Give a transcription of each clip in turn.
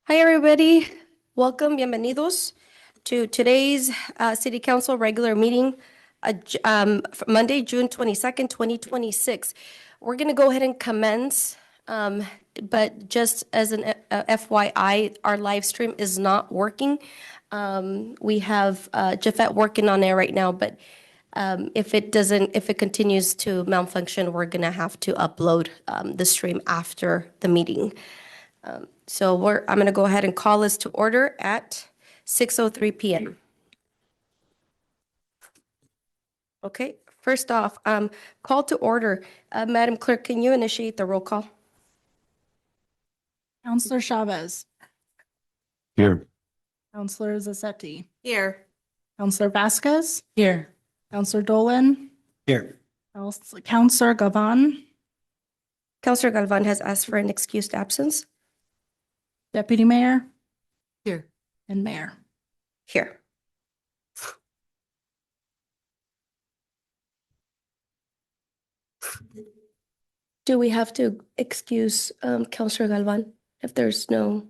Hi, everybody. Welcome, bienvenidos to today's City Council regular meeting, Monday, June 22nd, 2026. We're going to go ahead and commence, but just as an FYI, our live stream is not working. We have Jafet working on it right now, but if it continues to malfunction, we're going to have to upload the stream after the meeting. So I'm going to go ahead and call this to order at 6:03 p.m. Okay, first off, call to order. Madam Clerk, can you initiate the roll call? Counselor Chavez. Here. Counselor Zassetti. Here. Counselor Vasquez. Here. Counselor Dolan. Here. Counselor Gavan. Counselor Galvan has asked for an excused absence. Deputy Mayor. Here. And Mayor. Here. Do we have to excuse Counselor Galvan if there's no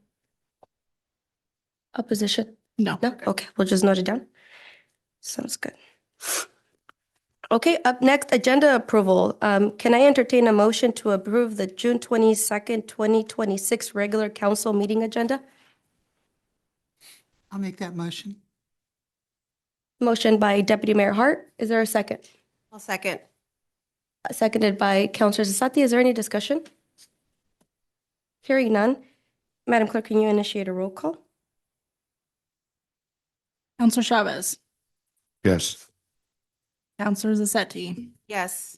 opposition? No. No? Okay, we'll just note it down. Sounds good. Okay, up next, agenda approval. Can I entertain a motion to approve the June 22nd, 2026 regular council meeting agenda? I'll make that motion. Motion by Deputy Mayor Hart. Is there a second? I'll second. Seconded by Councilor Zasati. Is there any discussion? Hearing none. Madam Clerk, can you initiate a roll call? Counselor Chavez. Yes. Counselor Zassetti. Yes.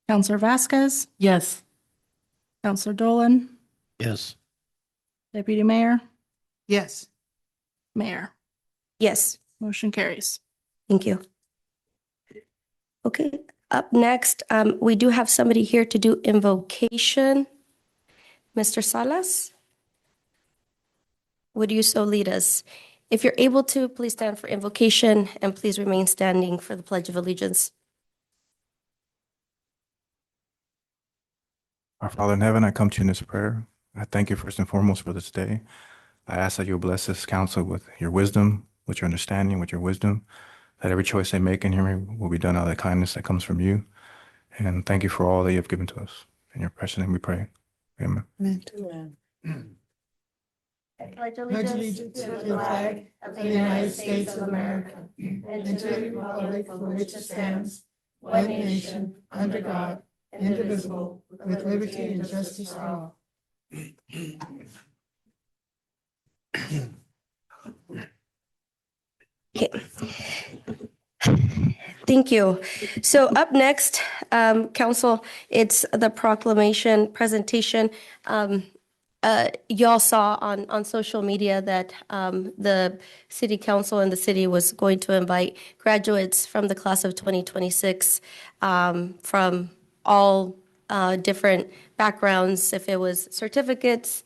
Counselor Vasquez. Yes. Counselor Dolan. Yes. Deputy Mayor. Yes. Mayor. Yes. Motion carries. Thank you. Okay, up next, we do have somebody here to do invocation. Mr. Salas, would you so lead us? If you're able to, please stand for invocation and please remain standing for the Pledge of Allegiance. Our Father in heaven, I come to you in this prayer. I thank you first and foremost for this day. I ask that you'll bless this council with your wisdom, with your understanding, with your wisdom, that every choice they make in here will be done out of the kindness that comes from you. And thank you for all that you have given to us. In your precious name we pray. Amen. Amen. Pledge Pledge allegiance to the flag of the United States of America and to the republic for which it stands, one nation, under God, indivisible, with liberty and justice for all. Okay. Thank you. So up next, Council, it's the proclamation presentation. Y'all saw on social media that the City Council and the city was going to invite graduates from the class of 2026 from all different backgrounds, if it was certificates,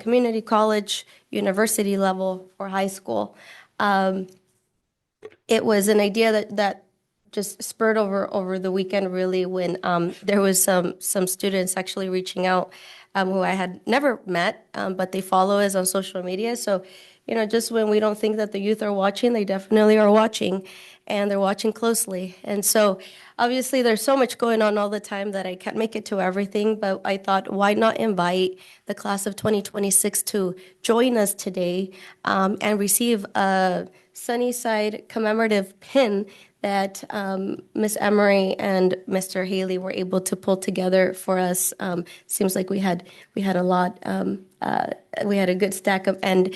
community college, university level, or high school. It was an idea that just spurred over the weekend, really, when there was some students actually reaching out who I had never met, but they follow us on social media. So, just when we don't think that the youth are watching, they definitely are watching, and they're watching closely. And so, obviously, there's so much going on all the time that I can't make it to everything, but I thought, why not invite the class of 2026 to join us today and receive a Sunnyside commemorative pin that Ms. Emery and Mr. Haley were able to pull together for us. Seems like we had a lot. We had a good stack of, and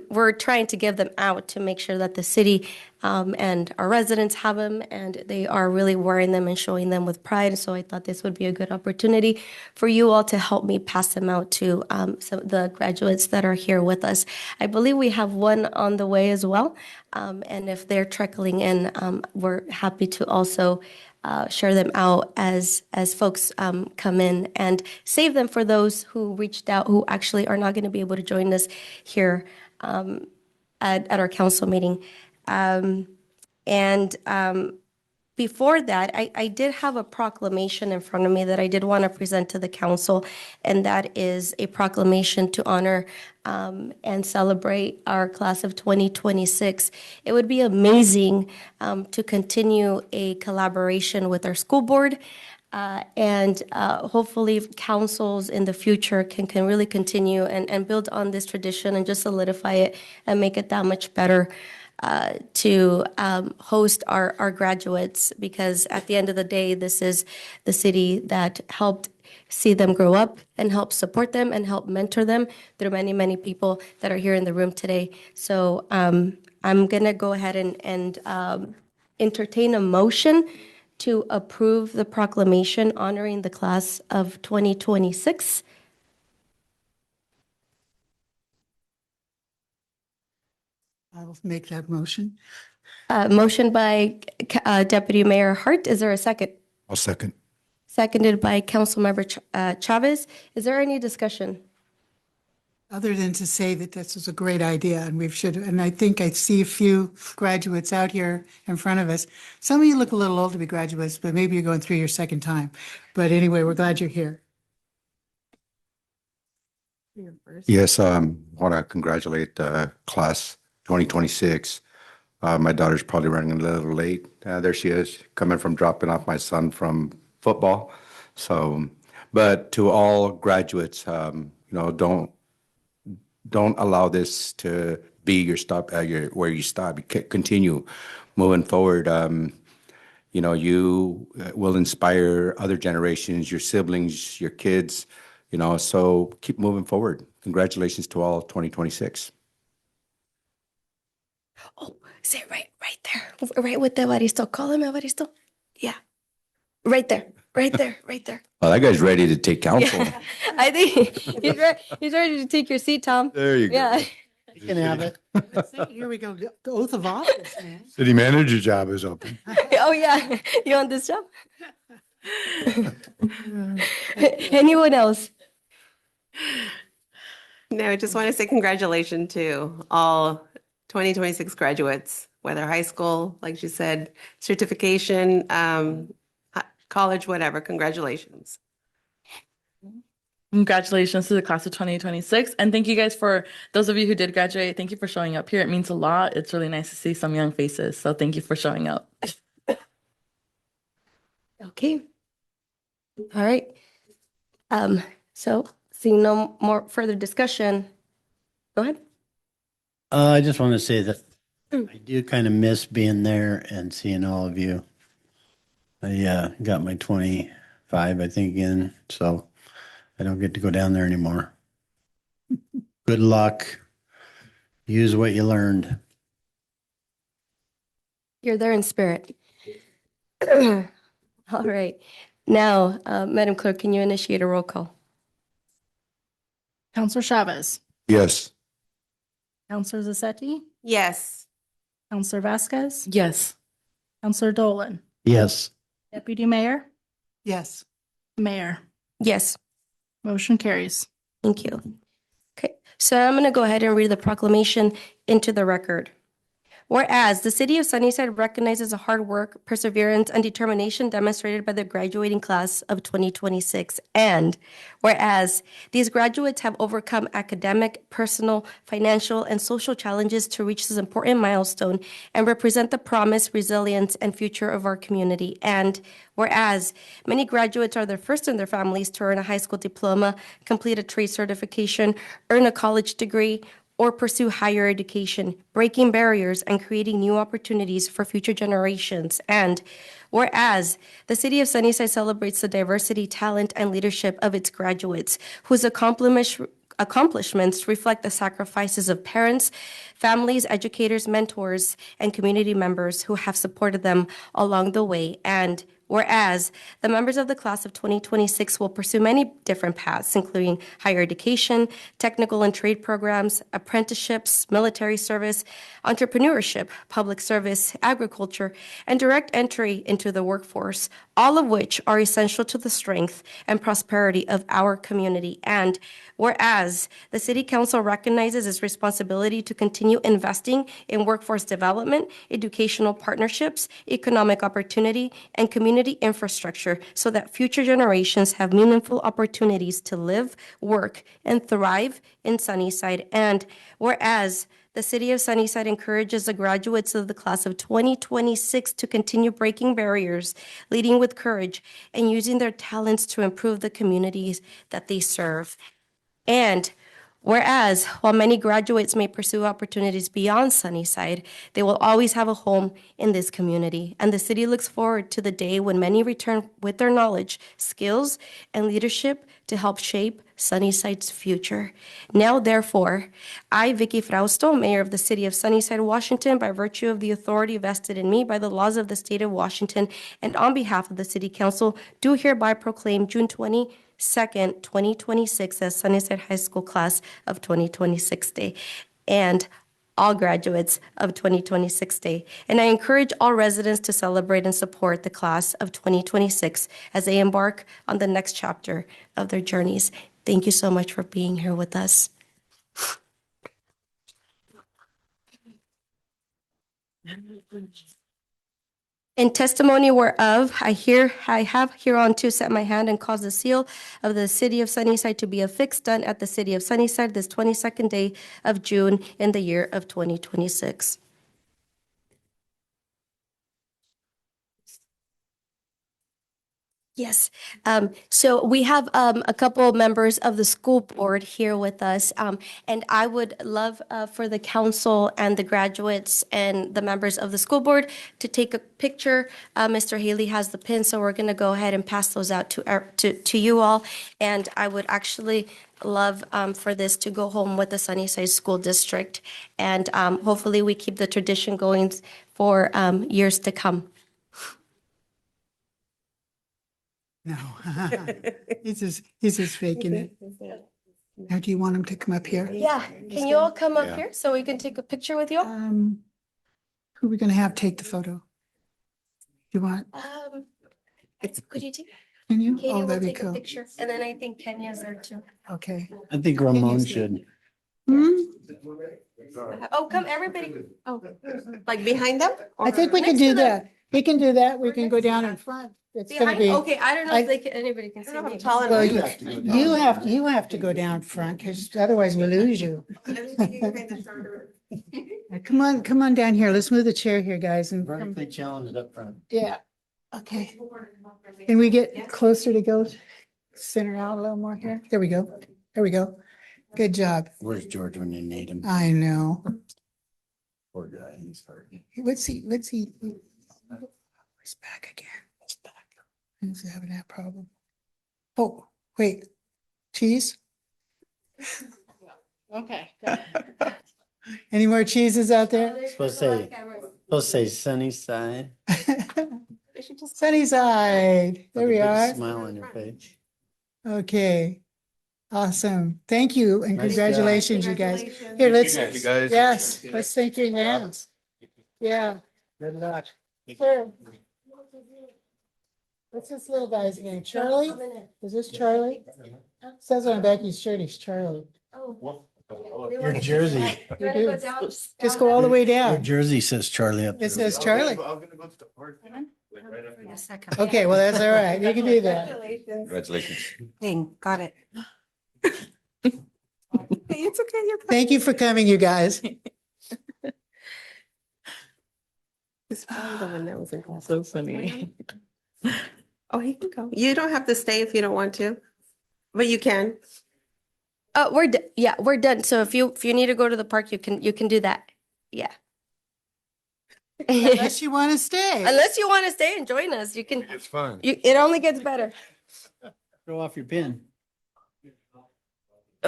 we're trying to give them out to make sure that the city and our residents have them, and they are really wearing them and showing them with pride. So I thought this would be a good opportunity for you all to help me pass them out to some of the graduates that are here with us. I believe we have one on the way as well, and if they're trickling in, we're happy to also share them out as folks come in, and save them for those who reached out who actually are not going to be able to join us here at our council meeting. And Before that, I did have a proclamation in front of me that I did want to present to the council, and that is a proclamation to honor and celebrate our class of 2026. It would be amazing to continue a collaboration with our school board, and hopefully councils in the future can really continue and build on this tradition and just solidify it and make it that much better to host our graduates, because at the end of the day, this is the city that helped see them grow up and help support them and help mentor them through many, many people that are here in the room today. So I'm going to go ahead and entertain a motion to approve the proclamation honoring the class of 2026. I'll make that motion. Motion by Deputy Mayor Hart. Is there a second? I'll second. Seconded by Councilmember Chavez. Is there any discussion? Other than to say that this is a great idea and and I think I see a few graduates out here in front of us. Some of you look a little old to be graduates, but maybe you're going through your second time. But anyway, we're glad you're here. Yes, want to congratulate class 2026. My daughter's probably running a little late. There she is, coming from dropping off my son from football. So, but to all graduates, don't allow this to be your stop, where you stop. You continue moving forward. You will inspire other generations, your siblings, your kids. So keep moving forward. Congratulations to all 2026. Oh, say it right there. Right with the Evaristo. Call him Evaristo. Yeah. Right there. Right there. Right there. Oh, that guy's ready to take counsel. Yeah. I think he's ready to take your seat, Tom. There you go. Yeah. You can have it. Here we go. The oath of office, man. City manager job is open. Oh, yeah. You want this job? Anyone else? No, I just want to say congratulations to all 2026 graduates, whether high school, like you said, certification, college, whatever. Congratulations. Congratulations to the class of 2026. And thank you guys for those of you who did graduate. Thank you for showing up here. It means a lot. It's really nice to see some young faces. So thank you for showing up. Okay. All right. So seeing no more further discussion, go ahead. I just want to say that I do kind of miss being there and seeing all of you. I got my 25, I think, in, so I don't get to go down there anymore. Good luck. Use what you learned. You're there in spirit. All right. Now, Madam Clerk, can you initiate a roll call? Counselor Chavez, Yes. Counselor Zassetti, Yes. Counselor Vasquez, Yes. Counselor Dolan, Yes. Deputy Mayor, Yes. Mayor. Yes. Motion carries. Thank you. Okay, so I'm going to go ahead and read the proclamation into the record. Whereas the city of Sunnyside recognizes the hard work, perseverance, and determination demonstrated by the graduating class of 2026. And whereas these graduates have overcome academic, personal, financial, and social challenges to reach this important milestone and represent the promise, resilience, and future of our community. And whereas many graduates are the first in their families to earn a high school diploma, complete a trade certification, earn a college degree, or pursue higher education, breaking barriers and creating new opportunities for future generations. And whereas the city of Sunnyside celebrates the diversity, talent, and leadership of its graduates, whose accomplishments reflect the sacrifices of parents, families, educators, mentors, and community members who have supported them along the way. And Whereas the members of the class of 2026 will pursue many different paths, including higher education, technical and trade programs, apprenticeships, military service, entrepreneurship, public service, agriculture, and direct entry into the workforce, all of which are essential to the strength and prosperity of our community. And whereas the City Council recognizes its responsibility to continue investing in workforce development, educational partnerships, economic opportunity, and community infrastructure so that future generations have meaningful opportunities to live, work, and thrive in Sunnyside. And whereas the City of Sunnyside encourages the graduates of the class of 2026 to continue breaking barriers, leading with courage, and using their talents to improve the communities that they serve. And whereas, while many graduates may pursue opportunities beyond Sunnyside, they will always have a home in this community. And the city looks forward to the day when many return with their knowledge, skills, and leadership to help shape Sunnyside's future. Now, therefore, I, Vicky Frausto, Mayor of the City of Sunnyside, Washington, by virtue of the authority vested in me by the laws of the state of Washington, and on behalf of the City Council, do hereby proclaim June 22nd, 2026 as Sunnyside High School Class of 2026 Day, and all graduates of 2026 Day. And I encourage all residents to celebrate and support the class of 2026 as they embark on the next chapter of their journeys. Thank you so much for being here with us. In testimony whereof, I have hereunto set my hand and caused the seal of the City of Sunnyside to be affixed done at the City of Sunnyside this 22nd day of June in the year of 2026. Yes. So we have a couple of members of the school board here with us, and I would love for the council and the graduates and the members of the school board to take a picture. Mr. Haley has the pin, so we're going to go ahead and pass those out to you all. And I would actually love for this to go home with the Sunnyside School District, and hopefully we keep the tradition going for years to come. No. He's just faking it. Now, do you want him to come up here? Yeah, can you all come up Yeah. here so we can take a picture with you all? Who are we gonna have take the photo? You want, Could you take, can you? Katie Oh, will that'd be take a cool. picture, and then I think Kenya's there too. Okay. I think Ramon should. Hmm? Oh, come, everybody. Oh, Like behind them? I think we can Next to do them. that. We can do that. We can go down in front. It's gonna behind, be, okay, I don't know I- if they can, anybody can I see don't know if me. I'm tall well, enough. you have to go down front because otherwise we lose you. Come on down here. Let's move the chair here, guys. And Vertically challenged up front. yeah, okay. Can we get closer to go center out a little more here? There we go. There we go. Good job. Where's George when you need him? I know. Poor guy, he's hurt. Let's see. He's back again. He's back. He's having that problem. Oh, wait. Cheese? Okay. Any more cheeses out there? Supposed to say Sunnyside. Sunnyside. There we With a big are. Smile on your face. Okay. Awesome. Thank you and Nice job. congratulations, you guys. Here, let's, yes, let's thank your hands. Yeah. Good luck. Sure. What's this little guy's name? Charlie? Is this Charlie? Says on Becky's shirt, he's Charlie. Your jersey, You do. Just go all the way your down. jersey says Charlie up there. It says Charlie. A second. Okay, well, that's all right. You can do that. Congratulations. Dang, got it. Hey, it's okay. You're fine. Thank you for coming, you guys. It's probably the one that was in class. So funny. Oh, he can go. You don't have to stay if you don't want to, but you can. Yeah, we're done. So if you need to go to the park, you can do that. Yeah. Unless you want to stay. Unless you want to stay and join us, you can. It's fun. It only gets better. Throw off your pin.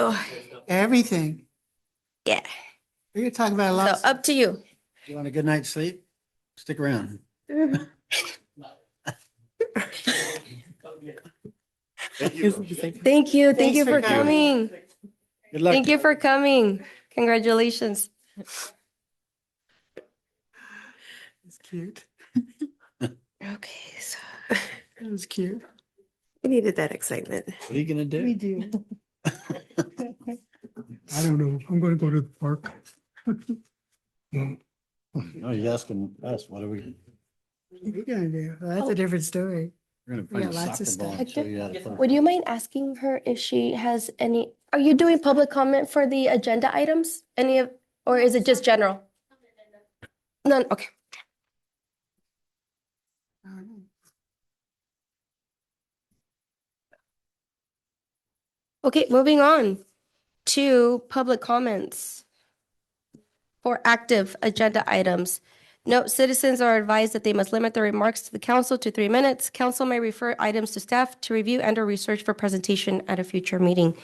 Oh, Everything. yeah. We're gonna talk about a So lot. up to you. You want a good night's sleep? Stick around. Thank you. Thank you Thanks for for coming. coming. Good luck. Thank you for coming. Congratulations. It's cute. Okay, so It was cute. We needed that excitement. What are you gonna do? We do. I don't know. I'm gonna go to the park. No, he's asking us, what are we, We're gonna do. Well, that's a different story. we're gonna We find a got lots of soccer ball stuff. and show you how to play. would you mind asking her if she has any, are you doing public comment for the agenda items? Any of, or is it just general? None, okay. Okay, moving on to public comments for active agenda items. Note, citizens are advised that they must limit their remarks to the council to 3 minutes. Council may refer items to staff to review and/or research for presentation at a future meeting.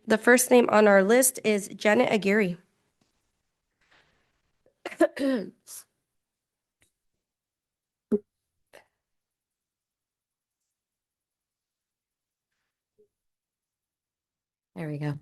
The first name on our list is Janet Aguirre. There we go.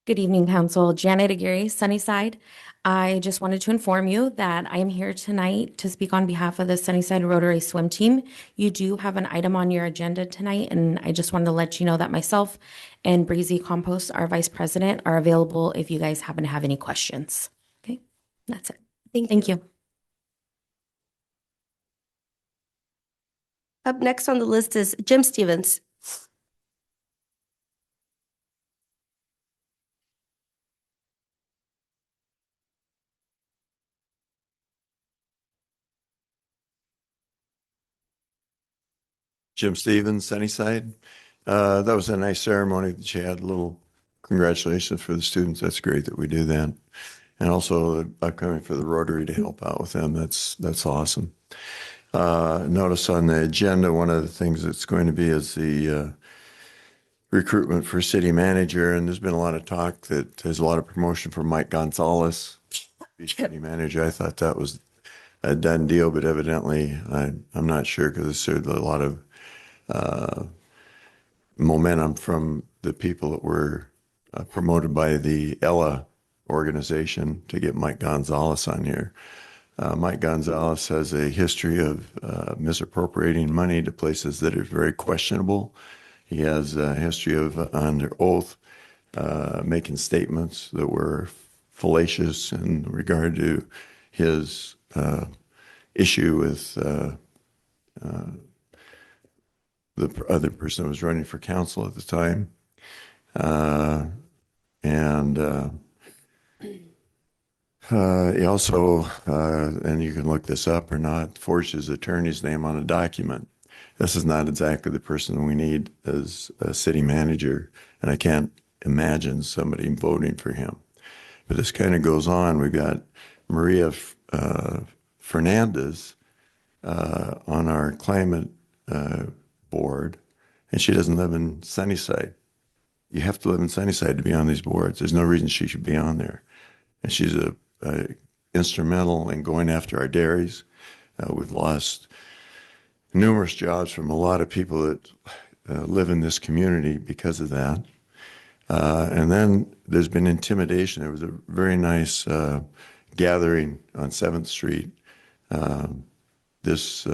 Good evening, Council. Janet Aguirre, Sunnyside. I just wanted to inform you that I am here tonight to speak on behalf of the Sunnyside Rotary Swim Team. You do have an item on your agenda tonight, and I just wanted to let you know that myself and Breezy Compost, our Vice President, are available if you guys happen to have any questions. Okay, that's it. Thank you. Up next on the list is Jim Stevens. Jim Stevens, Sunnyside. That was a nice ceremony that you had. A little congratulations for the students. That's great that we do that. And also upcoming for the Rotary to help out with them. That's awesome. Notice on the agenda, one of the things that's going to be is the recruitment for city manager. And there's been a lot of talk that there's a lot of promotion for Mike Gonzalez, be city manager. I thought that was a done deal, but evidently I'm not sure because there's a lot of momentum from the people that were promoted by the Ella organization to get Mike Gonzalez on here. Mike Gonzalez has a history of misappropriating money to places that are very questionable. He has a history of, under oath, making statements that were fallacious in regard to his issue with the other person that was running for council at the time. He also, and you can look this up or not, forged his attorney's name on a document. This is not exactly the person we need as a city manager, and I can't imagine somebody voting for him. But this kind of goes on. We've got Maria Fernandez on our climate board, and she doesn't live in Sunnyside. You have to live in Sunnyside to be on these boards. There's no reason she should be on there. And she's instrumental in going after our dairies. We've lost numerous jobs from a lot of people that live in this community because of that. And then there's been intimidation. There was a very nice gathering on 7th Street this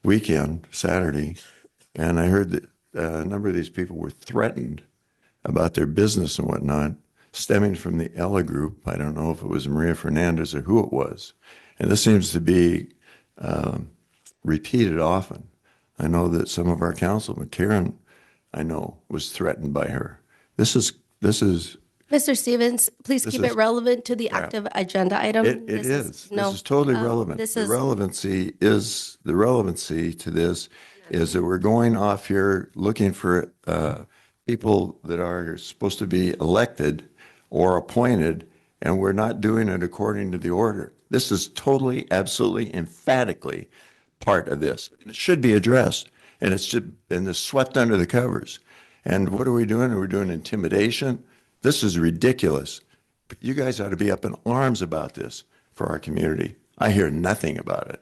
weekend, Saturday, and I heard that a number of these people were threatened about their business and whatnot, stemming from the Ella group. I don't know if it was Maria Fernandez or who it was. And this seems to be repeated often. I know that some of our councilmen, Karen, I know, was threatened by her. This is Mr. Stevens, please This keep is it relevant to the crap. active agenda item. It This is. no, This is totally relevant. this The is- relevancy to this is that we're going off here looking for people that are supposed to be elected or appointed, and we're not doing it according to the order. This is totally, absolutely, emphatically part of this. It should be addressed, and it's swept under the covers. And what are we doing? We're doing intimidation. This is ridiculous. You guys ought to be up in arms about this for our community. I hear nothing about it.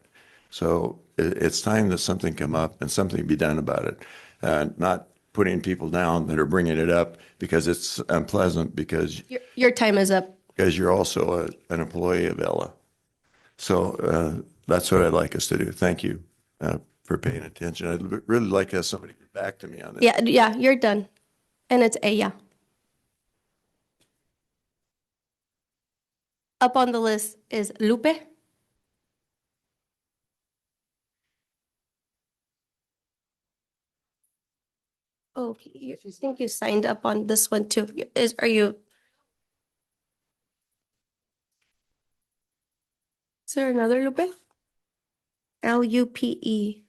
So it's time that something come up and something be done about it. Not putting people down that are bringing it up because it's unpleasant Your time is up. because you're also an employee of Ella. So that's what I'd like us to do. Thank you for paying attention. I'd really like to have somebody get back to me on this. Yeah, you're done. And it's A, yeah. Up on the list is Lupe. Okay, I think you signed up on this one too. Are you? Is there another Lupe? Lupe.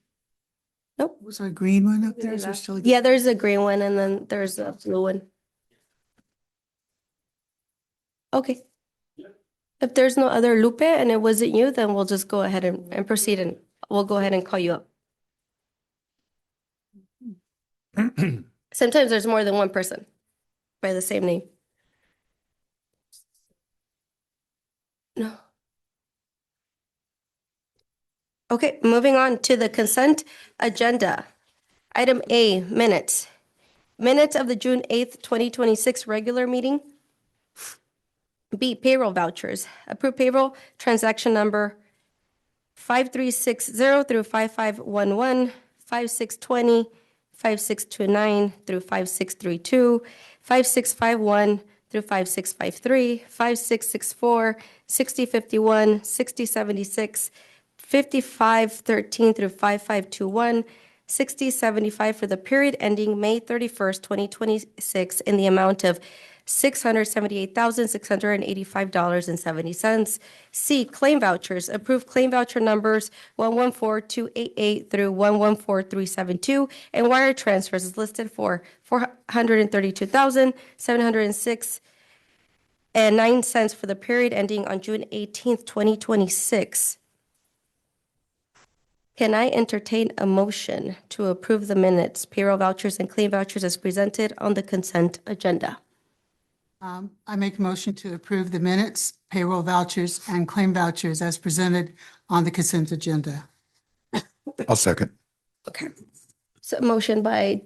Nope. Was there a green one up there? Is there still? Yeah, there's a green one and then there's a blue one. Okay. If there's no other Lupe and it wasn't you, then we'll just go ahead and proceed and we'll go ahead and call you up. Sometimes there's more than one person by the same name. No. Okay, moving on to the consent agenda. Item A, minutes. Minutes of the June 8th, 2026 regular meeting. B, payroll vouchers. Approved payroll transaction number 5360 through 5511, 5620, 5629 through 5632, 5651 through 5653, 5664, 6051, 6076, 5513 through 5521, 6075 for the period ending May 31st, 2026 in the amount of $678,685.70. C, claim vouchers. Approved claim voucher numbers 114288 through 114372 and wire transfers is listed for $432,706.09 for the period ending on June 18th, 2026. Can I entertain a motion to approve the minutes, payroll vouchers, and claim vouchers as presented on the consent agenda? I make a motion to approve the minutes, payroll vouchers, and claim vouchers as presented on the consent agenda. I'll second. Okay. So motion by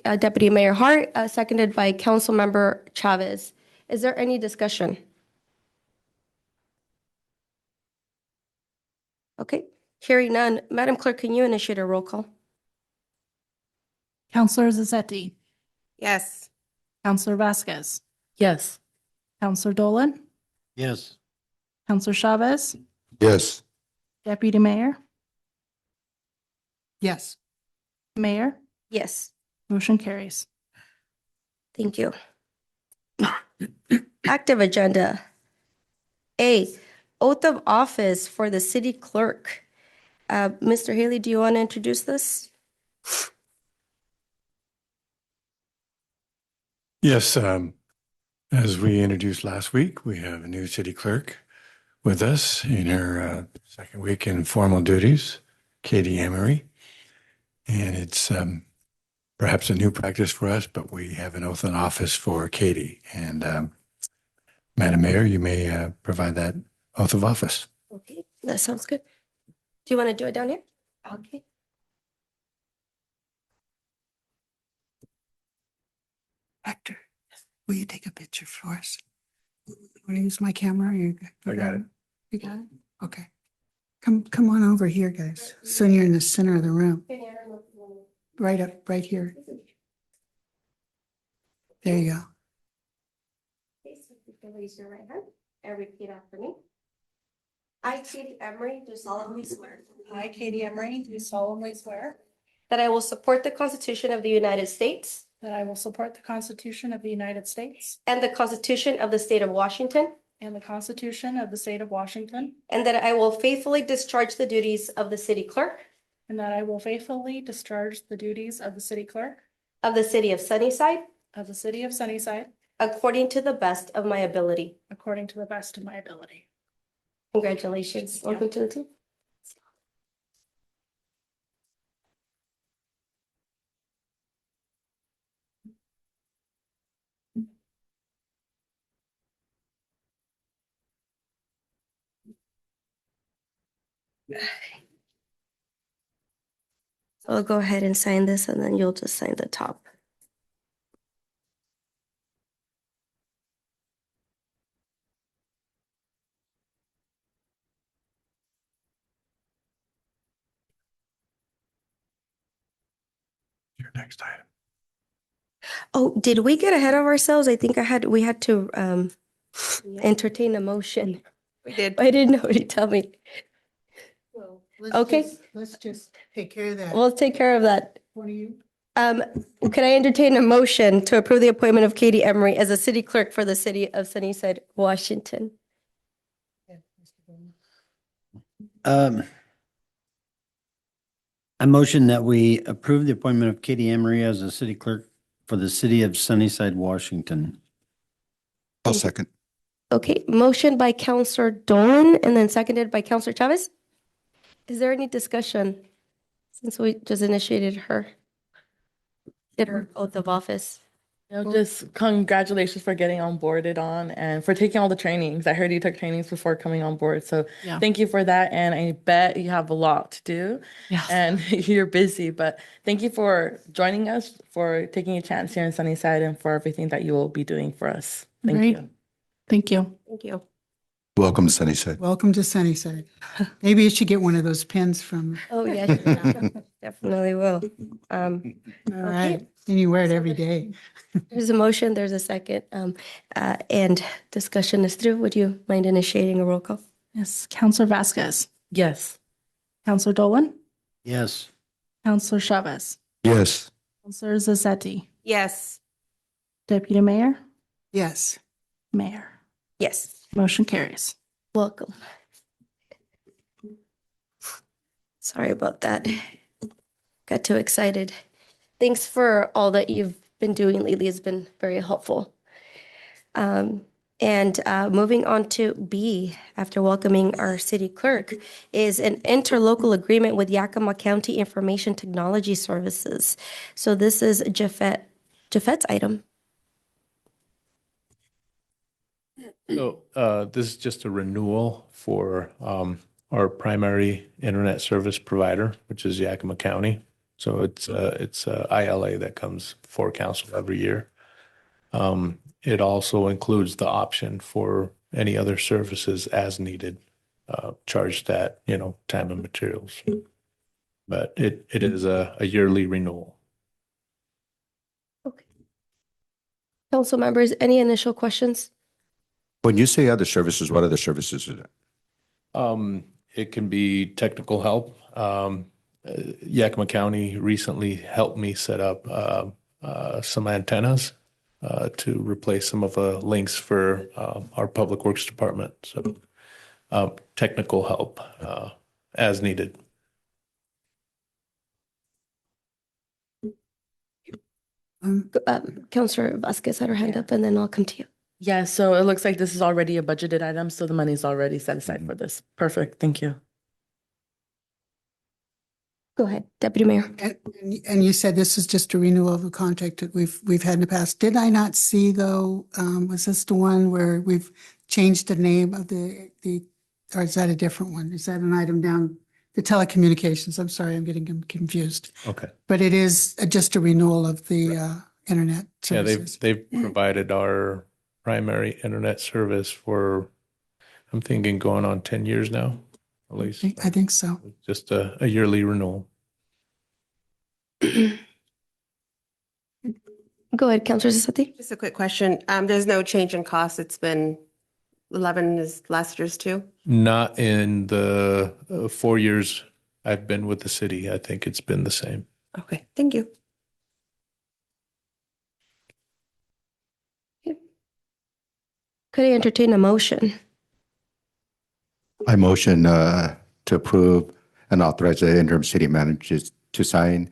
Deputy Mayor Hart, seconded by Councilmember Chavez. Is there any discussion? Okay, hearing none. Madam Clerk, can you initiate a roll call? Counselor Zazzetti, Yes. Counselor Vasquez, Yes. Counselor Dolan, Yes. Counselor Chavez, Yes. Deputy Mayor, Yes. Mayor, Yes, motion carries. thank you. Active agenda. A, oath of office for the city clerk. Mr. Haley, do you want to introduce this? Yes, as we introduced last week, we have a new city clerk with us in her second week in formal duties, Katie Emery. And it's perhaps a new practice for us, but we have an oath of office for Katie. And Madam Mayor, you may provide that oath of office. Okay, that sounds good. Do you want to do it down here? Okay. Hector, will you take a picture for us? Want to use my camera? I got it. You got it? Okay. Come on over here, guys. So you're in the center of the room, right up, right here. There you go. Raise your right hand and repeat after me. I, Katie Emery, do solemnly swear I, Katie Emery, do solemnly swear that I will support the Constitution of the United States that I will support the Constitution of the United States and the Constitution of the State of Washington, and the Constitution of the State of Washington, and that I will faithfully discharge the duties of the city clerk and that I will faithfully discharge the duties of the city clerk of the city of Sunnyside of the city of Sunnyside according to the best of my ability. according to the best of my ability. Congratulations. Welcome to the team. I'll go ahead and sign this and then you'll just sign the top. Your next item. Oh, did we get ahead of ourselves? I think we had to entertain a motion. We did. I didn't know. You tell me. Well, Okay. Let's just take care of that. We'll take care of that. What do you? Can I entertain a motion to approve the appointment of Katie Emery as a city clerk for the city of Sunnyside, Washington? I motion that we approve the appointment of Katie Emery as a city clerk for the city of Sunnyside, Washington. I'll second. Okay, motion by Counselor Dolan and then seconded by Counselor Chavez. Is there any discussion since we just initiated her? Did her oath of office? Just congratulations for getting onboarded on and for taking all the trainings. I heard you took trainings before coming on board. So Yeah. thank you for that. And I bet you have a lot to do Yes. and you're busy, but thank you for joining us, for taking a chance here in Sunnyside and for everything that you will be doing for us. Thank Great. you. Thank you. Thank you. Welcome to Sunnyside. Welcome to Sunnyside. Maybe you should get one of those pins from, Oh, yeah, definitely will. all right. And you wear it every day. There's a motion, there's a second, and discussion is through. Would you mind initiating a roll call? Yes. Counselor Vasquez, Yes. Counselor Dolan, Yes. Counselor Chavez, Yes. Counselor Zazzetti, Yes. Deputy Mayor, Yes. Mayor. Yes. Motion carries. Welcome. Sorry about that. Got too excited. Thanks for all that you've been doing lately. It's been very helpful. And moving on to B, after welcoming our city clerk, is an interlocal agreement with Yakima County Information Technology Services. So this is Jafet's item. So this is just a renewal for our primary internet service provider, which is Yakima County. So it's a ILA that comes before council every year. It also includes the option for any other services as needed, charged at, time and materials. But it is a yearly renewal. Okay. Council members, any initial questions? When you say other services, what other services is it? It can be technical help. Yakima County recently helped me set up some antennas to replace some of the links for our Public Works Department. So technical help as needed. Councilor Vasquez had her hand up and then I'll come to you. Yeah, so it looks like this is already a budgeted item, so the money's already set aside for this. Perfect. Thank you. Go ahead, Deputy Mayor. And you said this is just a renewal of a contract that we've had in the past. Did I not see though, was this the one where we've changed the name of the, or is that a different one? Is that an item down, the telecommunications? I'm sorry, I'm getting confused. Okay. But it is just a renewal of the internet Yeah, services. they've provided our primary internet service for, I'm thinking going on 10 years now, at least. I think so. Just a yearly renewal. Go ahead, Councilor Zazzetti. Just a quick question. There's no change in cost. It's been 11 is last year's too. Not in the 4 years I've been with the city. I think it's been the same. Okay, thank you. Could I entertain a motion? I motion to approve and authorize the interim city manager to sign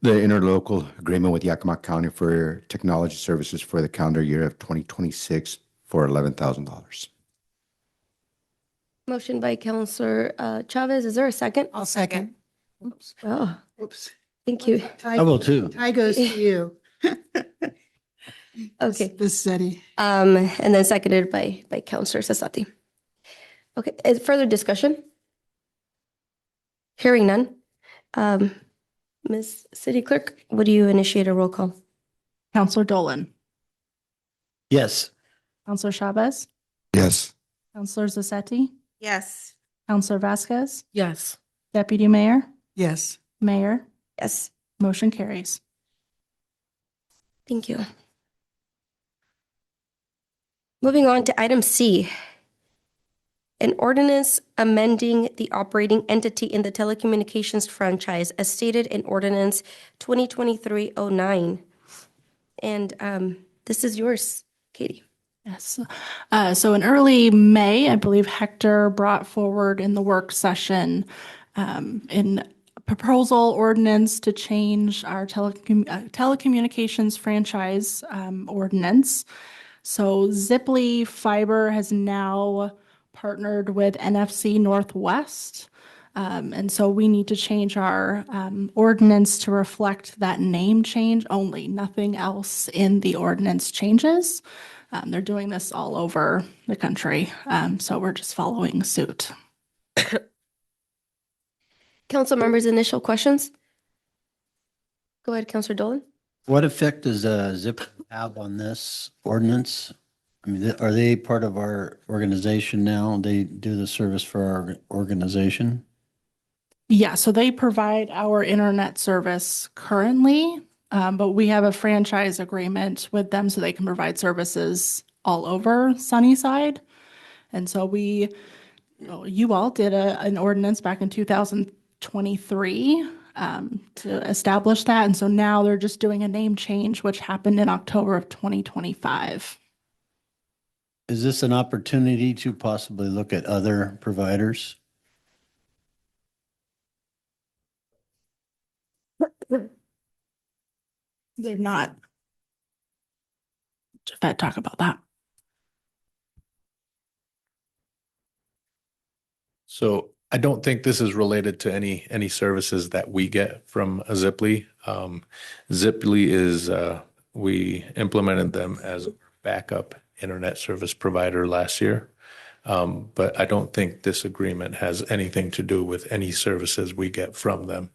the interlocal agreement with Yakima County for technology services for the calendar year of 2026 for $11,000. Motion by Councilor Chavez. Is there a second? I'll second. Oh, Oops. thank you. I will too. Tie goes to you. Okay. This Zeddy. And then seconded by Councilor Zazzetti. Okay, further discussion? Hearing none. Ms. City Clerk, would you initiate a roll call? Counselor Dolan, Yes. Counselor Chavez, Yes. Counselor Zassetti, Yes. Counselor Vasquez, Yes. Deputy Mayor, Yes. Mayor, Yes, motion carries. thank you. Moving on to item C. An ordinance amending the operating entity in the telecommunications franchise as stated in ordinance 2023-09. And this is yours, Katie. Yes. So in early May, I believe Hector brought forward in the work session in a proposal ordinance to change our telecommunications franchise ordinance. So Ziply Fiber has now partnered with NFC Northwest. And so we need to change our ordinance to reflect that name change only. Nothing else in the ordinance changes. They're doing this all over the country. So we're just following suit. Council members, initial questions? Go ahead, Councilor Dolan. What effect does Zip have on this ordinance? I mean, are they part of our organization now? They do the service for our organization? Yeah, so they provide our internet service currently, but we have a franchise agreement with them so they can provide services all over Sunnyside. And so you all did an ordinance back in 2023 to establish that. And so now they're just doing a name change, which happened in October of 2025. Is this an opportunity to possibly look at other providers? They've not. Fed talk about that. So I don't think this is related to any services that we get from a Ziply. Ziply is, we implemented them as a backup internet service provider last year. But I don't think this agreement has anything to do with any services we get from them.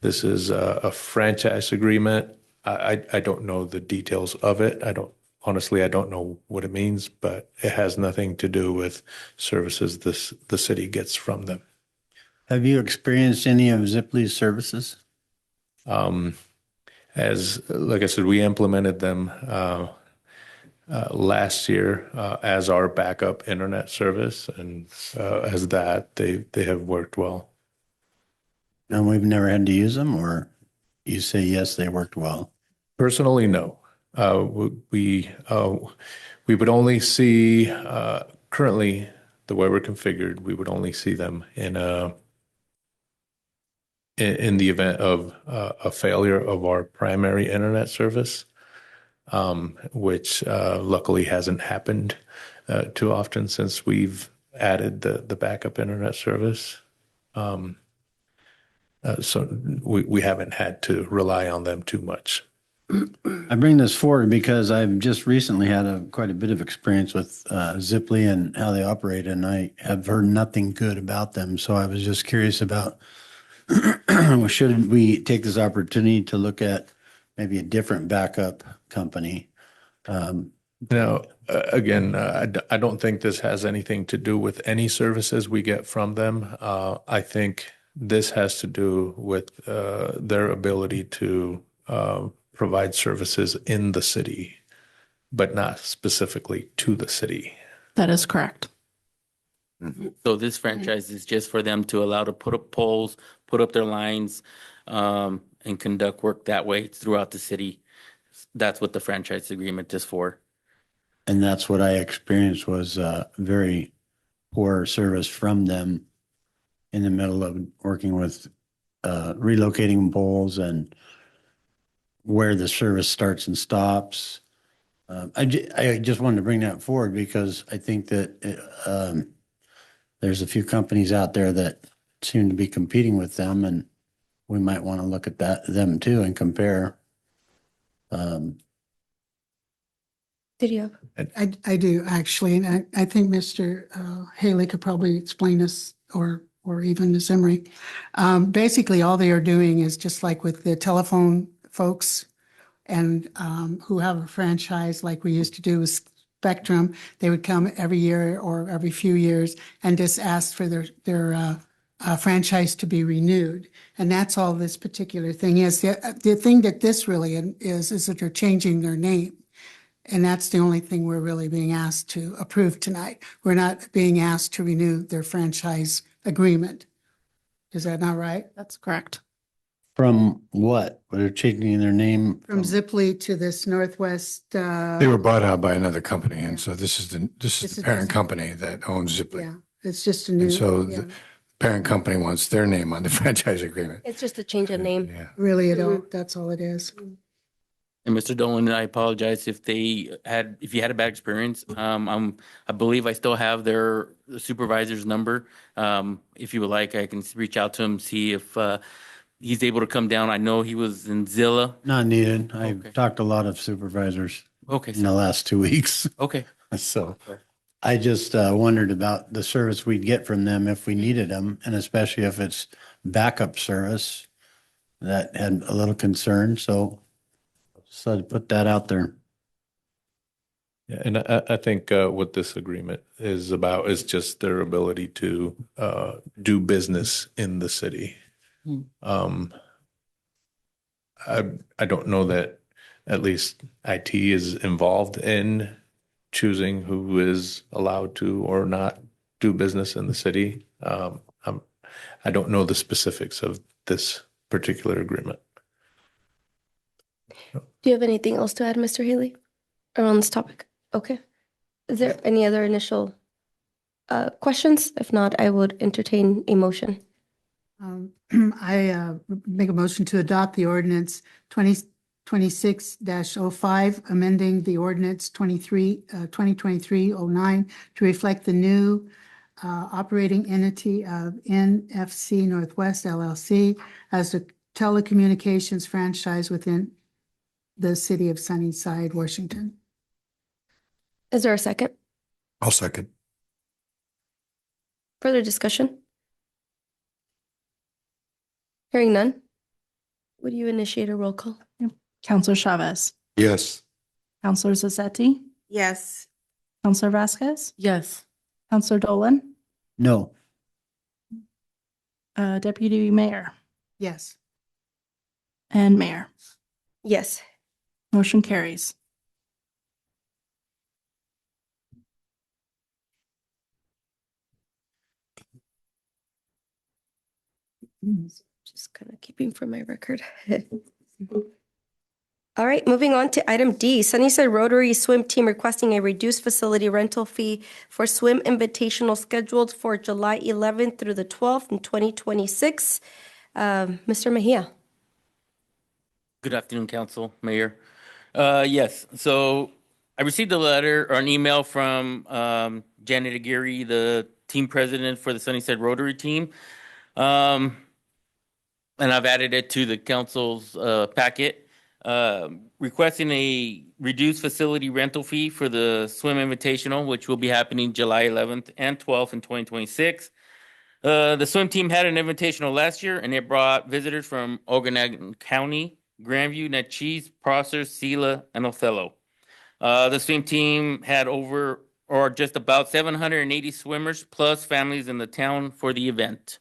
This is a franchise agreement. I don't know the details of it. Honestly, I don't know what it means, but it has nothing to do with services the city gets from them. Have you experienced any of Ziply's services? Like I said, we implemented them last year as our backup internet service, and as that, they have worked well. And we've never had to use them, or you say yes, they worked well? Personally, no. We would only see currently the way we're configured. We would only see them in the event of a failure of our primary internet service, which luckily hasn't happened too often since we've added the backup internet service. So we haven't had to rely on them too much. I bring this forward because I've just recently had quite a bit of experience with Ziply and how they operate, and I have heard nothing good about them. So I was just curious about should we take this opportunity to look at maybe a different backup company? Now, again, I don't think this has anything to do with any services we get from them. I think this has to do with their ability to provide services in the city, but not specifically to the city. That is correct. So this franchise is just for them to allow to put up poles, put up their lines, and conduct work that way throughout the city. That's what the franchise agreement is for. And that's what I experienced was very poor service from them in the middle of working with relocating poles and where the service starts and stops. I just wanted to bring that forward because I think that there's a few companies out there that seem to be competing with them, and we might want to look at them too and compare. Did you have? I do actually, and I think Mr. Haley could probably explain us or or even Ms. Emery. Basically, all they are doing is just like with the telephone folks and who have a franchise like we used to do with Spectrum, they would come every year or every few years and just ask for their franchise to be renewed. And that's all this particular thing is. The thing that this really is that they're changing their name. And that's the only thing we're really being asked to approve tonight. We're not being asked to renew their franchise agreement. Is that not right? That's correct. From what? They're changing their name From Zipley to this Northwest, They were bought out by another company, and so this is the parent company that owns Zipley. yeah, it's just a new, And so yeah. the parent company wants their name on the franchise agreement. It's just a change of name. Yeah. Really, that's all it is. And Mr. Dolan, I apologize if you had a bad experience. I believe I still have their supervisor's number. If you would like, I can reach out to him, see if he's able to come down. I know he was in Zilla. Not needed. Okay. I've talked to a lot of supervisors Okay. in the last 2 weeks. Okay. So I just wondered about the service we'd get from them if we needed them, and especially if it's backup service. That had a little concern, so to put that out there. Yeah, and I think what this agreement is about is just their ability to do business in the city. I don't know that at least IT is involved in choosing who is allowed to or not do business in the city. I don't know the specifics of this particular agreement. Do you have anything else to add, Mr. Haley, or on this topic? Okay. Is there any other initial questions? If not, I would entertain a motion. I make a motion to adopt the ordinance 2026-05, amending the ordinance 2023-09 to reflect the new operating entity of NFC Northwest LLC as a telecommunications franchise within the city of Sunnyside, Washington. Is there a second? I'll second. Further discussion? Hearing none. Would you initiate a roll call? Counselor Chavez, Yes. Counselor Zazzetti, Yes. Counselor Vasquez, Yes. Counselor Dolan, No. Deputy Mayor, Yes. and Mayor. Yes. Motion carries. Just kind of keeping for my record. All right, moving on to item D, Sunnyside Rotary Swim Team requesting a reduced facility rental fee for swim invitational scheduled for July 11th through the 12th in 2026. Mr. Mejia. Good afternoon, Council, Mayor. Yes, so I received a letter or an email from Janet Aguirre, the team president for the Sunnyside Rotary team. And I've added it to the council's packet, requesting a reduced facility rental fee for the swim invitational, which will be happening July 11th and 12th in 2026. The swim team had an invitational last year, and it brought visitors from Okanagan County, Grandview, Natchez, Prosser, Sela, and Othello. The swim team had over or just about 780 swimmers plus families in the town for the event.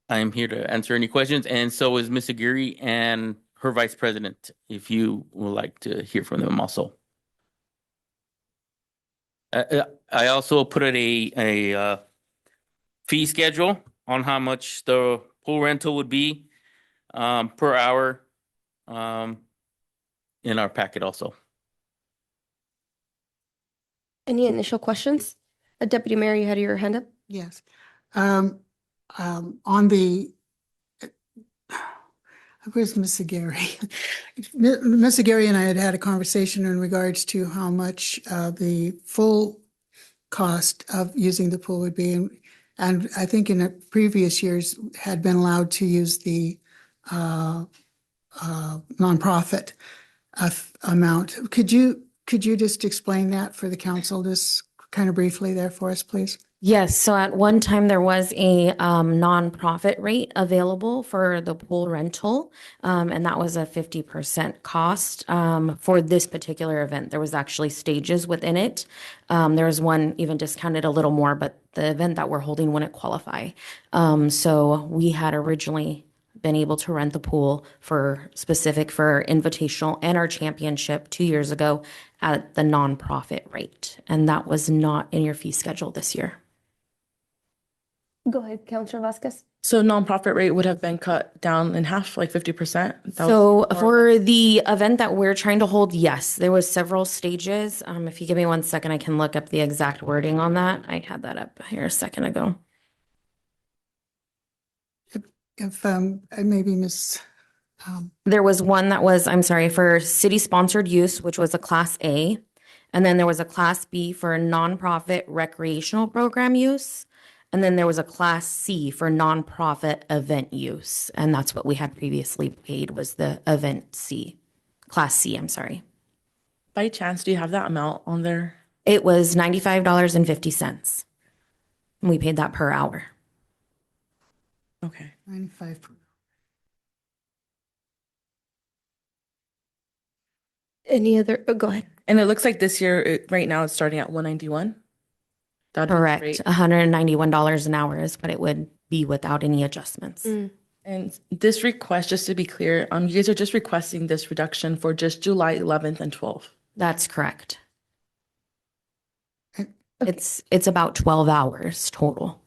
I am here to answer any questions, and so is Ms. Aguirre and her vice president, if you would like to hear from them also. I also put a fee schedule on how much the pool rental would be per hour in our packet also. Any initial questions? Deputy Mayor, you had your hand up? Yes. On the, where's Ms. Aguirre? Ms. Aguirre and I had a conversation in regards to how much the full cost of using the pool would be. And I think in the previous years had been allowed to use the nonprofit amount. Could you just explain that for the council, just kind of briefly there for us, please? Yes, so at one time there was a nonprofit rate available for the pool rental, and that was a 50% cost for this particular event. There was actually stages within it. There was one even discounted a little more, but the event that we're holding wouldn't qualify. So we had originally been able to rent the pool for specific for invitational and our championship 2 years ago at the nonprofit rate, and that was not in your fee schedule this year. Go ahead, Counselor Vasquez. So nonprofit rate would have been cut down in half, like 50%? So for the event that we're trying to hold, yes, there was several stages. If you give me 1 second, I can look up the exact wording on that. I had that up here a second ago. If maybe Miss, There was one that was, I'm sorry, for city-sponsored use, which was a Class A. And then there was a Class B for nonprofit recreational program use. And then there was a Class C for nonprofit event use. And that's what we had previously paid was the event C, Class C, I'm sorry. By chance, do you have that amount on there? It was $95.50. And we paid that per hour. Okay. 95. Any other, go ahead. And it looks like this year, right now, it's starting at 191? That'd be Correct. great. $191 an hour is what it would be without any adjustments. And this request, just to be clear, you guys are just requesting this reduction for just July 11th and 12th. That's correct. It's about 12 hours total.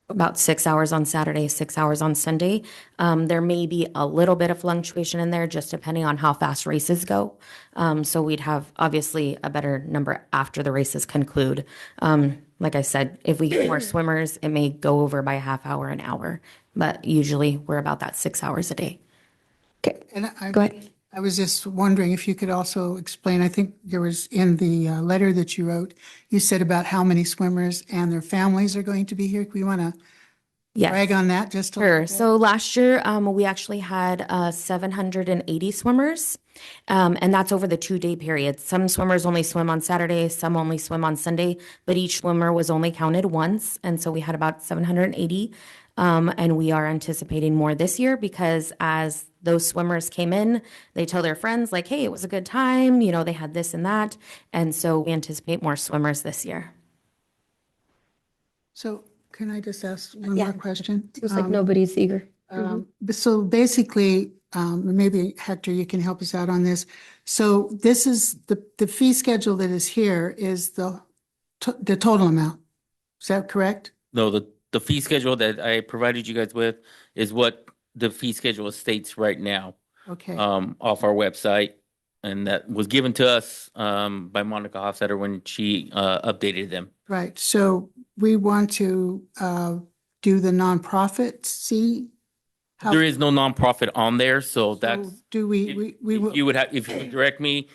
About 6 hours on Saturday, 6 hours on Sunday. There may be a little bit of fluctuation in there, just depending on how fast races go. So we'd have obviously a better number after the races conclude. Like I said, if we get more swimmers, it may go over by a half hour, an hour, but usually we're about that 6 hours a day. Okay, And go ahead. I was just wondering if you could also explain, I think there was in the letter that you wrote, you said about how many swimmers and their families are going to be here. We want to Yes. brag on that just a little Sure. bit. So last year, we actually had 780 swimmers, and that's over the 2-day period. Some swimmers only swim on Saturday, some only swim on Sunday, but each swimmer was only counted once, and so we had about 780. And we are anticipating more this year because as those swimmers came in, they tell their friends like, "Hey, it was a good time. You know, they had this and that," and so we anticipate more swimmers this year. So can I just ask one Yeah. more question? Seems like nobody's eager. So basically, maybe Hector, you can help us out on this. So this is the fee schedule that is here is the total amount. Is that correct? No, the fee schedule that I provided you guys with is what the fee schedule states right now, Okay. off our website. And that was given to us, by Monica Hofstetter when she, updated them. Right. So we want to do the nonprofit, see? how- There is no nonprofit on there, so that's. So do we If will. you would have, if you would direct me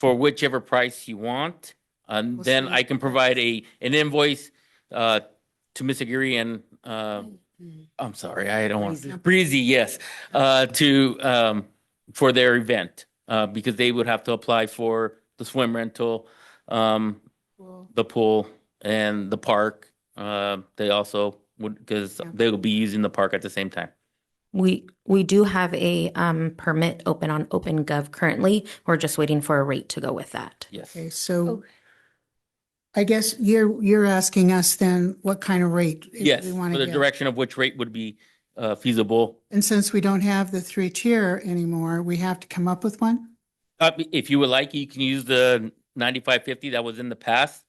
for whichever price you want, We'll then see. I can provide an invoice to Ms. Aguirre and I'm sorry, I don't want Breezy, yes, for their event, because they would have to apply for the swim rental, the pool and the park. They also would, because they will be using the park at the same time. We do have a permit open on OpenGov currently. We're just waiting for a rate to go with that. Yes. Okay, so I guess you're asking us then what kind of rate? Yes, we for want to the get. direction of which rate would be feasible. And since we don't have the 3-tier anymore, we have to come up with one? If you would like, you can use the 9550 that was in the past.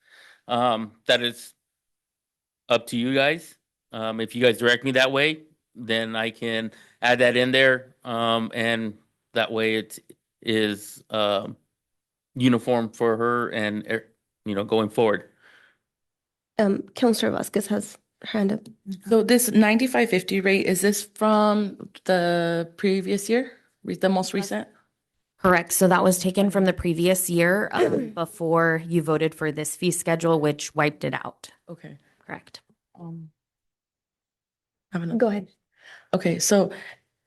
That is up to you guys. If you guys direct me that way, then I can add that in there. And that way it is uniform for her and, going forward. Counselor Vasquez has her hand up. So this 9550 rate, is this from the previous year, the most recent? Correct. So that was taken from the previous year before you voted for this fee schedule, which wiped it out. Okay. Correct. Go ahead. Okay, so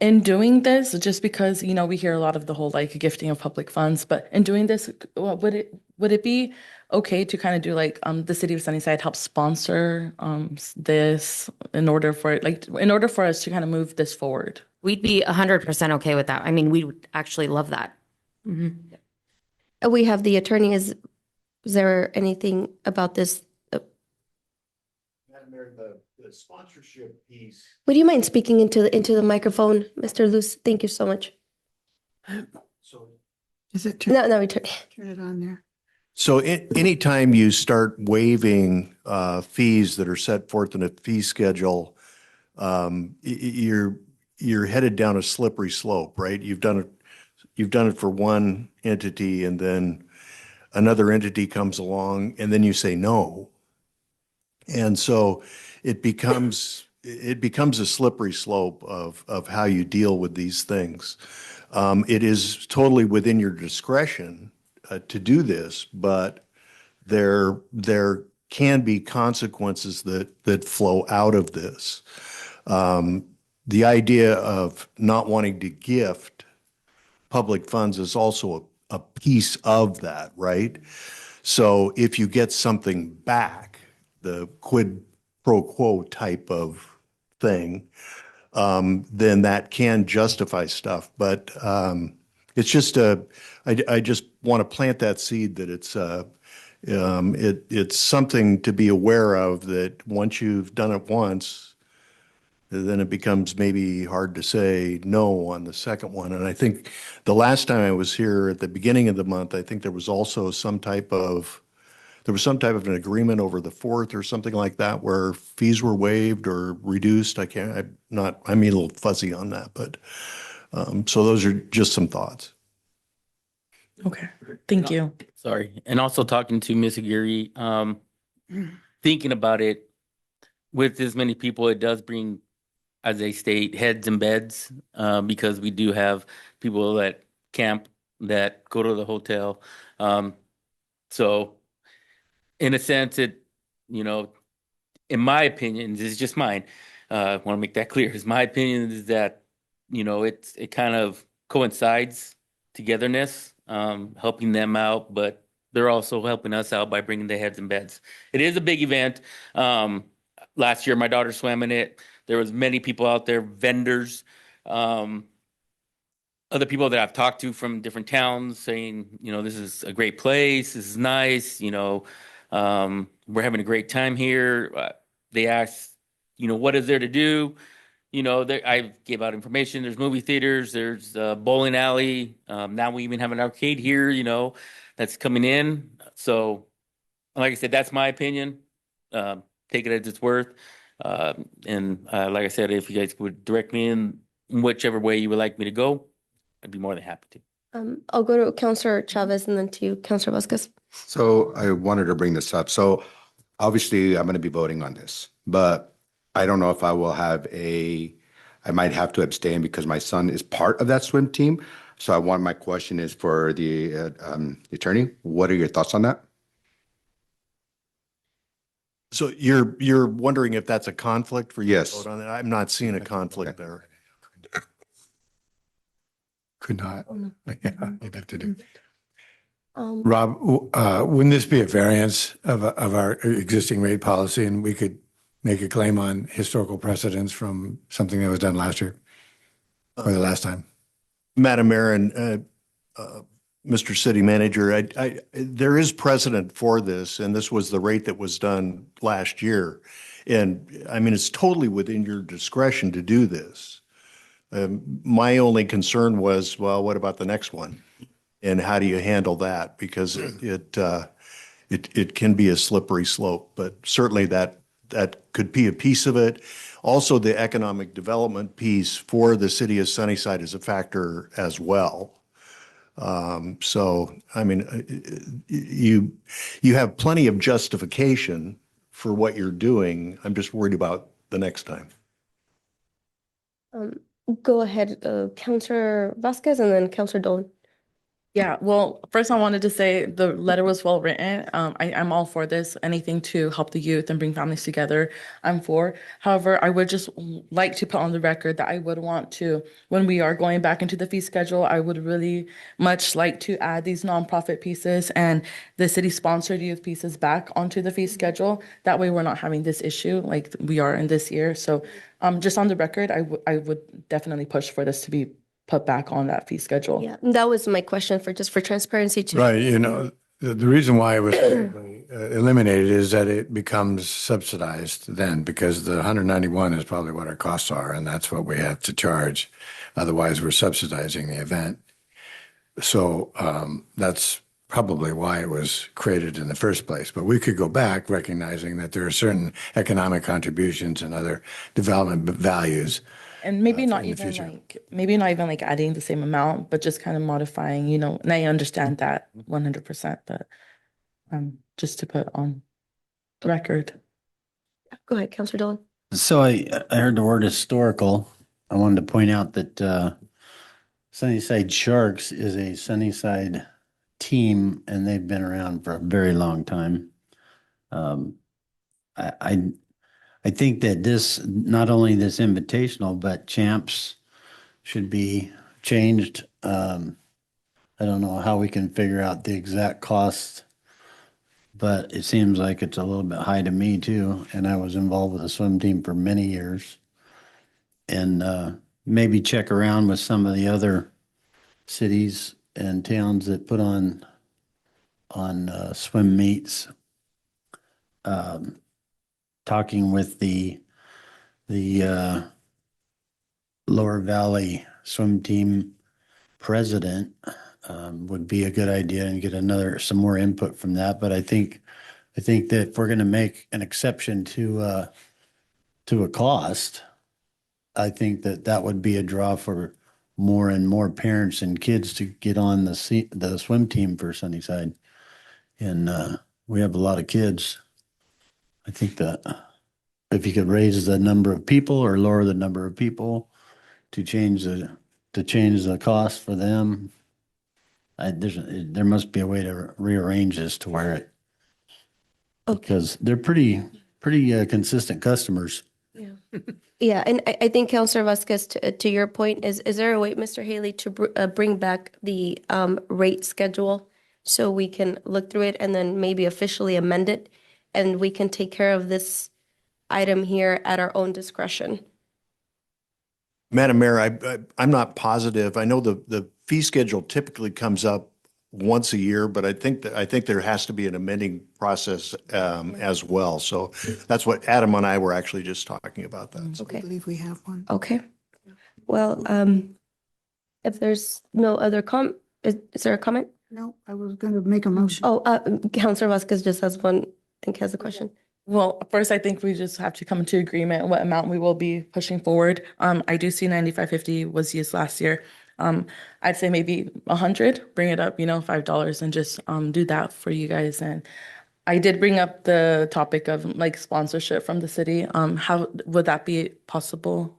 in doing this, just because, we hear a lot of the whole like gifting of public funds, but in doing this, would would it be okay to kind of do like the city of Sunnyside help sponsor this in order for it, like in order for us to kind of move this forward? We'd be 100% okay with that. I mean, we would actually love that. We have the attorney. Is there anything about this? Madam Mayor, the sponsorship piece. Would you mind speaking into the microphone, Mr. Luce? Thank you so much. So Is it No, we turn. turn it on there? So anytime you start waiving fees that are set forth in a fee schedule, you're headed down a slippery slope, right? You've done it for one entity, and then another entity comes along, and then you say no. And so it becomes a slippery slope of how you deal with these things. It is totally within your discretion to do this, but there can be consequences that flow out of this. The idea of not wanting to gift public funds is also a piece of that, right? So if you get something back, the quid pro quo type of thing, then that can justify stuff. But it's just I just want to plant that seed that it's something to be aware of, that once you've done it once, then it becomes maybe hard to say no on the second one. And I think the last time I was here at the beginning of the month, I think there was also some type of an agreement over the 4th or something like that, where fees were waived or reduced. I'm a little fuzzy on that, but so those are just some thoughts. Okay, thank you. Sorry. And also talking to Ms. Aguirre, thinking about it, with as many people, it does bring, as they state, heads and beds, because we do have people that camp, that go to the hotel. So in a sense, in my opinion, this is just mine. I want to make that clear. Is my opinion is that, it kind of coincides togetherness, helping them out, but they're also helping us out by bringing the heads and beds. It is a big event. Last year, my daughter swam in it. There was many people out there, vendors, other people that I've talked to from different towns saying, this is a great place. This is nice. We're having a great time here. They asked, what is there to do? I gave out information. There's movie theaters. There's a bowling alley. Now we even have an arcade here, that's coming in. So, like I said, that's my opinion. Take it as it's worth. And like I said, if you guys would direct me in whichever way you would like me to go, I'd be more than happy to. I'll go to Councilor Chavez and then to Councilor Vasquez. So I wanted to bring this up. So obviously I'm going to be voting on this, but I don't know if I might have to abstain because my son is part of that swim team. So my question is for the attorney. What are your thoughts on that? So you're wondering if that's a conflict for you to Yes. vote on it? I'm not seeing a conflict there. Could not. Yeah, you'd have to do. Um, Rob, wouldn't this be a variance of our existing rate policy, and we could make a claim on historical precedents from something that was done last year or the last time? Madam Mayor and Mr. City Manager, there is precedent for this, and this was the rate that was done last year. And I mean, it's totally within your discretion to do this. My only concern was, well, what about the next one? And how do you handle that? Because it can be a slippery slope, but certainly that could be a piece of it. Also, the economic development piece for the city of Sunnyside is a factor as well. So, I mean, you have plenty of justification for what you're doing. I'm just worried about the next time. Go ahead, Councilor Vasquez and then Councilor Dolan. Yeah, well, first I wanted to say the letter was well written. I'm all for this. Anything to help the youth and bring families together, I'm for. However, I would just like to put on the record that I would want to, when we are going back into the fee schedule, I would really much like to add these nonprofit pieces and the city-sponsored youth pieces back onto the fee schedule. That way we're not having this issue like we are in this year. So just on the record, I would definitely push for this to be put back on that fee schedule. Yeah, that was my question for just for transparency too. Right, the reason why it was eliminated is that it becomes subsidized then, because the 191 is probably what our costs are, and that's what we have to charge. Otherwise, we're subsidizing the event. So that's probably why it was created in the first place. But we could go back recognizing that there are certain economic contributions and other development values. And maybe not in the even future. maybe not even like adding the same amount, but just kind of modifying, and I understand that 100%, but just to put on record. Go ahead, Councilor Dolan. So I heard the word historical. I wanted to point out that Sunnyside Sharks is a Sunnyside team, and they've been around for a very long time. I think that this, not only this invitational, but champs should be changed. I don't know how we can figure out the exact cost, but it seems like it's a little bit high to me too. And I was involved with a swim team for many years. And maybe check around with some of the other cities and towns that put on swim meets. Talking with the Lower Valley swim team president would be a good idea, and get some more input from that. But I think that if we're going to make an exception to a cost, I think that would be a draw for more and more parents and kids to get on the swim team for Sunnyside. And we have a lot of kids. I think that if you could raise the number of people or lower the number of people to change the cost for them, there must be a way to rearrange this to where it, because they're pretty consistent customers. Yeah, and I think Councilor Vasquez, to your point, is there a way, Mr. Haley, to bring back the rate schedule so we can look through it and then maybe officially amend it, and we can take care of this item here at our own discretion? Madam Mayor, I'm not positive. I know the fee schedule typically comes up once a year, but I think there has to be an amending process as well. So that's what Adam and I were actually just talking about that. Okay. I believe we have one. Okay. Well, if there's no other is there a comment? No, I was going to make a motion. Oh, Councilor Vasquez just has one, I think has a question. Well, first, I think we just have to come to agreement on what amount we will be pushing forward. I do see 95.50 was used last year. I'd say maybe 100, bring it up, $5 and just do that for you guys. And I did bring up the topic of like sponsorship from the city. How would that be possible?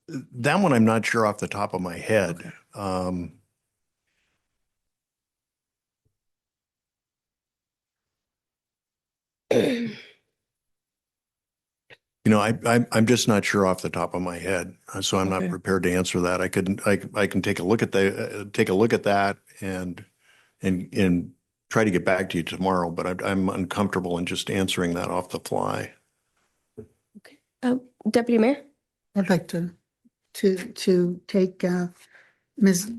That one I'm not sure off the top of my head. I'm just not sure off the top of my head, so I'm not prepared to answer that. I can take a look at that and try to get back to you tomorrow, but I'm uncomfortable in just answering that off the fly. Deputy Mayor? I'd like to take Ms.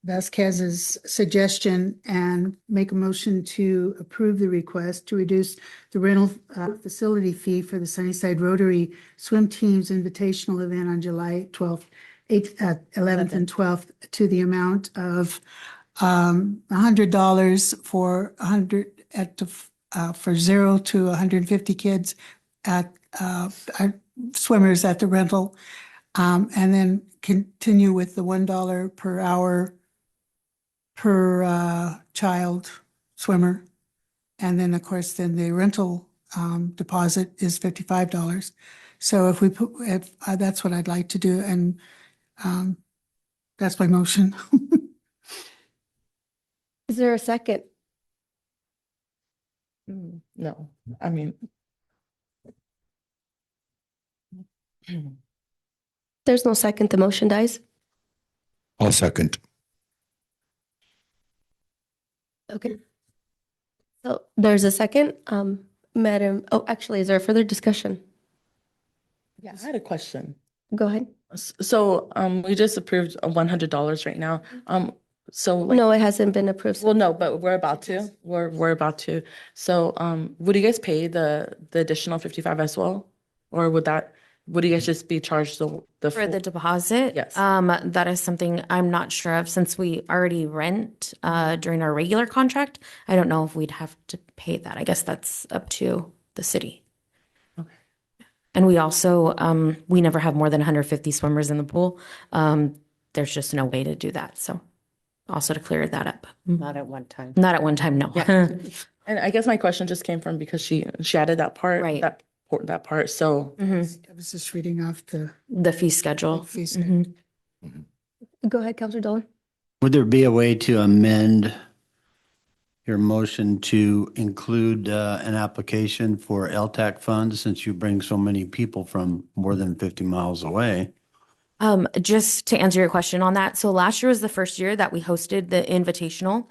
Vasquez's suggestion and make a motion to approve the request to reduce the rental facility fee for the Sunnyside Rotary Swim Team's invitational event on July 12th, 11th and 12th to the amount of $100 for 0 to 150 kids at swimmers at the rental, and then continue with the $1 per hour per child swimmer. And then, of course, then the rental deposit is $55. So if that's what I'd like to do, and that's my motion. Is there a second? No, I mean. There's no second, the motion dies. I'll second. Okay. So there's a second, Madam, oh, actually, is there further discussion? Yeah, I had a question. Go ahead. So, we just approved $100 right now. So like, No, it hasn't been approved. well, no, but we're about to. We're about to. So, would you guys pay the additional 55 as well? Or would you guys just be charged the For the full? deposit? Yes. That is something I'm not sure of since we already rent during our regular contract. I don't know if we'd have to pay that. I guess that's up to the city. Okay. And we also, we never have more than 150 swimmers in the pool. There's just no way to do that. So also to clear that up. Not at one time. Not at one time, no. And I guess my question just came from because she added that part. Right. That part. So Mhm. I was just reading off the The fee schedule. fee schedule. Mhm. Go ahead, Counselor Dolan. Would there be a way to amend your motion to include an application for LTAC funds since you bring so many people from more than 50 miles away? Just to answer your question on that. So last year was the first year that we hosted the invitational,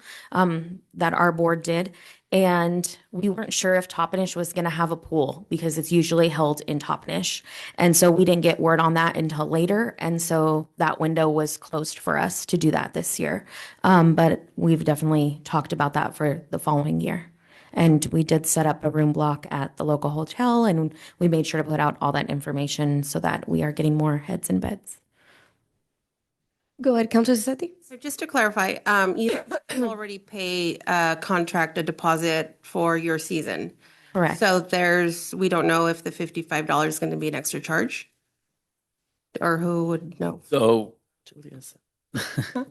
that our board did. And we weren't sure if Toppenish was going to have a pool because it's usually held in Toppenish. And so we didn't get word on that until later. And so that window was closed for us to do that this year. But we've definitely talked about that for the following year. And we did set up a room block at the local hotel and we made sure to put out all that information so that we are getting more heads in beds. Go ahead, Counselor Seti. So just to clarify, you already pay a contract, a deposit for your season. Correct. So we don't know if the $55 is going to be an extra charge? Or who would know? So, sorry.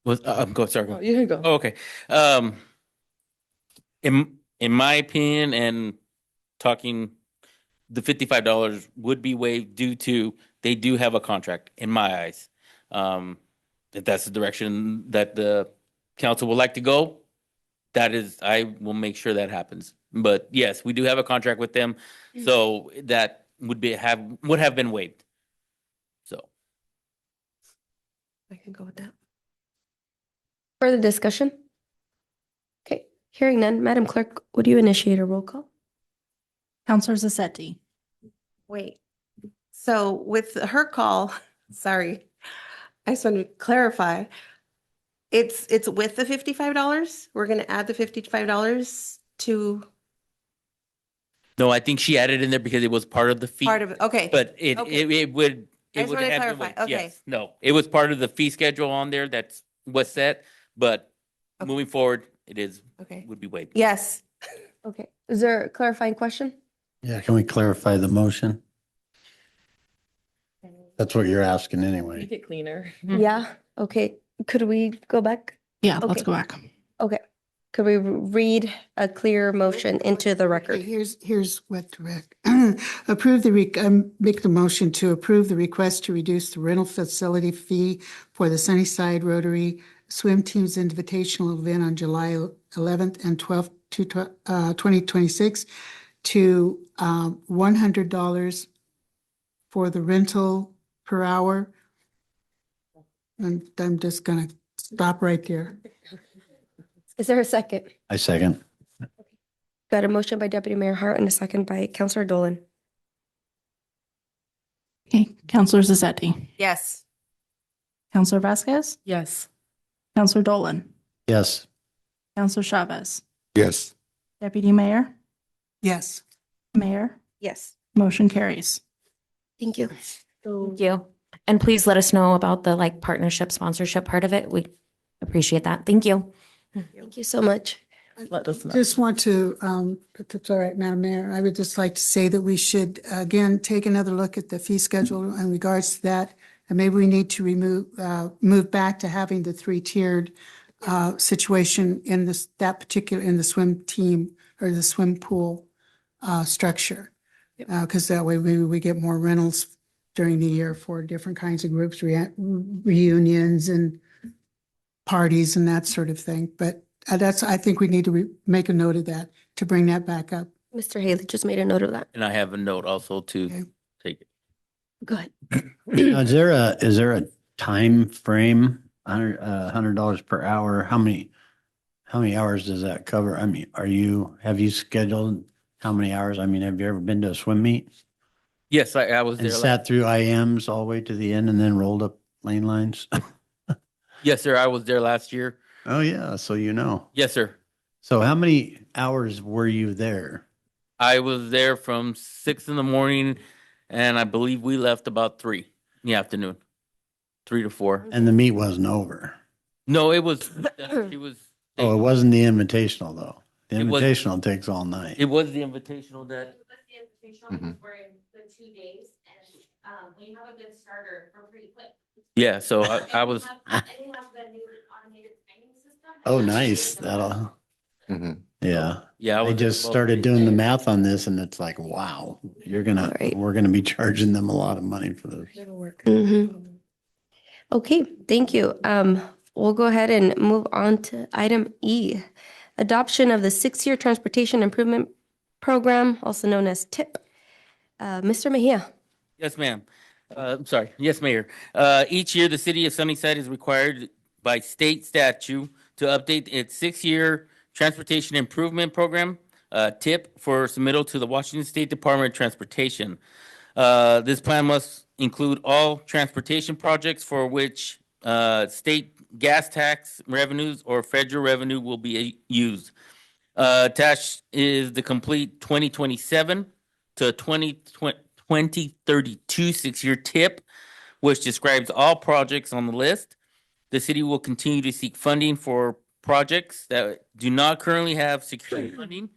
Oh, you can go. Oh, okay. In my opinion, and talking, the $55 would be waived due to they do have a contract. In my eyes, if that's the direction that the council would like to go, I will make sure that happens. But yes, we do have a contract with them, so that would have been waived. So. I can go with that. Further discussion? Okay, hearing none. Madam Clerk, would you initiate a roll call? Counselor Zassetti. Wait. So with her call, sorry, I just want to clarify. It's with the $55? We're going to add the $55 to No, I think she added in there because it was part of the fee. part of it. Okay. But Okay. it would I just wanted to have been clarify. waived. Okay. Yes, no, it was part of the fee schedule on there. That's what's set. But Okay. moving forward, Okay. would be waived. Yes. Okay, is there a clarifying question? Yeah, can we clarify the motion? That's what you're asking anyway. Make it cleaner. Yeah, okay. Could we go back? Yeah, let's Okay. go back. Okay. Could we read a clear motion into the Okay, record? here's what to make the motion to approve the request to reduce the rental facility fee for the Sunnyside Rotary Swim Team's Invitational event on July 11th and 12th, 2026 to $100 for the rental per hour. And I'm just gonna stop right there. Is there a second? I second. Got a motion by Deputy Mayor Hart and a second by Counselor Dolan. Okay, Counselor Zassetti. Yes. Counselor Vasquez. Yes. Counselor Dolan. Yes. Counselor Chavez. Yes. Deputy Mayor. Yes. Mayor. Yes. Motion carries. Thank you. Thank you. And please let us know about the partnership sponsorship part of it. We appreciate that. Thank you. Thank you so much. Let us know. Just want to, if it's all right, Madam Mayor, I would just like to say that we should, again, take another look at the fee schedule in regards to that. And maybe we need to move back to having the three-tiered situation in in the swim team or the swim pool structure. Because that way maybe we get more rentals during the year for different kinds of groups, reunions and parties and that sort of thing. But that's, I think we need to make a note of that, to bring that back up. Mr. Haley just made a note of that. And I have a note also Okay. to take it. Go ahead. Now, is there a time frame? $100 per hour? How many hours does that cover? I mean, have you scheduled how many hours? I mean, have you ever been to a swim meet Yes, I was and there. sat through IMs all the way to the end and then rolled up lane lines? Yes, sir. I was there last year. Oh yeah, so you know. Yes, sir. So how many hours were you there? I was there from 6 in the morning, and I believe we left about 3 in the afternoon, 3 to 4. And the meet wasn't over. No, it was. It was. Oh, it wasn't the invitational though. The It was- invitational takes all night. It was the invitational that. Mhm. For the 2 days, and when you have a good starter, we're pretty quick. Yeah, so I was. And you have the new automated training system. Oh, nice. Mhm. Yeah. Yeah, I was just about started 3 doing the days. math on this and it's like, wow, we're right. gonna be charging them a lot of money for this. Okay, thank you. We'll go ahead and move on to item E, adoption of the 6-year Transportation Improvement Program, also known as TIP. Mr. Mejia. Yes, ma'am. I'm sorry. Yes, Mayor. Each year, the city of Sunnyside is required by state statute to update its 6-year transportation improvement program, TIP, for submittal to the Washington State Department of Transportation. This plan must include all transportation projects for which state gas tax revenues or federal revenue will be used. Attached is the complete 2027 to 2032 6-year TIP, which describes all projects on the list. The city will continue to seek funding for projects that do not currently have secure funding.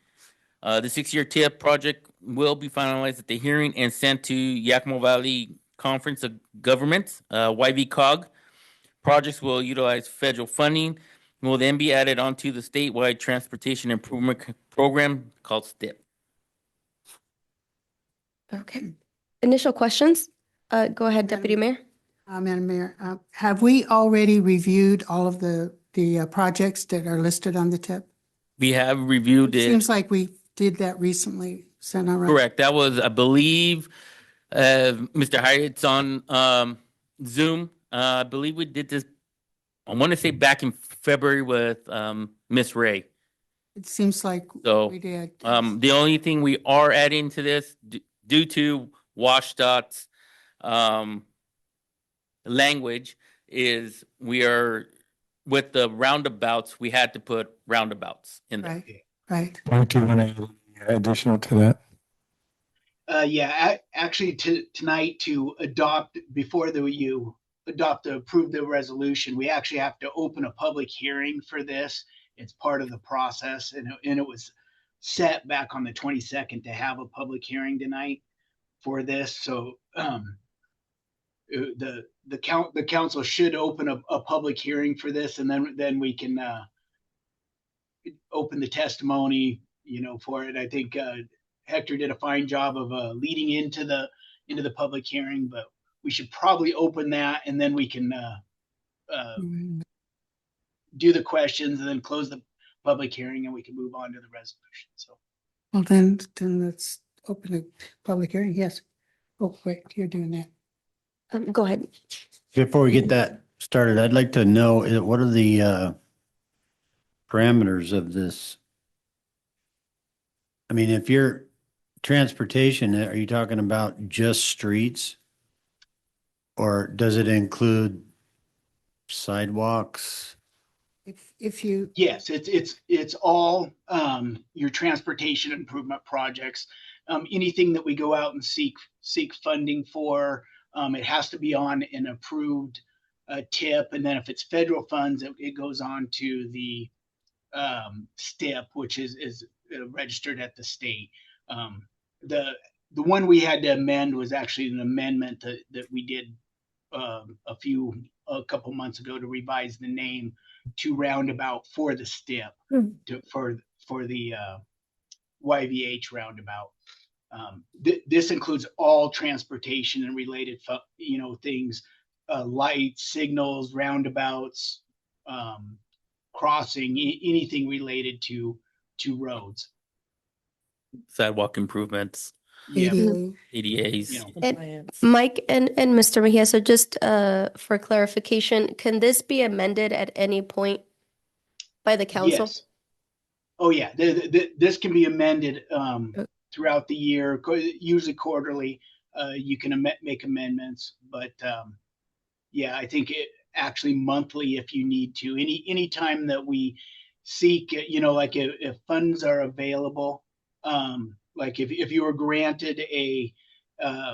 The 6-year TIP project will be finalized at the hearing and sent to Yakima Valley Conference of Governments, YVCOG. Projects will utilize federal funding and will then be added onto the statewide transportation improvement program called STIP. Okay. Initial questions? Go ahead, Deputy Mayor. Madam Mayor, have we already reviewed all of the projects that are listed on the tip? We have reviewed it. Seems like we did that recently. Is that not right? Correct. That was, I believe, Mr. Hyatt's on Zoom. I believe we did this, I want to say back in February with Miss Ray. It seems like So, we did. the only thing we are adding to this, due to WashDOT's language, is we are, with the roundabouts, we had to put roundabouts in there. Right. Don't you want to add additional to that? Actually, tonight to adopt, before you approve the resolution, we actually have to open a public hearing for this. It's part of the process, and it was set back on the 22nd to have a public hearing tonight for this. So the council should open a public hearing for this, and then we can open the testimony, for it. I think Hector did a fine job of leading into the public hearing, but we should probably open that, and then we can do the questions and then close the public hearing, and we can move on to the resolution. So, Well, then let's open a public hearing. Yes. Oh, wait, you're doing that. Go ahead. Before we get that started, I'd like to know, what are the parameters of this? I mean, if you're transportation, are you talking about just streets? Or does it include sidewalks? If you. Yes, it's all your transportation improvement projects. Anything that we go out and seek funding for, it has to be on an approved TIP, and then if it's federal funds, it goes on to the STIP, which is registered at the state. The one we had to amend was actually an amendment that we did a couple months ago to revise the name to roundabout for the STIP, for the YVH roundabout. This includes all transportation and related, things, lights, signals, roundabouts, crossing, anything related to roads. Sidewalk improvements, Yeah, ADA. ADAs. you know, And Mike and Mr. Mejia, so just for clarification, can this be amended at any point by the council? yes. Oh, yeah, this can be amended throughout the year, usually quarterly. You can make amendments, but yeah, I think it actually monthly if you need to. Any time that we seek, like if funds are available, like if you were granted a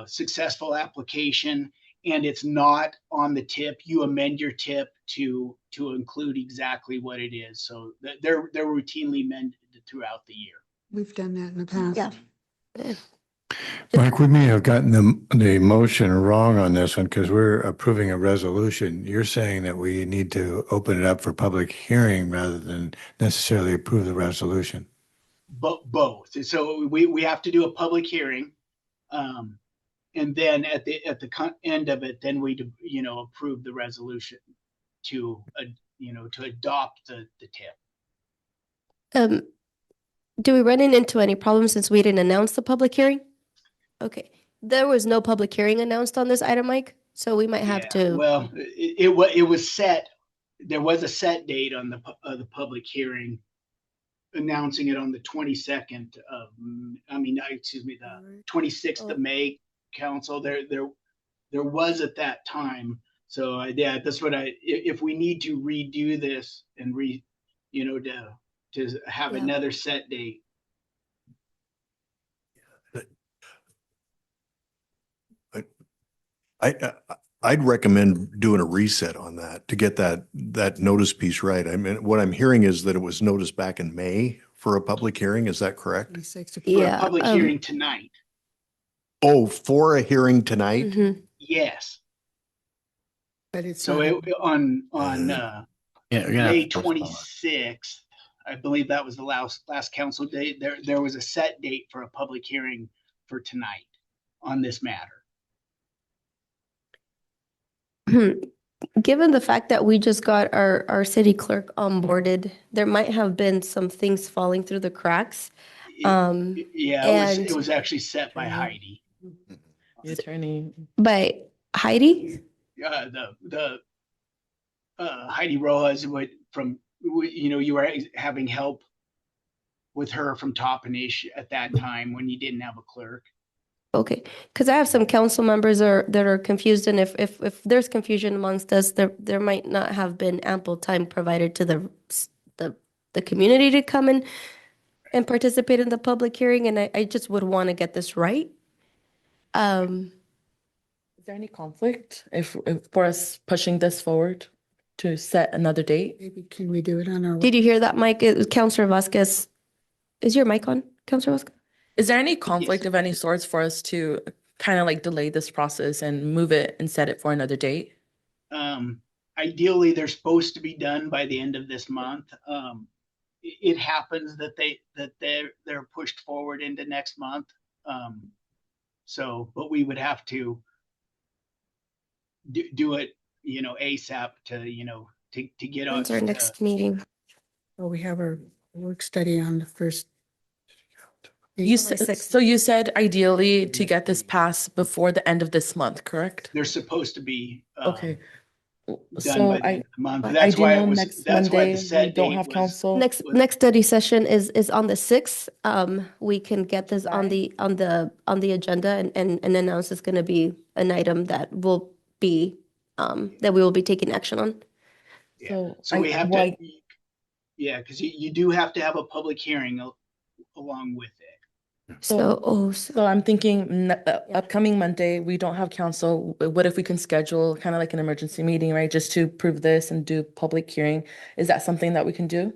successful application and it's not on the tip, you amend your tip to include exactly what it is. So they're routinely amended throughout the year. We've done that in the past. Yeah. Mike, we may have gotten the motion wrong on this one because we're approving a resolution. You're saying that we need to open it up for public hearing rather than necessarily approve the resolution. Both. So we have to do a public hearing. And then at the end of it, then we, approve the resolution to adopt the tip. Do we run into any problems since we didn't announce the public hearing? Okay, there was no public hearing announced on this item, Mike, so we might have to. Well, it was set. There was a set date on the public hearing, announcing it on the 22nd of, the 26th of May. Council there was at that time. So yeah, that's what if we need to redo this and to have another set date. I'd recommend doing a reset on that to get that notice piece right. I mean, what I'm hearing is that it was noticed back in May for a public hearing. Is that correct? For a public hearing tonight. Oh, for a hearing tonight? Mm-hmm. Yes. But it's so on May 26th, I believe that was the last council date. There was a set date for a public hearing for tonight on this matter. Given the fact that we just got our city clerk onboarded, there might have been some things falling through the cracks. It was actually set by Heidi. The attorney. By Heidi? The Heidi Rojas you were having help with her from Toppenish at that time when you didn't have a clerk. Okay, because I have some council members that are confused, and if there's confusion amongst us, there might not have been ample time provided to the community to come in and participate in the public hearing, and I just would want to get this right. Is there any conflict if for us pushing this forward to set another date? Maybe can we do it on our? Did you hear that, Mike? Councilor Vasquez, is your mic on, Councilor Vasquez? Is there any conflict of any sorts for us to kind of like delay this process and move it and set it for another date? Ideally, they're supposed to be done by the end of this month. It happens that they're pushed forward into next month. But we would have to do it, ASAP to get on. When's our next meeting? Well, we have our work study on the first. You said ideally to get this passed before the end of this month, correct? They're supposed to be okay. Done So by the end of the month. I That's do why know it was. next That's why Monday the set we don't date have was. council. Next study session is on the 6th. We can get this on the agenda and announce it's going to be an item that will be that we will be taking action on. Yeah. So we have to. Yeah, because you do have to have a public hearing along with it. So I'm thinking upcoming Monday, we don't have council. What if we can schedule kind of like an emergency meeting, right? Just to prove this and do public hearing. Is that something that we can do?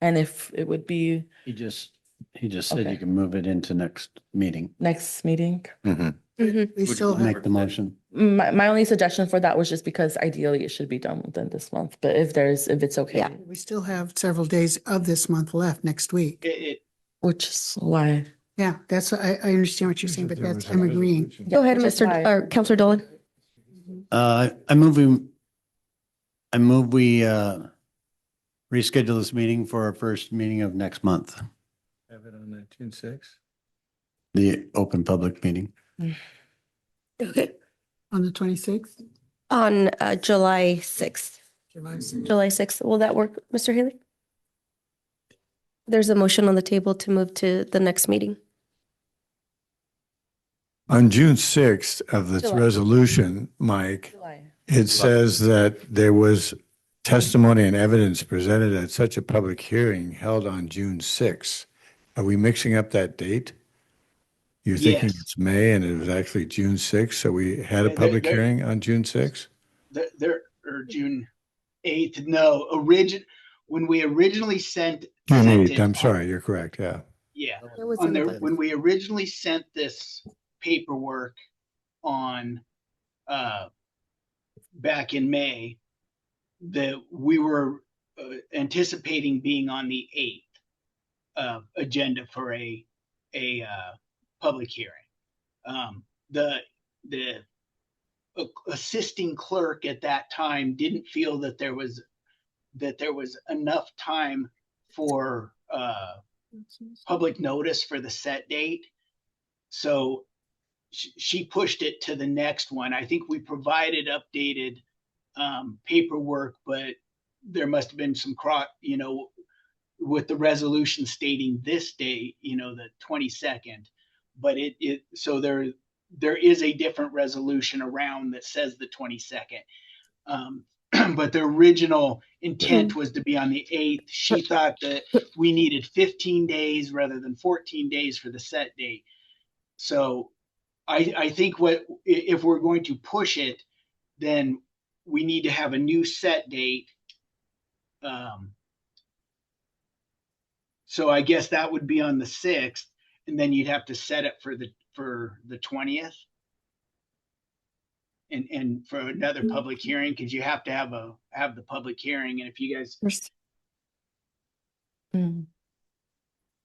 And if it would be. He just said Okay. you can move it into next meeting. Next meeting. We still have. Make the motion. My only suggestion for that was just because ideally it should be done within this month, but if it's okay. Yeah. We still have several days of this month left next week. Which is why. Yeah, I understand what you're saying, but I'm agreeing. Go ahead, which is why. Councilor Dolan. I move we reschedule this meeting for our first meeting of next month, Have it on June 6th. the open public meeting. Okay. On the 26th? On July 6th. July 6th. July 6th. Will that work, Mr. Haley? There's a motion on the table to move to the next meeting. On June 6th of this July. resolution, Mike, July. it says that there was testimony and evidence presented at such a public hearing held on June 6th. Are we mixing up that date? You're thinking Yes. it's May and it was actually June 6th, so we had a Yeah, public there- hearing on June 6th? There, or June 8th, no, when we originally sent. June sent 8th, it I'm on- sorry, you're correct, yeah. Yeah, It was on in the, the- when we originally sent this paperwork on, back in May, that we were anticipating being on the 8th agenda for a public hearing. The assisting clerk at that time didn't feel that there was enough time for public notice for the set date. So she pushed it to the next one. I think we provided updated paperwork, but there must have been some with the resolution stating this date, the 22nd. But so there is a different resolution around that says the 22nd. But the original intent was to be on the 8th. She thought that we needed 15 days rather than 14 days for the set date. So I think if we're going to push it, then we need to have a new set date. So I guess that would be on the 6th, and then you'd have to set it for the 20th. And for another public hearing, because you have to have the public hearing. And if you guys,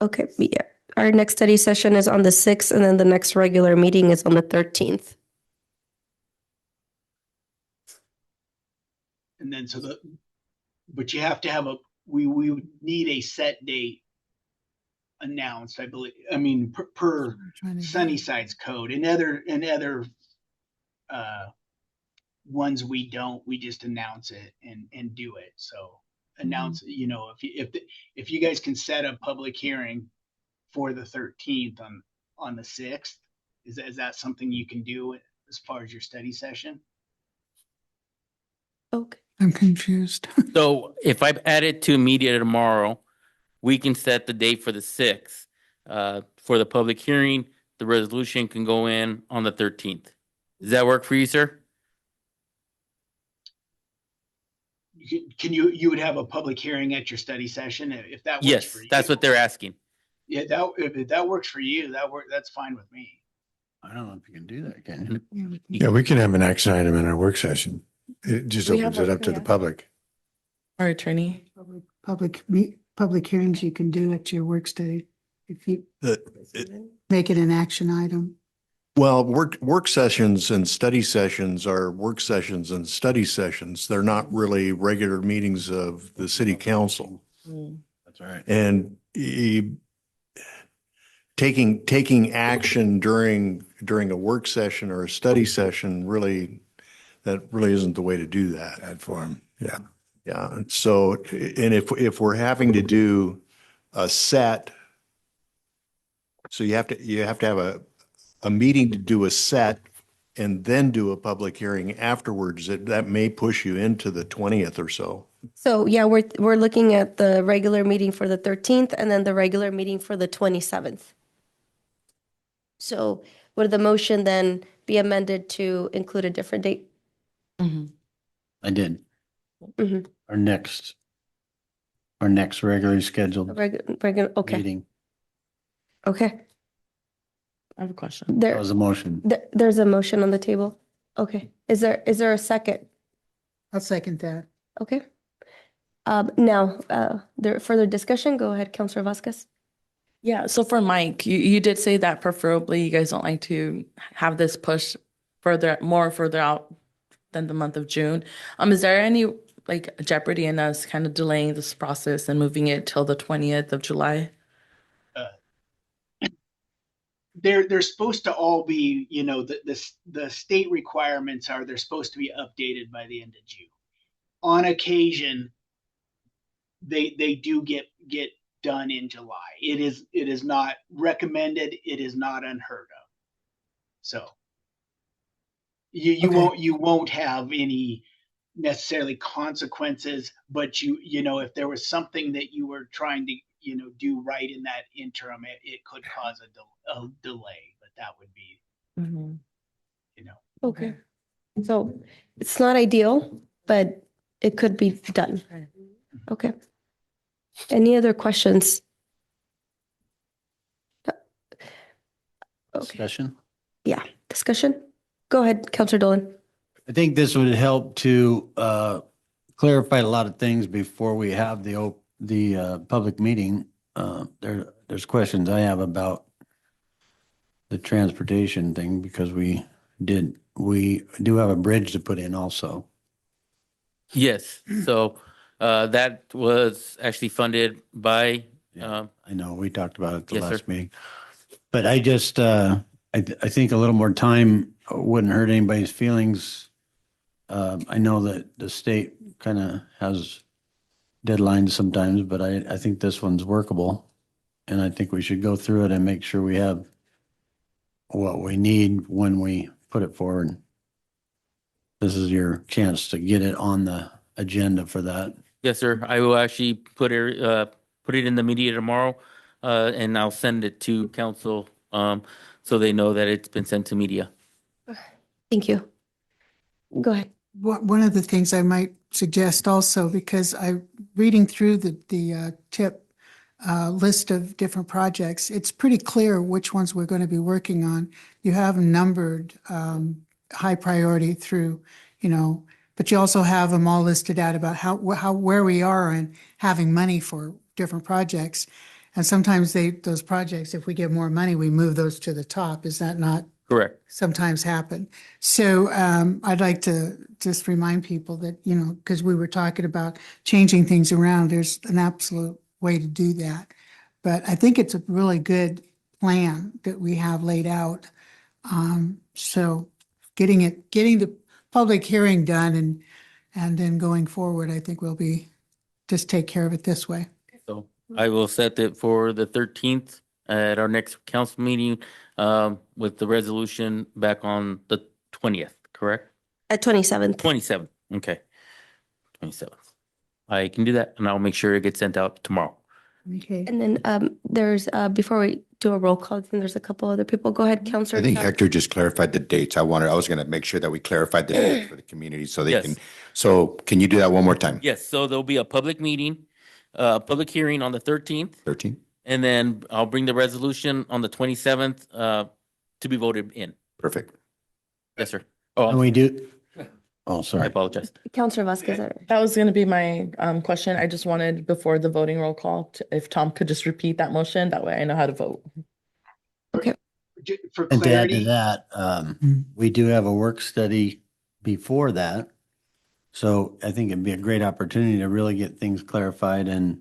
Okay, yeah. Our next study session is on the 6th, and then the next regular meeting is on the 13th. and then but you have to have we would need a set date announced, I believe. I mean, per Sunnyside's code. And other ones we just announce it and do it. So announce, if you guys can set a public hearing for the 13th on the 6th, is that something you can do as far as your study session? Okay. I'm confused. So if I add it to media tomorrow, we can set the date for the 6th. For the public hearing, the resolution can go in on the 13th. Does that work for you, sir? You would have a public hearing at your study session if that works Yes, for you? that's what they're asking. Yeah, if that works for you, that's fine with me. I don't know if you can do that, can you? Yeah, we can have an action item in our work session. It just We opens have it a- up to the yeah. public. Our attorney. Public hearings you can do at your work study if you make it an action item. Well, work sessions and study sessions are work sessions and study sessions. They're not really regular meetings of the city council. That's all right. And taking action during a work session or a study session that really isn't the way to do that. That form, yeah. Yeah. So, and if we're having to do a set, so you have to have a meeting to do a set and then do a public hearing afterwards. That may push you into the 20th or so. So yeah, we're looking at the regular meeting for the 13th and then the regular meeting for the 27th. So would the motion then be amended to include a different date? I did. Mhm. Our next regularly scheduled Regular, okay, meeting. okay. I have a question. That was a motion. There's a motion on the table. Okay. Is there a second? I'll second that. Okay. Now, there further discussion? Go ahead, Councilor Vasquez. Yeah, so for Mike, you did say that preferably you guys don't like to have this push further out than the month of June. Is there any like jeopardy in us kind of delaying this process and moving it till the 20th of July? They're supposed to all be, you know, the state requirements are they're supposed to be updated by the end of June. On occasion, they do get done in July. It is not recommended. It is not unheard of. So you won't have any necessarily consequences, but you know, if there was something that you were trying to, you know, do right in that interim, it could cause a delay, but that would be, you know. Okay. So it's not ideal, but it could be done. Okay. Any other questions? Okay. Discussion? Yeah, discussion? Go ahead, Counselor Dolan. I think this would help to clarify a lot of things before we have the public meeting. There's questions I have about the transportation thing because we do have a bridge to put in also. Yes, so that was actually funded by, I know, we talked about it at the Yes, sir. last meeting. But I just, I think a little more time wouldn't hurt anybody's feelings. I know that the state kind of has deadlines sometimes, but I think this one's workable. And I think we should go through it and make sure we have what we need when we put it forward. This is your chance to get it on the agenda for that. yes, sir. I will actually put it in the media tomorrow, and I'll send it to council, so they know that it's been sent to media. Thank you. Go ahead. One of the things I might suggest also, because I'm reading through the TIP list of different projects, it's pretty clear which ones we're going to be working on. You have them numbered high priority through, you know, but you also have them all listed out about where we are and having money for different projects. And sometimes those projects, if we get more money, we move those to the top. Is that not Correct. sometimes happen? So I'd like to just remind people that, you know, because we were talking about changing things around, there's an absolute way to do that. But I think it's a really good plan that we have laid out. So getting the public hearing done and then going forward, I think we'll just take care of it this way. So I will set it for the 13th at our next council meeting, with the resolution back on the 20th, correct? At 27th. 27th, okay. 27th. I can do that, and I'll make sure it gets sent out tomorrow. Okay. And then there's, before we do a roll call, I think there's a couple other people. Go ahead, Counselor. I think Hector just clarified the dates. I was going to make sure that we clarified the dates for the community so they Yes. can, so can you do that one more time? Yes, so there'll be a public meeting, public hearing on the 13th, 13? and then I'll bring the resolution on the 27th to be voted in. Perfect. Yes, sir. And Oh, we do, oh, I sorry. apologize. Counselor Vasquez. That was going to be my question. I just wanted, before the voting roll call, if Tom could just repeat that motion, that way I know how to vote. For And to add to clarity, that, we do have a work study before that. So I think it'd be a great opportunity to really get things clarified and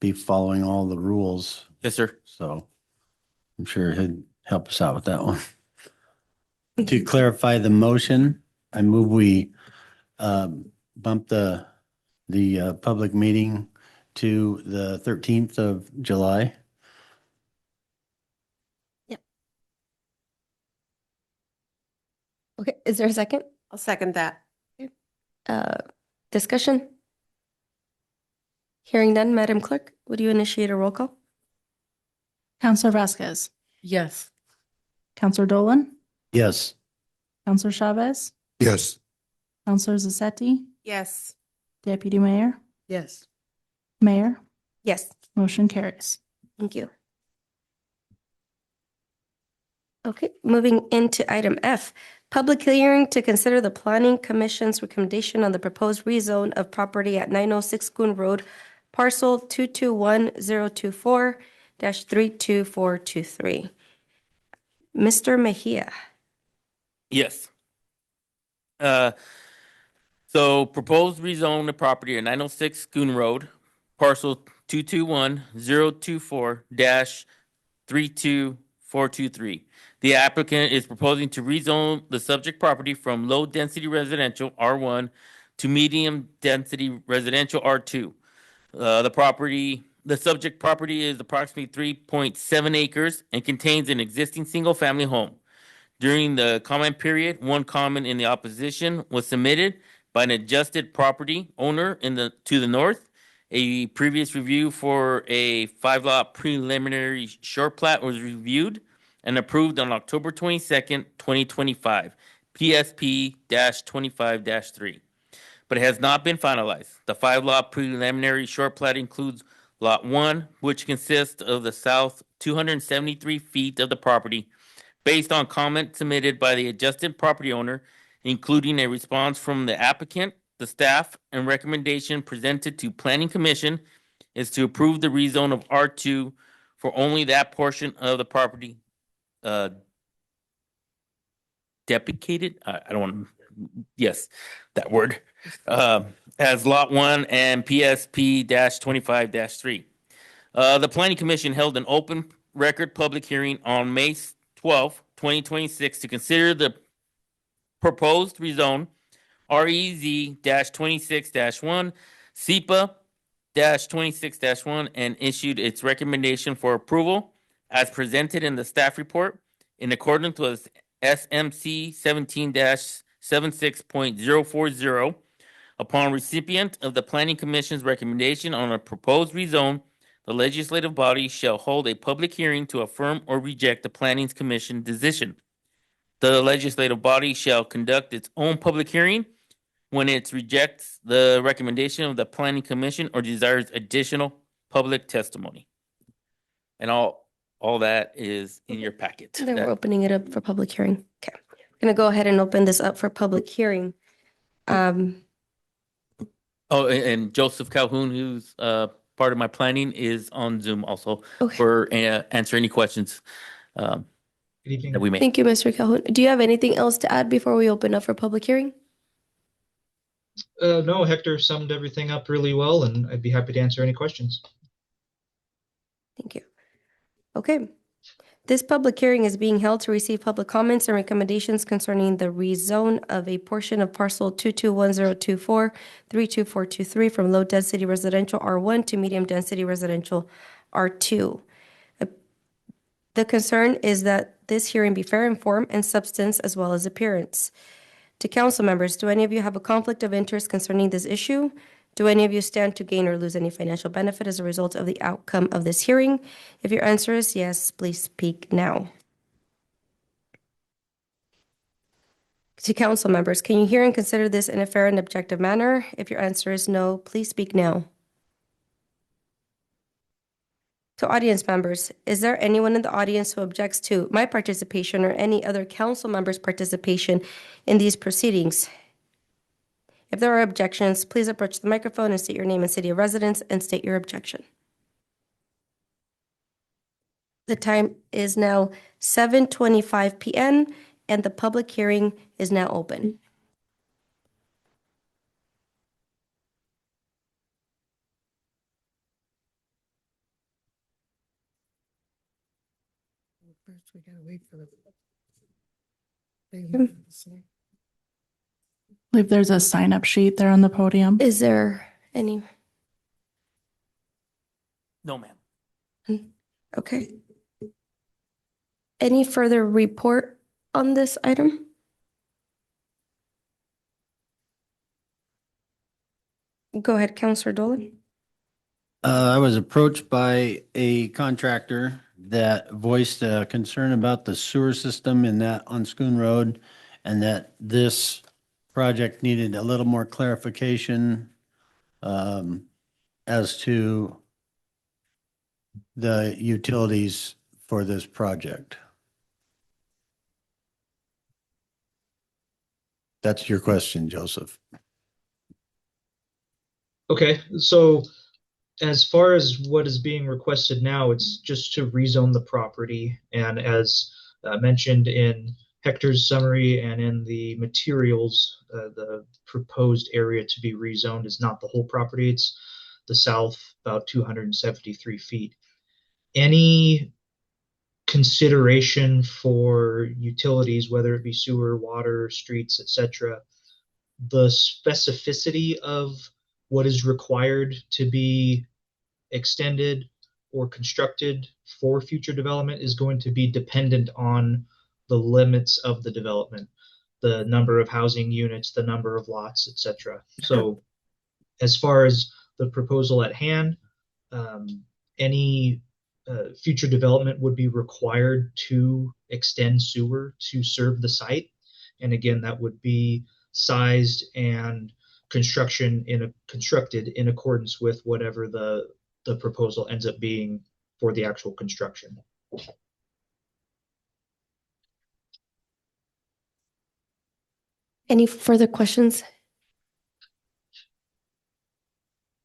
be following all the rules. Yes, sir. So I'm sure he'd help us out with that one. To clarify the motion, I move we bump the public meeting to the 13th of July. Okay, is there a second? I'll second that. Discussion? Hearing none, Madam Clerk, would you initiate a roll call? Counselor Vasquez, Yes. Counselor Dolan, Yes. Counselor Chavez, Yes. Counselor Zassetti, Yes. Deputy Mayor, Yes. Mayor, Yes. motion carries. Thank you. Okay, moving into item F, public hearing to consider the Planning Commission's recommendation on the proposed rezone of property at 906 Goon Road, parcel 221024-32423. Mr. Mejia. Yes. So So proposed rezone the property at 906 Schoon Road, parcel 221024-32423. The applicant is proposing to rezone the subject property from low-density residential R1 to medium-density residential R2. The subject property is approximately 3.7 acres and contains an existing single-family home. During the comment period, one comment in the opposition was submitted by an adjusted property owner to the north. A previous review for a 5-lot preliminary short plat was reviewed and approved on October 22nd, 2025, PSP-25-3, but it has not been finalized. The 5-lot preliminary short plat includes Lot 1, which consists of the south 273 feet of the property, based on comment submitted by the adjusted property owner, including a response from the applicant, the staff, and recommendation presented to Planning Commission is to approve the rezone of R2 for only that portion of the property deprecated. I don't want to, yes, that word, as Lot 1 and PSP-25-3. The Planning Commission held an open record public hearing on May 12, 2026 to consider the proposed rezone REZ-26-1, SEPA-26-1, and issued its recommendation for approval as presented in the staff report in accordance with SMC 17-76.040. Upon recipient of the Planning Commission's recommendation on a proposed rezone, the legislative body shall hold a public hearing to affirm or reject the Planning Commission decision. The legislative body shall conduct its own public hearing when it rejects the recommendation of the Planning Commission or desires additional public testimony. And all that is in your packet. Then we're opening it up for public hearing. Okay. I'm going to go ahead and open this up for public hearing. And Joseph Calhoun, who's part of my planning, is on Zoom also Okay. for answer any questions that we may. Thank you, Mr. Calhoun. Do you have anything else to add before we open up for public hearing? No, Hector summed everything up really well, and I'd be happy to answer any questions. Thank you. Okay. This public hearing is being held to receive public comments and recommendations concerning the rezone of a portion of parcel 221024-32423 from low-density residential R1 to medium-density residential R2. The concern is that this hearing be fair in form and substance as well as appearance. To council members, do any of you have a conflict of interest concerning this issue? Do any of you stand to gain or lose any financial benefit as a result of the outcome of this hearing? If your answer is yes, please speak now. To council members, can you hear and consider this in a fair and objective manner? If your answer is no, please speak now. To audience members, is there anyone in the audience who objects to my participation or any other council member's participation in these proceedings? If there are objections, please approach the microphone and state your name and city of residence and state your objection. The time is now 7:25 p.m. and the public hearing is now open. First, we gotta wait for the. I believe there's a sign-up sheet there on the podium. Is there any? No, ma'am. Okay. Any further report on this item? Go ahead, Councilor Dolan. I was approached by a contractor that voiced a concern about the sewer system in that on Schoon Road, and that this project needed a little more clarification as to the utilities for this project. That's your question, Joseph. Okay, so as far as what is being requested now, it's just to rezone the property. And as mentioned in Hector's summary and in the materials, the proposed area to be rezoned is not the whole property. It's the south about 273 feet. Any consideration for utilities, whether it be sewer, water, streets, etc., the specificity of what is required to be extended or constructed for future development is going to be dependent on the limits of the development, the number of housing units, the number of lots, etc. So as far as the proposal at hand, any future development would be required to extend sewer to serve the site. And again, that would be sized and constructed in accordance with whatever the proposal ends up being for the actual construction. Any further questions?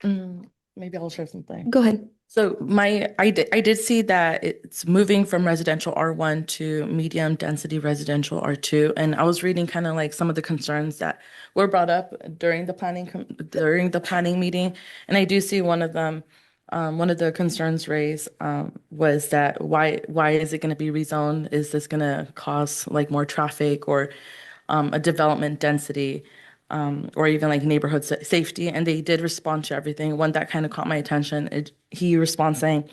Maybe I'll share something. Go ahead. So I did see that it's moving from residential R1 to medium density residential R2. And I was reading kind of like some of the concerns that were brought up during the planning meeting. And I do see one of them, one of the concerns raised was that why is it going to be rezoned? Is this going to cause like more traffic or a development density? Or even like neighborhood safety. And they did respond to everything. One that kind of caught my attention, he responds saying,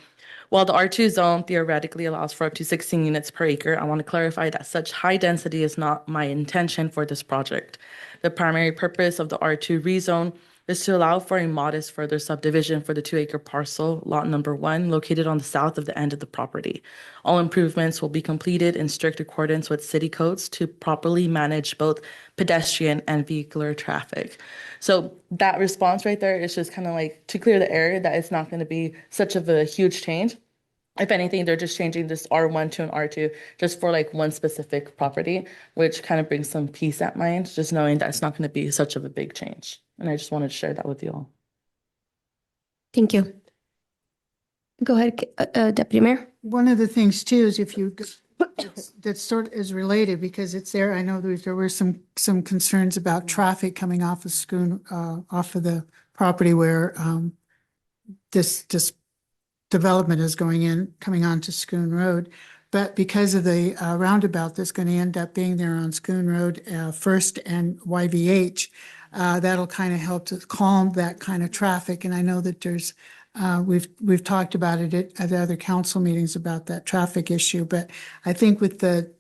while the R2 zone theoretically allows for up to 16 units per acre, I want to clarify that such high density is not my intention for this project. The primary purpose of the R2 rezone is to allow for a modest further subdivision for the 2-acre parcel, lot number 1, located on the south of the end of the property. All improvements will be completed in strict accordance with city codes to properly manage both pedestrian and vehicular traffic. So that response right there is just kind of like to clear the air that it's not going to be such of a huge change. If anything, they're just changing this R1 to an R2 just for like one specific property, which kind of brings some peace at mind, just knowing that it's not going to be such of a big change. And I just wanted to share that with you all. Thank you. Go ahead, Deputy Mayor. One of the things too is if you, that sort of is related because it's there. I know there were some concerns about traffic coming off of Schoon, off of the property where this development is coming onto Schoon Road. But because of the roundabout that's going to end up being there on Schoon Road, First and YVH, that'll kind of help to calm that kind of traffic. And I know that there's we've talked about it at other council meetings about that traffic issue. But I think with the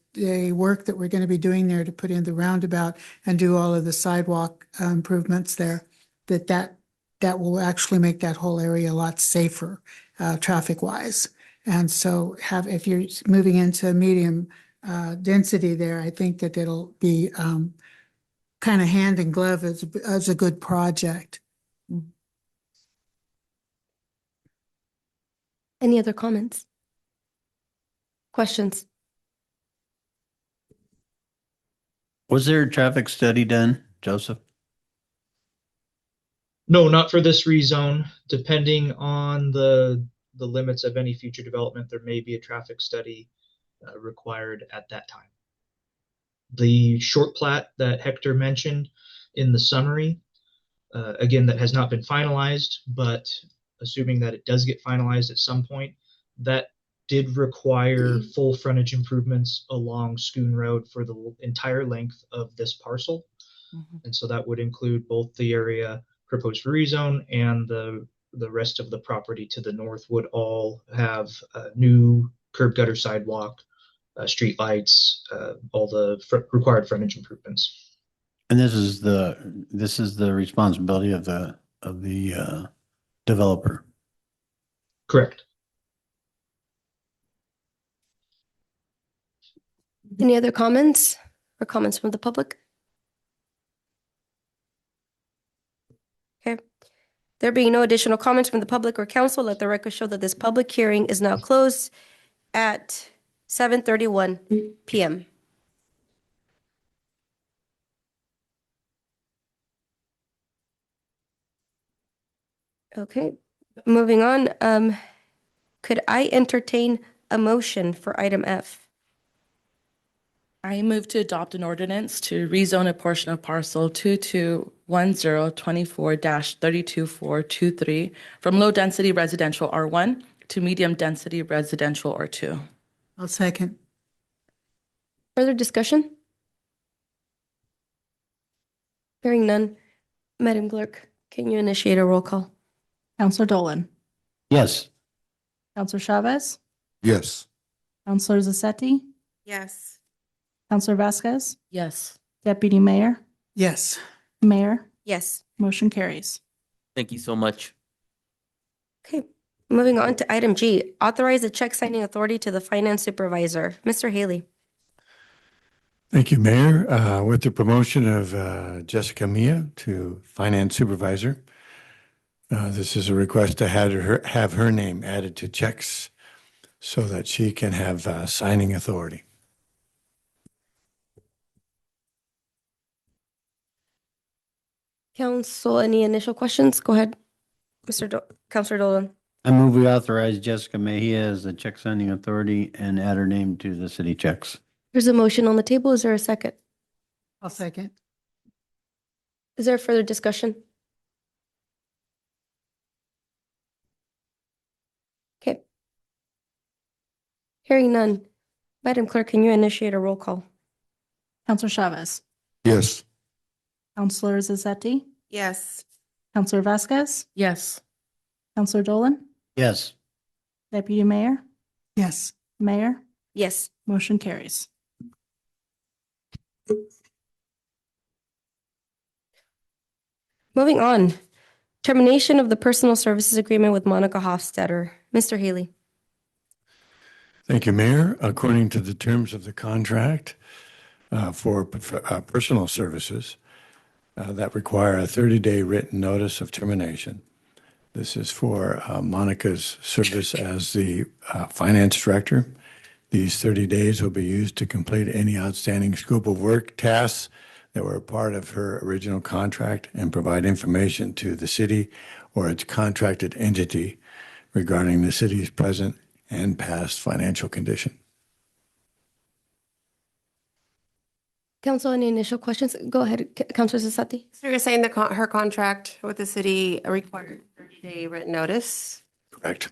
work that we're going to be doing there to put in the roundabout and do all of the sidewalk improvements there, that will actually make that whole area a lot safer traffic wise. And so if you're moving into medium density there, I think that it'll be kind of hand in glove as a good project. Any other comments? Questions? Was there a traffic study done, Joseph? No, not for this rezone. Depending on the limits of any future development, there may be a traffic study required at that time. The short plat that Hector mentioned in the summary, again, that has not been finalized, but assuming that it does get finalized at some point, that did require full frontage improvements along Schoon Road for the entire length of this parcel. And so that would include both the area proposed for rezone and the rest of the property to the north would all have new curb gutter sidewalk, street lights, all the required frontage improvements. And this is the responsibility of the developer. Correct. Any other comments or comments from the public? Okay. There being no additional comments from the public or council, let the record show that this public hearing is now closed at 7:31 p.m. Okay, moving on. Could I entertain a motion for item F? I move to adopt an ordinance to rezone a portion of parcel 221024-32423 from low-density residential R1 to medium-density residential R2. I'll second. Further discussion? Hearing none. Madam Clerk, can you initiate a roll call? Counselor Dolan, Yes. Counselor Chavez, Yes. Counselor Zassetti, Yes. Counselor Vasquez, Yes. Deputy Mayor, Yes. Mayor, Yes. motion carries. Thank you so much. Okay, moving on to item G, authorize the check signing authority to the finance supervisor. Mr. Haley. Thank you, Mayor. With the promotion of Jessica Mia to Finance Supervisor, this is a request to have her name added to checks so that she can have signing authority. Council, any initial questions? Go ahead, Counselor Dolan. I move we authorize Jessica Mejia as the check signing authority and add her name to the city checks. There's a motion on the table. Is there a second? I'll second. Is there further discussion? Okay. Hearing none. Madam Clerk, can you initiate a roll call? Counselor Chavez, Yes. Counselor Zassetti, Yes. Counselor Vasquez, Yes. Counselor Dolan, Yes. Deputy Mayor, Yes. Mayor, Yes. motion carries. Moving on. Termination of the personal services agreement with Monica Hofstetter. Mr. Haley. Thank you, Mayor. According to the terms of the contract for personal services that require a 30-day written notice of termination. This is for Monica's service as the finance director. These 30 days will be used to complete any outstanding scope of work tasks that were a part of her original contract and provide information to the city or its contracted entity regarding the city's present and past financial condition. Council, any initial questions? Go ahead, Counselor Zassetti. So you're saying that her contract with the city required 30-day written notice? Correct.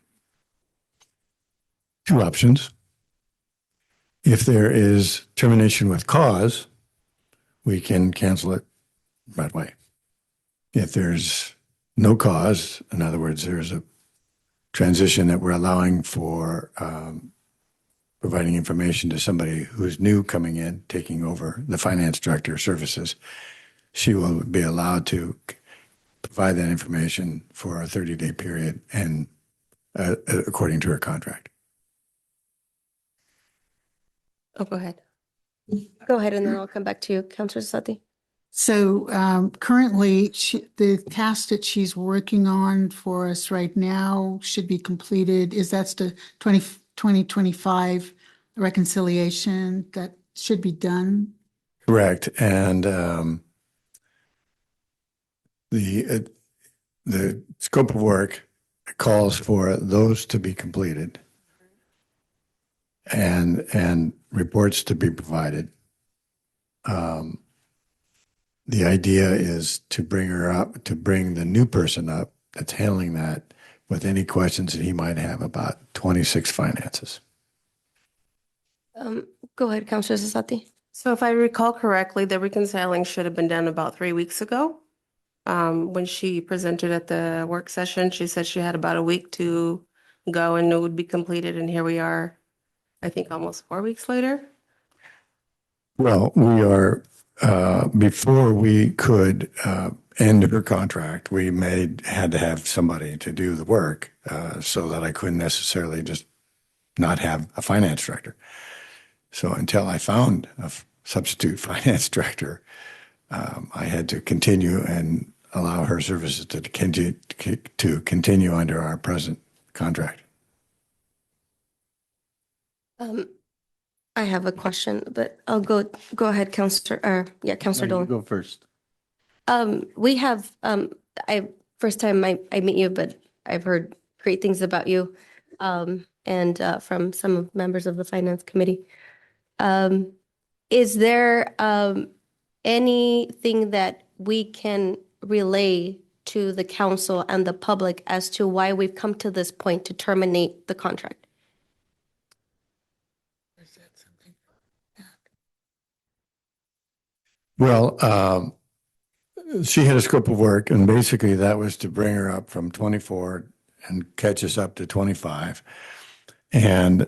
Two options. If there is termination with cause, we can cancel it right away. If there's no cause, in other words, there's a transition that we're allowing for providing information to somebody who's new coming in, taking over the finance director services, she will be allowed to provide that information for a 30-day period and according to her contract. Oh, go ahead. Go ahead, and then I'll come back to you, Counselor Zassetti. So currently, the task that she's working on for us right now should be completed. That's the 2025 reconciliation that should be done? Correct. And the scope of work calls for those to be completed and reports to be provided. The idea is to bring her up, to bring the new person up that's handling that with any questions that he might have about 26 finances. Go ahead, Counselor Zassetti. So if I recall correctly, the reconciling should have been done about 3 weeks ago. When she presented at the work session, she said she had about a week to go and it would be completed. And here we are, I think almost 4 weeks later. Well, we are, before we could end her contract, we had to have somebody to do the work so that I couldn't necessarily just not have a finance director. So until I found a substitute finance director, I had to continue and allow her services to continue under our present contract. I have a question, but I'll go ahead, Counselor, Counselor No, you Dolan. go first. We have, first time I meet you, but I've heard great things about you, and from some members of the Finance Committee. is there anything that we can relay to the council and the public as to why we've come to this point to terminate the contract? Well, she had a scope of work, and basically that was to bring her up from 24 and catch us up to 25. And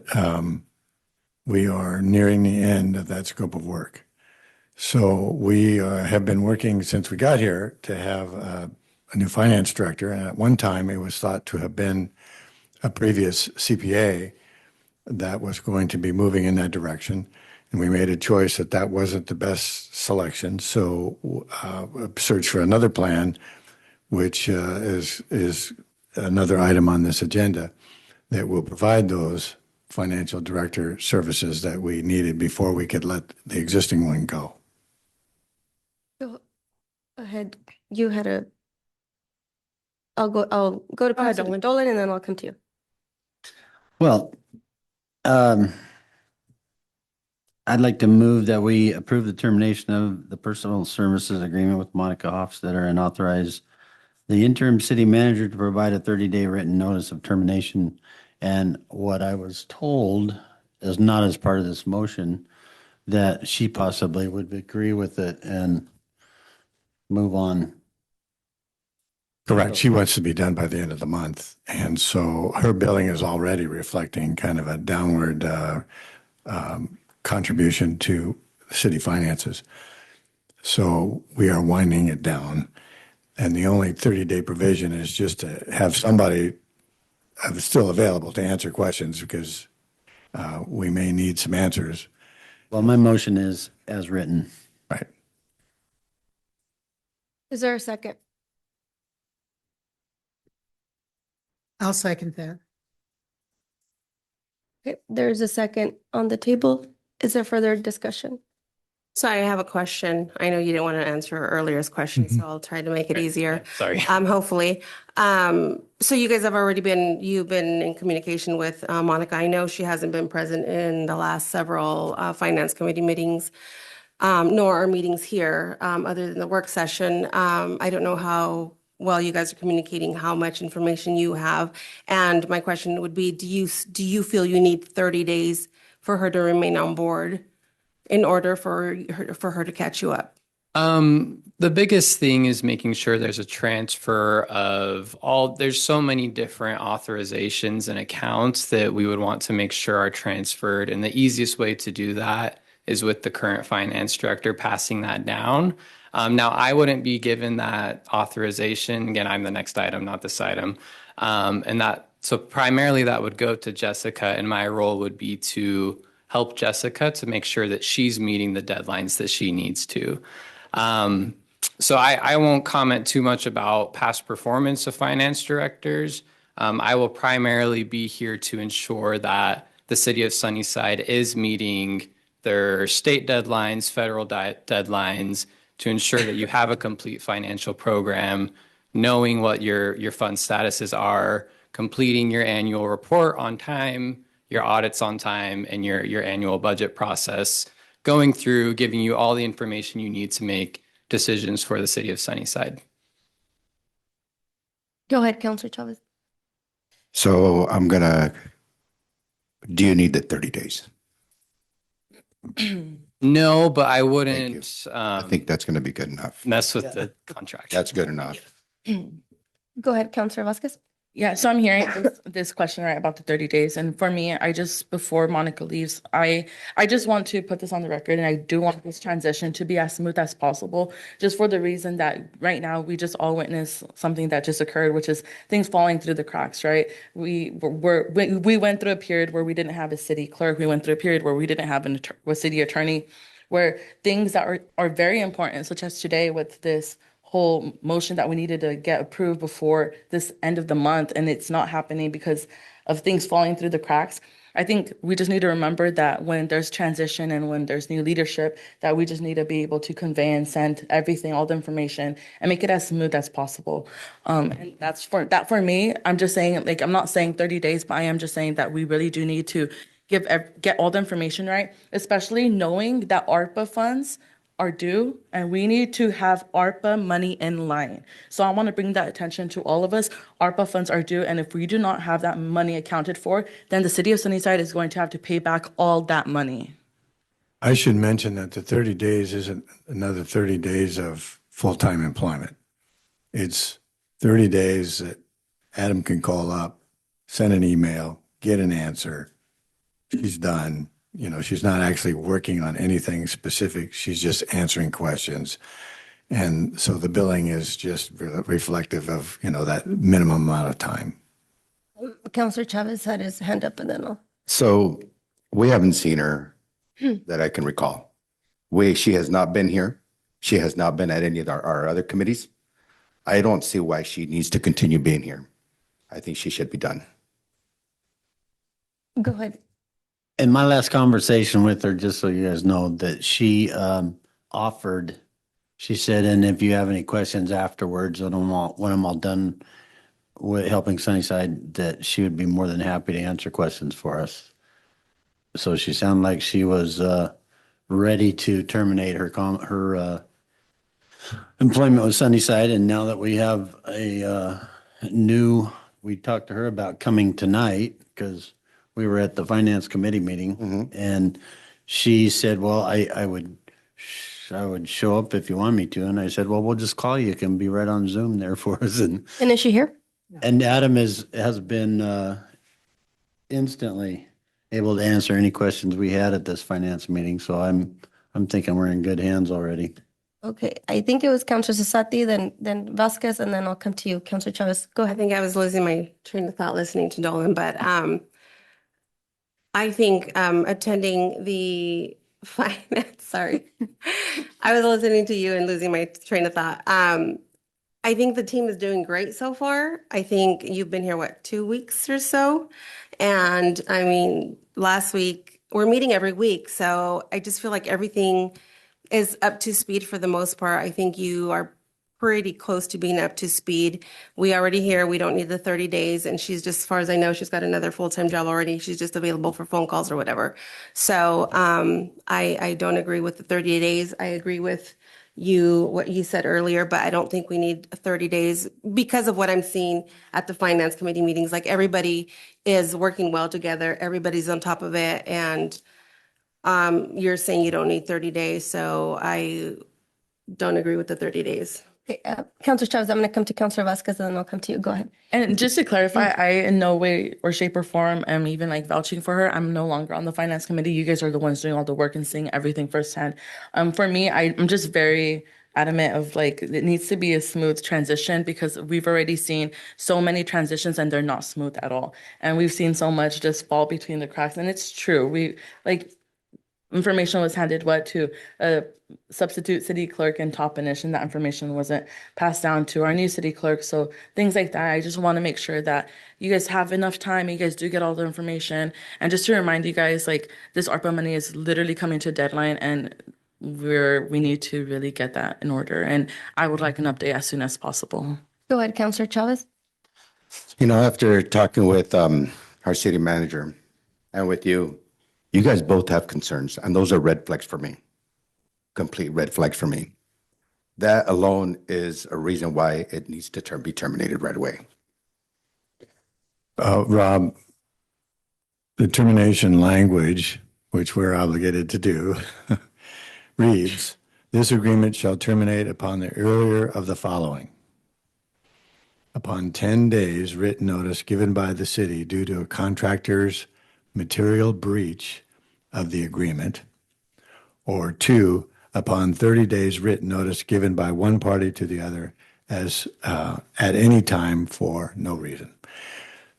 we are nearing the end of that scope of work. So we have been working since we got here to have a new finance director. And at one time, it was thought to have been a previous CPA that was going to be moving in that direction. And we made a choice that that wasn't the best selection. So search for another plan, which is another item on this agenda that will provide those financial director services that we needed before we could let the existing one go. Go ahead. You had a. I'll go to Councilman Dolan and then I'll come to you. Well, I'd like to move that we approve the termination of the personal services agreement with Monica Hofstetter and authorize the interim city manager to provide a 30-day written notice of termination. And what I was told is not as part of this motion, that she possibly would agree with it and move on. Correct. She wants to be done by the end of the month. And so her billing is already reflecting kind of a downward contribution to city finances. So we are winding it down. And the only 30-day provision is just to have somebody still available to answer questions because we may need some answers. Well, my motion is as written. Right. Is there a second? I'll second that. Okay, there's a second on the table. Is there further discussion? So I have a question. I know you didn't want to answer earlier's question, so I'll try to make it easier. Sorry. Hopefully. So you guys have you've been in communication with Monica. I know she hasn't been present in the last several finance committee meetings, nor our meetings here, other than the work session. I don't know how well you guys are communicating, how much information you have. And my question would be, do you feel you need 30 days for her to remain on board in order for her to catch you up? The biggest thing is making sure there's a transfer of there's so many different authorizations and accounts that we would want to make sure are transferred. And the easiest way to do that is with the current finance director passing that down. Now, I wouldn't be given that authorization. Again, I'm the next item, not this item. So primarily that would go to Jessica, and my role would be to help Jessica to make sure that she's meeting the deadlines that she needs to. So I won't comment too much about past performance of finance directors. I will primarily be here to ensure that the city of Sunnyside is meeting their state deadlines, federal deadlines, to ensure that you have a complete financial program, knowing what your fund statuses are, completing your annual report on time, your audits on time, and your annual budget process, going through, giving you all the information you need to make decisions for the city of Sunnyside. Go ahead, Councilor Chavez. So do you need the 30 days? No, but I wouldn't I think that's going to be good enough. mess with the contract. That's good enough. Go ahead, Councilor Vasquez. Yeah, so I'm hearing this question right about the 30 days. And for me, before Monica leaves, I just want to put this on the record, and I do want this transition to be as smooth as possible, just for the reason that right now we just all witnessed something that just occurred, which is things falling through the cracks, right? We went through a period where we didn't have a city clerk. We went through a period where we didn't have a city attorney, where things that are very important, such as today with this whole motion that we needed to get approved before this end of the month, and it's not happening because of things falling through the cracks. I think we just need to remember that when there's transition and when there's new leadership, that we just need to be able to convey and send everything, all the information, and make it as smooth as possible. And that's for me. I'm just saying, I'm not saying 30 days, but I am just saying that we really do need to get all the information right, especially knowing that ARPA funds are due and we need to have ARPA money in line. So I want to bring that attention to all of us. ARPA funds are due, and if we do not have that money accounted for, then the city of Sunnyside is going to have to pay back all that money. I should mention that the 30 days isn't another 30 days of full-time employment. It's 30 days that Adam can call up, send an email, get an answer. She's done. You know, she's not actually working on anything specific. She's just answering questions. And so the billing is just reflective of, you know, that minimum amount of time. Counselor Chavez had his hand up and then I'll. So we haven't seen her that I can recall. She has not been here. She has not been at any of our other committees. I don't see why she needs to continue being here. I think she should be done. Go ahead. In my last conversation with her, just so you guys know, that she offered, she said, and if you have any questions afterwards, when I'm all done with helping Sunnyside, that she would be more than happy to answer questions for us. So she sounded like she was ready to terminate her employment with Sunnyside. And now that we have a we talked to her about coming tonight because we were at the finance committee meeting, and she said, well, I would show up if you want me to. And I said, well, we'll just call you. You can be right on Zoom there for us. And is she here? And Adam has been instantly able to answer any questions we had at this finance meeting. So I'm thinking we're in good hands already. Okay, I think it was Counselor Sasati, then Vasquez, and then I'll come to you, Counselor Chavez. Go I ahead. think I was losing my train of thought listening to Dolan, but I think attending the finance, sorry. I was listening to you and losing my train of thought. I think the team is doing great so far. I think you've been here, what, 2 weeks or so? And I mean, last week, we're meeting every week. So I just feel like everything is up to speed for the most part. I think you are pretty close to being up to speed. We already here, we don't need the 30 days. And she's just, as far as I know, she's got another full-time job already. She's just available for phone calls or whatever. So I don't agree with the 30 days. I agree with what you said earlier, but I don't think we need 30 days because of what I'm seeing at the finance committee meetings. Like everybody is working well together. Everybody's on top of it. And you're saying you don't need 30 days. So I don't agree with the 30 days. Okay, Counselor Chavez, I'm going to come to Counselor Vasquez and then I'll come to you. Go ahead. And just to clarify, I in no way or shape or form am even like vouching for her. I'm no longer on the finance committee. You guys are the ones doing all the work and seeing everything firsthand. For me, I'm just very adamant of like, it needs to be a smooth transition because we've already seen so many transitions and they're not smooth at all. And we've seen so much just fall between the cracks. And it's true. We like information was handed to a substitute city clerk in Toppenish, and that information wasn't passed down to our new city clerk. So things like that. I just want to make sure that you guys have enough time. You guys do get all the information. And just to remind you guys, like this ARPA money is literally coming to a deadline and we need to really get that in order. And I would like an update as soon as possible. Go ahead, Counselor Chavez. You know, after talking with our city manager and with you, you guys both have concerns, and those are red flags for me. Complete red flags for me. That alone is a reason why it needs to be terminated right away. Rob, the termination language, which we're obligated to do, reads, this agreement shall terminate upon the earlier of the following. Upon 10 days written notice given by the city due to a contractor's material breach of the agreement, or 2, upon 30 days written notice given by one party to the other as at any time for no reason.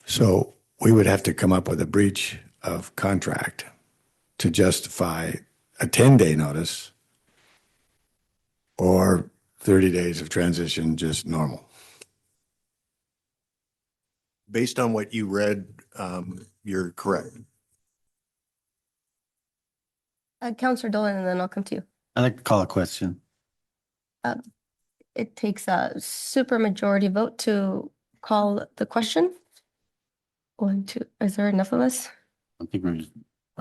So we would have to come up with a breach of contract to justify a 10-day notice or 30 days of transition, just normal. Based on what you read, you're correct. Counselor Dolan, and then I'll come to you. I'd like to call a question. It takes a super majority vote to call the question. 1, 2, is there enough of us? I think we're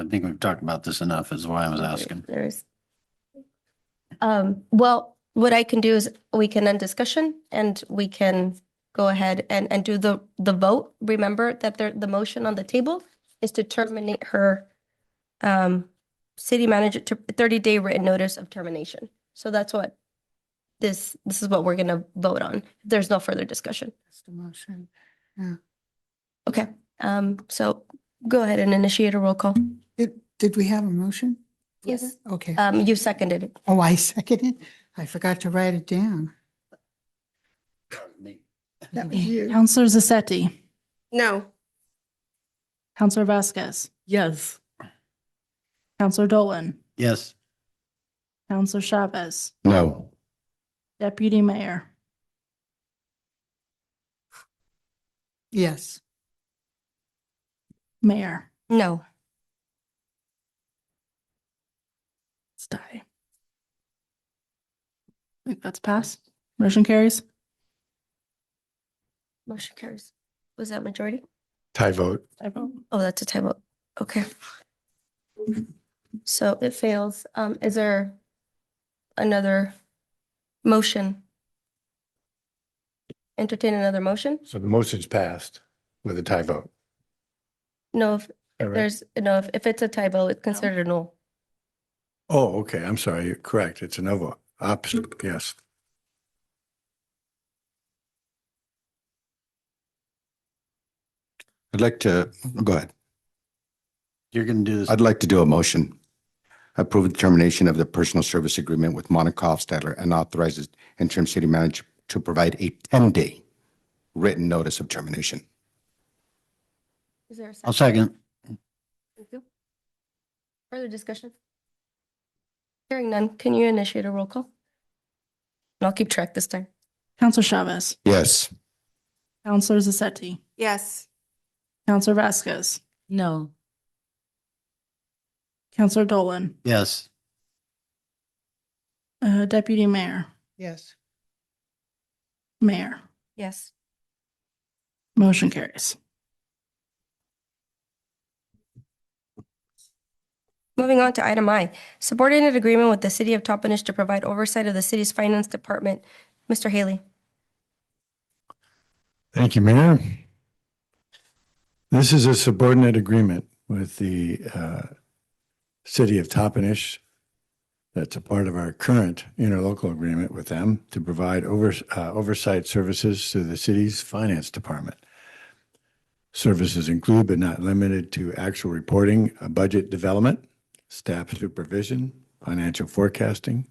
I think we've talked about this enough is why I was asking. There's, well, what I can do is we can end discussion and we can go ahead and do the vote. Remember that the motion on the table is to terminate her city manager to 30-day written notice of termination. So that's what this is what we're gonna vote on. There's no further discussion. That's the motion. Yeah. Okay, so go ahead and initiate a roll call. Did we have a motion? for Yes. that? Okay. You seconded it. Oh, I seconded. I forgot to write it down. That was you. Counselor Zassetti, No. Counselor Vasquez, Yes. Counselor Dolan, Yes. Counselor Chavez, No. Deputy Mayor, Yes. Mayor. No. Let's die. I think that's passed. Motion carries. Motion carries. Was that majority? Tie vote. I vote. Oh, that's a tie vote. Okay. So it fails. Is there another motion? Entertain another motion? So the motion's passed with a tie vote. No, if All right. there's, no, if it's a tie vote, it's considered a null. Oh, okay. I'm sorry. You're correct. It's a no vote. Opposite, yes. I'd like to, go ahead. You're going to do this. I'd like to do a motion. Approve the termination of the personal service agreement with Monica Hofstadler and authorizes interim city manager to provide a 10-day written notice of termination. Is there a I'll second? second. Thank you. Further discussion? Hearing none, can you initiate a roll call? And I'll keep track this time. Counselor Chavez, Yes. Counselor Zassetti, Yes. Counselor Vasquez, No. Counselor Dolan, Yes. Deputy Mayor, Yes. Mayor. Yes. Motion carries. Moving on to item I, subordinate agreement with the city of Toppenish to provide oversight of the city's finance department. Mr. Haley. Thank you, Mayor. This is a subordinate agreement with the city of Toppenish. That's a part of our current interlocal agreement with them to provide oversight services to the city's finance department. Services include but not limited to actual reporting, budget development, staff supervision, financial forecasting,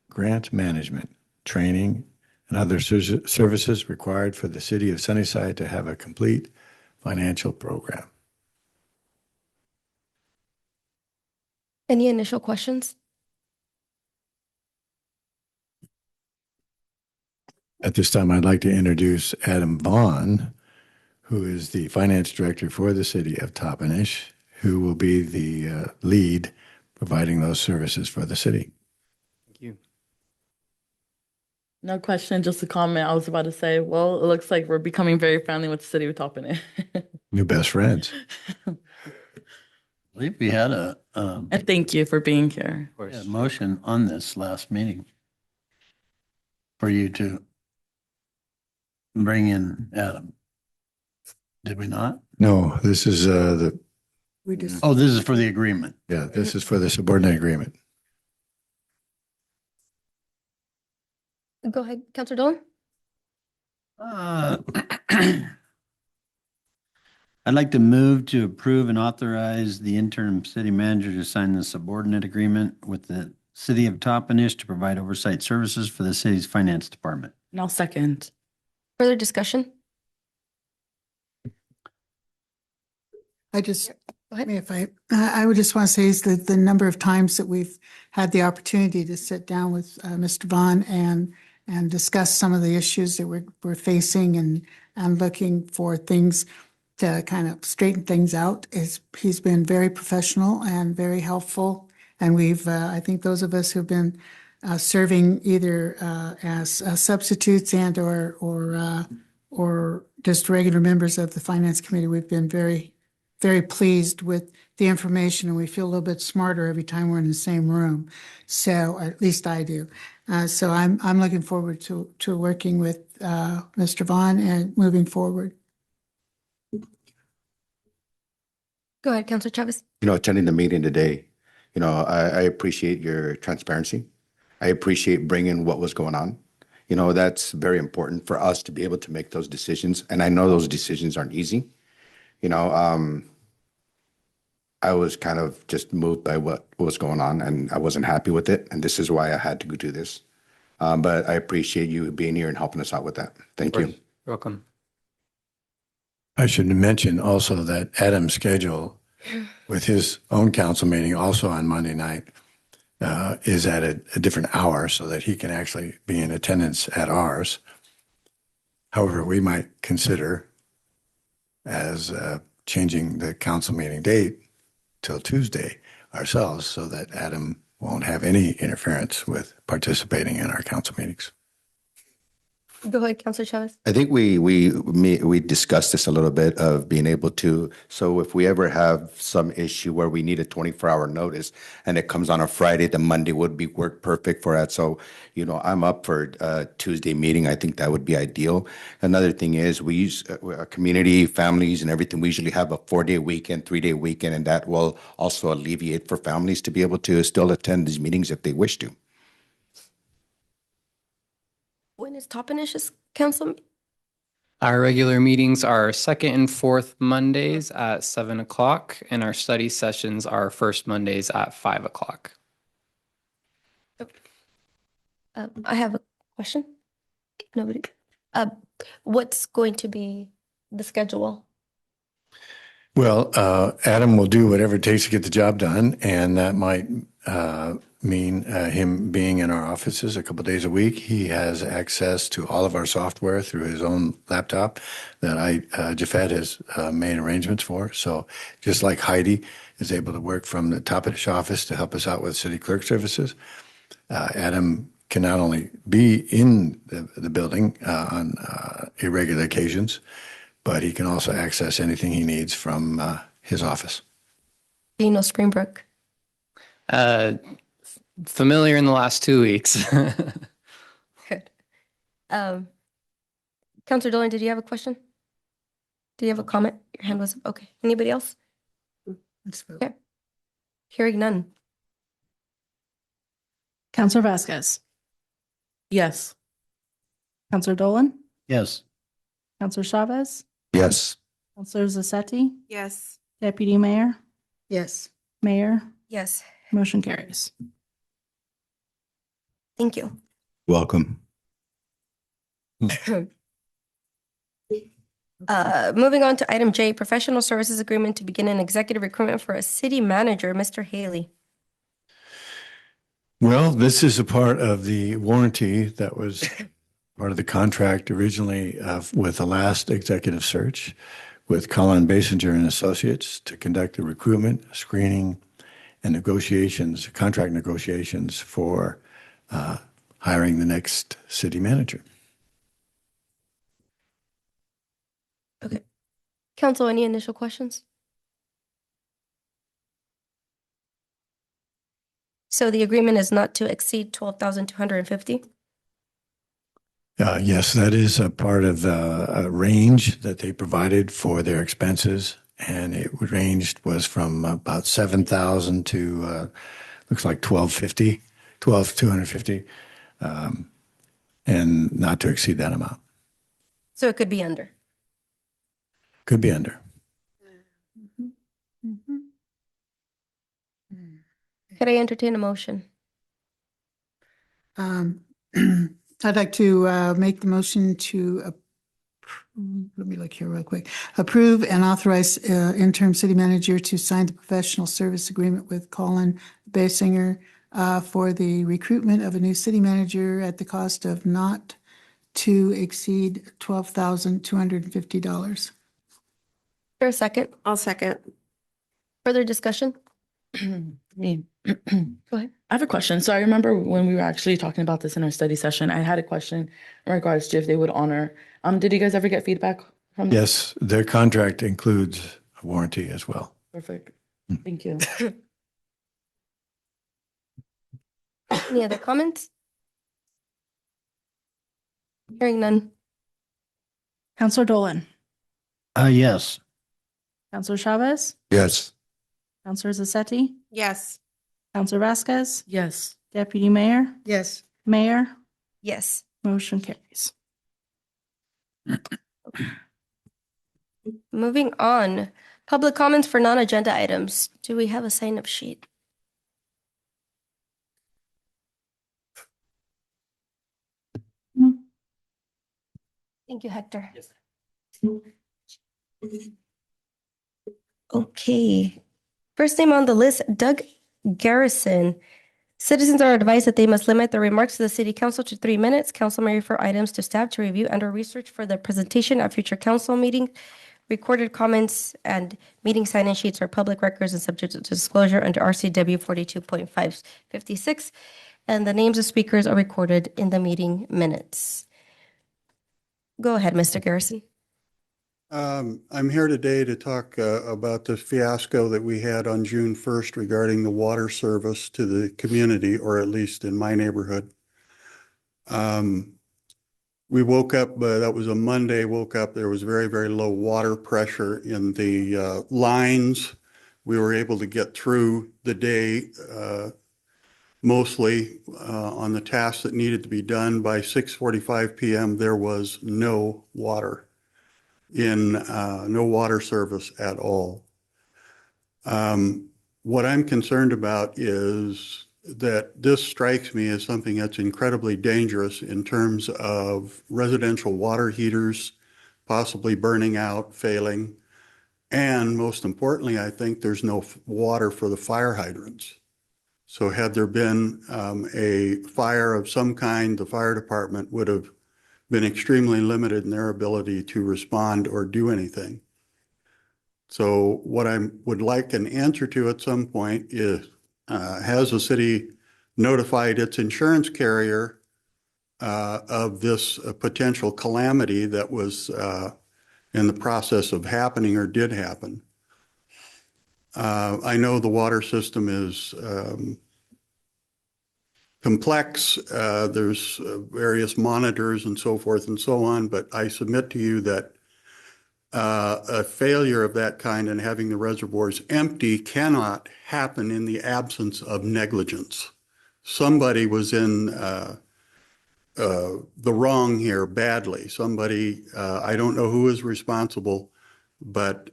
grant management, training, and other services required for the city of Sunnyside to have a complete financial program. Any initial questions? At this time, I'd like to introduce Adam Vaughn, who is the finance director for the city of Toppenish, who will be the lead providing those services for the city. Thank you. No question, just a comment. I was about to say, well, it looks like we're becoming very friendly with the city of Toppenish. New best friends. I believe we had a And thank you for being here. motion on this last meeting for you to bring in Adam. Did we not? No, this is We just, Oh, this is for the agreement. yeah, this is for the subordinate agreement. Go ahead, Counselor Dolan. Uh, I'd like to move to approve and authorize the interim city manager to sign the subordinate agreement with the city of Toppenish to provide oversight services for the city's finance department. And I'll second. Further discussion? I just, Go ahead. if I would just want to say is that the number of times that we've had the opportunity to sit down with Mr. Vaughn and discuss some of the issues that we're facing and looking for things to kind of straighten things out he's been very professional and very helpful. And we've, I think those of us who've been serving either as substitutes and or just regular members of the finance committee, we've been very very pleased with the information, and we feel a little bit smarter every time we're in the same room. So at least I do. So I'm looking forward to working with Mr. Vaughn and moving forward. Go ahead, Councilor Chavez. Attending the meeting today, I appreciate your transparency. I appreciate bringing what was going on. That's very important for us to be able to make those decisions. And I know those decisions aren't easy. I was kind of just moved by what was going on, and I wasn't happy with it. And this is why I had to go do this. But I appreciate you being here and helping us out with that. Thank you. You're welcome. I should mention also that Adam's schedule with his own council meeting also on Monday night is at a different hour so that he can actually be in attendance at ours. However, we might consider as changing the council meeting date till Tuesday ourselves so that Adam won't have any interference with participating in our council meetings. Go ahead, Councilor Chavez. I think we discussed this a little bit of being able to, so if we ever have some issue where we need a 24-hour notice and it comes on a Friday, the Monday would be work perfect for that. So, I'm up for a Tuesday meeting. I think that would be ideal. Another thing is we use community, families and everything. We usually have a 4-day weekend, 3-day weekend, and that will also alleviate for families to be able to still attend these meetings if they wish to. When is Topinish's council? Our regular meetings are second and fourth Mondays at 7 o'clock, and our study sessions are first Mondays at 5 o'clock. I have a question. Nobody. What's going to be the schedule? Well, Adam will do whatever it takes to get the job done, and that might mean him being in our offices a couple of days a week. He has access to all of our software through his own laptop that Jafet has made arrangements for. So just like Heidi is able to work from the top of his office to help us out with city clerk services, Adam can not only be in the building on irregular occasions, but he can also access anything he needs from his office. Do you know Springbrook? Familiar in the last 2 weeks. Good. Councilor Dolan, did you have a question? Do you have a comment? Your hand was up. Okay. Anybody else? Okay. Hearing none. Counselor Vasquez. Yes. Counselor Dolan. Yes. Counselor Chavez. Yes. Counselor Zassetti. Yes. Deputy Mayor. Yes. Mayor. Yes. Motion carries. Thank you. Welcome. Moving on to item J, professional services agreement to begin an executive recruitment for a city manager, Mr. Haley. Well, this is a part of the warranty that was part of the contract originally with the last executive search with Colin Basinger and Associates to conduct the recruitment, screening, and negotiations, contract negotiations for hiring the next city manager. Okay. Council, any initial questions? So the agreement is not to exceed 12,250? Yes, that is a part of the range that they provided for their expenses. And it was from about 7,000 to looks like 12,250, and not to exceed that amount. So it could be under. Could be under. Could I entertain a motion? I'd like to make the motion to, let me look here real quick, approve and authorize interim city manager to sign the professional service agreement with Colin Basinger for the recruitment of a new city manager at the cost of not to exceed $12,250. For a second. I'll second. Further discussion? Me. Go ahead. I have a question. So I remember when we were actually talking about this in our study session, I had a question in regards to if they would honor. Did you guys ever get feedback from them? Yes, their contract includes warranty as well. Perfect. Thank you. Any other comments? Hearing none. Counselor Dolan, Yes. Counselor Chavez, Yes. Counselor Zassetti, Yes. Counselor Vasquez, Yes. Deputy Mayor, Yes. Mayor, Yes. motion carries. Moving on. Public comments for non-agenda items. Do we have a sign-up sheet? Thank you, Hector. Okay. First name on the list, Doug Garrison. Citizens are advised that they must limit their remarks to the city council to 3 minutes. Council may refer items to staff to review and/or research for the presentation at future council meeting. Recorded comments and meeting sign-in sheets are public records and subject to disclosure under RCW 42.556. And the names of speakers are recorded in the meeting minutes. Go ahead, Mr. Garrison. I'm here today to talk about the fiasco that we had on June 1st regarding the water service to the community, or at least in my neighborhood. We woke up, that was a Monday, woke up, there was very, very low water pressure in the lines. We were able to get through the day mostly on the tasks that needed to be done. By 6:45 p.m., there was no water no water service at all. What I'm concerned about is that this strikes me as something that's incredibly dangerous in terms of residential water heaters possibly burning out, failing, and most importantly, I think there's no water for the fire hydrants. So had there been a fire of some kind, the fire department would have been extremely limited in their ability to respond or do anything. So what I would like an answer to at some point is, has the city notified its insurance carrier of this potential calamity that was in the process of happening or did happen? I know the water system is complex. There's various monitors and so forth and so on, but I submit to you that a failure of that kind and having the reservoirs empty cannot happen in the absence of negligence. Somebody was in the wrong here badly. Somebody, I don't know who is responsible, but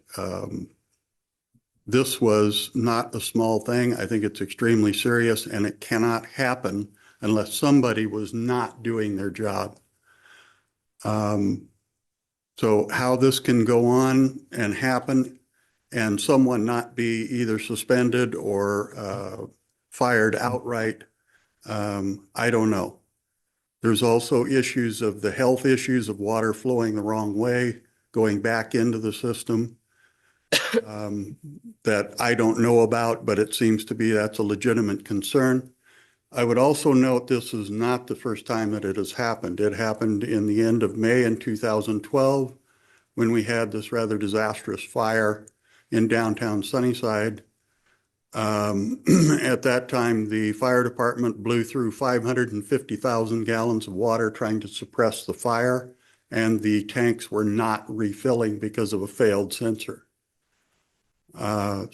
this was not a small thing. I think it's extremely serious, and it cannot happen unless somebody was not doing their job. So how this can go on and happen and someone not be either suspended or fired outright, I don't know. There's also issues of the health issues of water flowing the wrong way, going back into the system. That I don't know about, but it seems to be that's a legitimate concern. I would also note this is not the first time that it has happened. It happened in the end of May in 2012 when we had this rather disastrous fire in downtown Sunnyside. At that time, the fire department blew through 550,000 gallons of water trying to suppress the fire, and the tanks were not refilling because of a failed sensor. I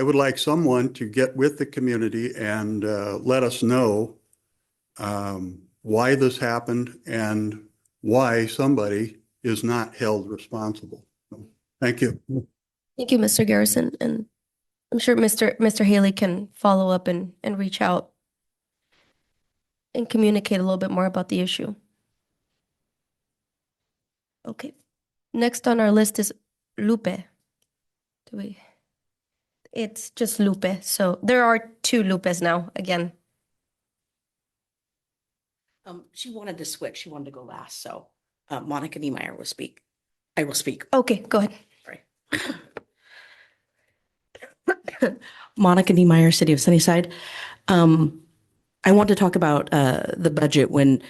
would like someone to get with the community and let us know why this happened and why somebody is not held responsible. Thank you. Thank you, Mr. Garrison. And I'm sure Mr. Haley can follow up and reach out and communicate a little bit more about the issue. Okay. Next on our list is Lupe. It's just Lupe. So there are two Lupes now, again. She wanted to switch. She wanted to go last. So Monica Niemeyer will speak. I will speak. Okay, go ahead. Sorry. Monica Niemeyer, City of Sunnyside. I want to talk about the budget when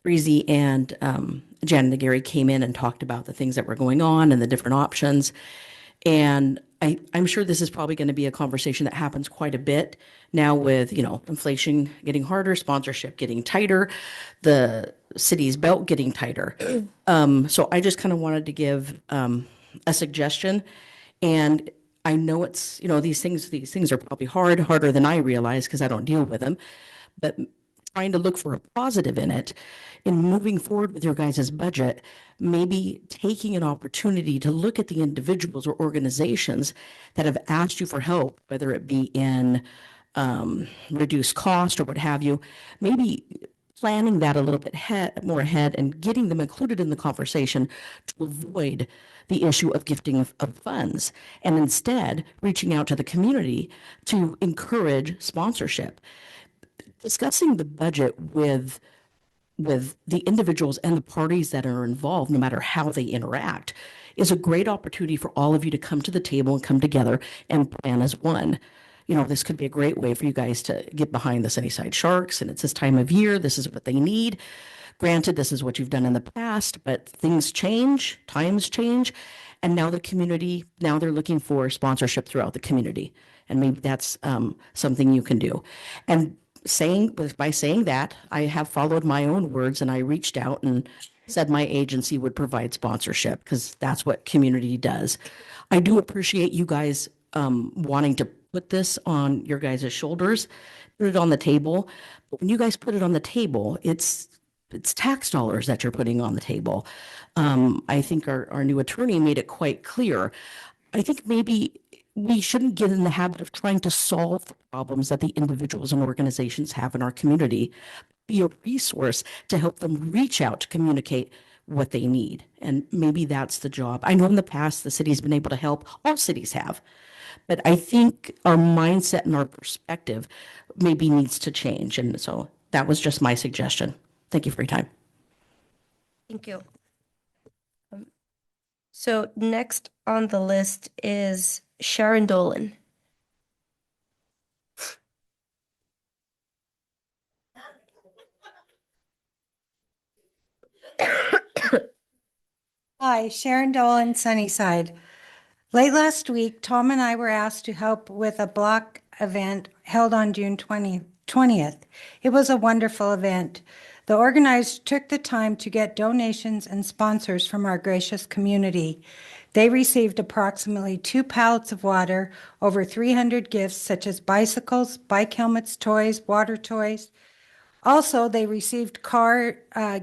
Breezy and Janet and Gary came in and talked about the things that were going on and the different options. And I'm sure this is probably going to be a conversation that happens quite a bit now with, inflation getting harder, sponsorship getting tighter, the city's belt getting tighter. So I just kind of wanted to give a suggestion. And I know it's, these things are probably harder than I realize because I don't deal with them. But trying to look for a positive in it, in moving forward with your guys' budget, maybe taking an opportunity to look at the individuals or organizations that have asked you for help, whether it be in reduced cost or what have you, maybe planning that a little bit more ahead and getting them included in the conversation to avoid the issue of gifting of funds, and instead reaching out to the community to encourage sponsorship. Discussing the budget with the individuals and the parties that are involved, no matter how they interact, is a great opportunity for all of you to come to the table and come together and plan as one. This could be a great way for you guys to get behind the Sunnyside Sharks, and it's this time of year. This is what they need. Granted, this is what you've done in the past, but things change, times change, and now they're looking for sponsorship throughout the community, and maybe that's something you can do. And by saying that, I have followed my own words, and I reached out and said my agency would provide sponsorship because that's what community does. I do appreciate you guys wanting to put this on your guys' shoulders, put it on the table. But when you guys put it on the table, it's tax dollars that you're putting on the table. I think our new attorney made it quite clear. I think maybe we shouldn't get in the habit of trying to solve the problems that the individuals and organizations have in our community. Be a resource to help them reach out to communicate what they need. And maybe that's the job. I know in the past the city's been able to help, all cities have. But I think our mindset and our perspective maybe needs to change. And so that was just my suggestion. Thank you for your time. Thank you. So next on the list is Sharon Dolan. Hi, Sharon Dolan, Sunnyside. Late last week, Tom and I were asked to help with a block event held on June 20th. It was a wonderful event. The organizers took the time to get donations and sponsors from our gracious community. They received approximately 2 pallets of water, over 300 gifts such as bicycles, bike helmets, toys, water toys. Also, they received